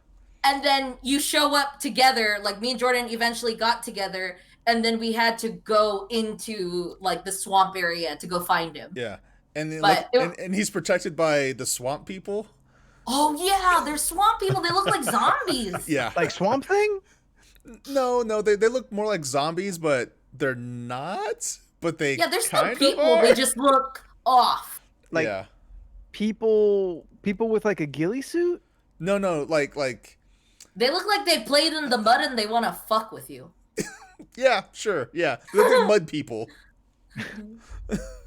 And then you show up together, like me and Jordan eventually got together, and then we had to go into like the swamp area to go find him. Yeah. And then, But like, and he's protected by the swamp people. Oh yeah, they're swamp people. They look like zombies. Yeah. Like Swamp Thing? No, they look more like zombies, but they're not. But they Yeah, they're still kind of people. are. They just look off. Like yeah. people with like a ghillie suit? No, like They look like they played in the mud and they want to fuck with you. yeah, sure, yeah. They look like mud people.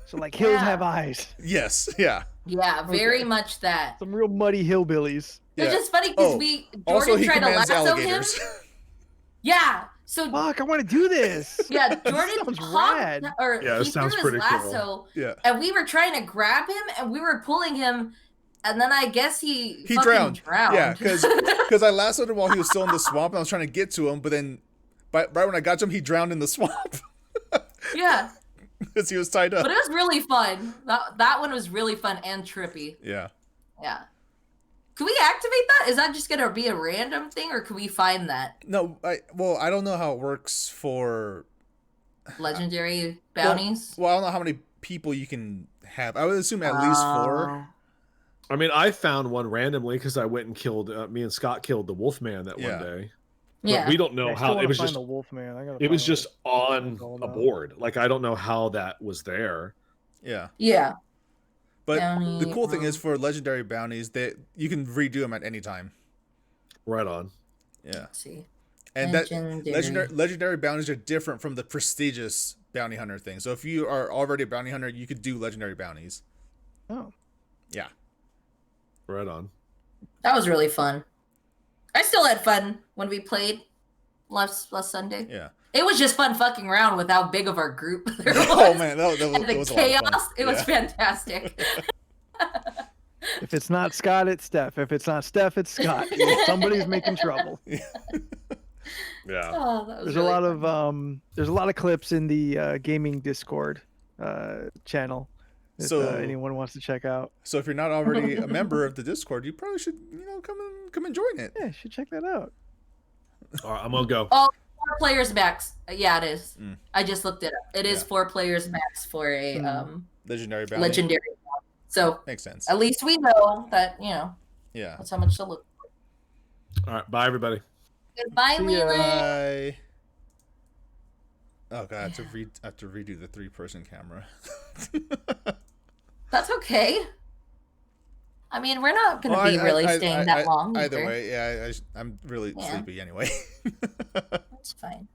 So like hills Yeah. have eyes. Yes, yeah. Yeah, very Okay. much that. Some real muddy hillbillies. Yeah. It's just funny because Oh, Also, Jordan he tried to commands lasso him. alligators. Yeah. So Fuck, I want to do this. yeah, That Jordan sounds popped, rad. or Yeah, it he sounds threw his pretty cool. lasso, Yeah. and we were trying to grab him, and we were pulling him, and then I guess he fucking drowned. Yeah, because I lassoed him while he was still in the swamp, and I was trying to get to him, but then right when I got to him, he drowned in the swamp. yeah. because he was tied up. But it was really fun. That one was really fun and trippy. Yeah. Yeah. Can we activate that? Is that just gonna be a random thing, or can we find that No, I don't know how it works for legendary bounties? Well, I don't know how many people you can have. I would assume at least 4. I mean, I found one randomly because I went and killed. Me and Scott killed the Wolfman that Yeah. one day. But Yeah. we don't know I still how wanna it was find just. the Wolfman. I gotta It was find just on all a about. board. Like I don't know how that was there. Yeah. Yeah. But Bounty, the cool thing is for legendary bounties that you can redo them at any time. Right on. Yeah. Let's see. And Legendary. legendary bounties are different from the prestigious bounty hunter thing. So if you are already a bounty hunter, you could do legendary bounties. Oh. Yeah. Right on. That was really fun. I still had fun when we played last Sunday. Yeah. It was just fun fucking around with how big of our group there was. Oh man, that And the was a lot of chaos, fun. it was fantastic. If it's not Scott, it's Steph. If it's not Steph, it's Scott. Somebody's making trouble. Yeah. Oh, that was There's really a lot of clips in the gaming Discord channel. If So- anyone wants to check out, So if you're not already a member of the Discord, you probably should, come and join it. yeah, you should check that out. All right, I'm gonna go. Oh, 4 players max. Yeah, it is. Mm. I just looked it up. It is Yeah. 4 players max for a Legendary bounty. legendary. So Makes sense. at least we know that Yeah. that's how much to look for. All right, bye everybody. Goodbye, See ya. Leland. Bye. Oh god, I have to redo the 3-person camera. That's okay. I mean, we're not going to be really staying that long. Either way, yeah, I'm really sleepy anyway. That's fine.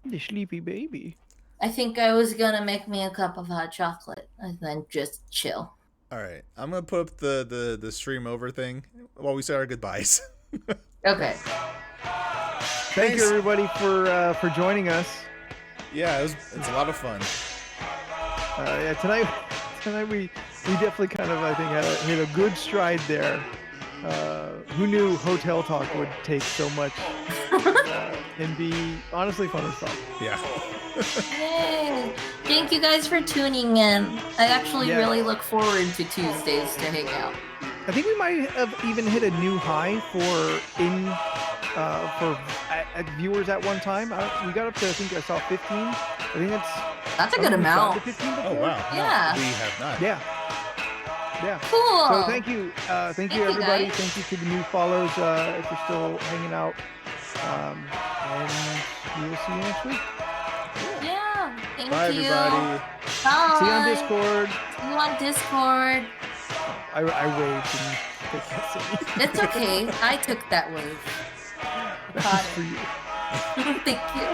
The sleepy baby. I think I was going to make me a cup of hot chocolate and then just chill. All right, I'm gonna put up the stream over thing while we say our goodbyes. Okay. Thank you everybody for joining us. Yeah, it's a lot of fun. Yeah, tonight we definitely kind of I think hit a good stride there. Who knew hotel talk would take so much and be honestly fun and stuff. Yeah. Yay. Thank you guys for tuning in. I actually Yeah. really look forward to Tuesdays to hang out. I think we might have even hit a new high for viewers at one time. We got up to I think I saw 15. I think That's a good we've amount. gotten to 15 before. Oh wow. No, Yeah. we have not. Yeah. Yeah. Cool. So thank you you, everybody. guys. Thank you to the new follows if you're still hanging out. And we will see you next week. Yeah. Thank Bye you. everybody. Bye. See you on Discord. See you on Discord. I waved and they can't see me. It's okay. I took that wave. That's Got for it. you. Thank you.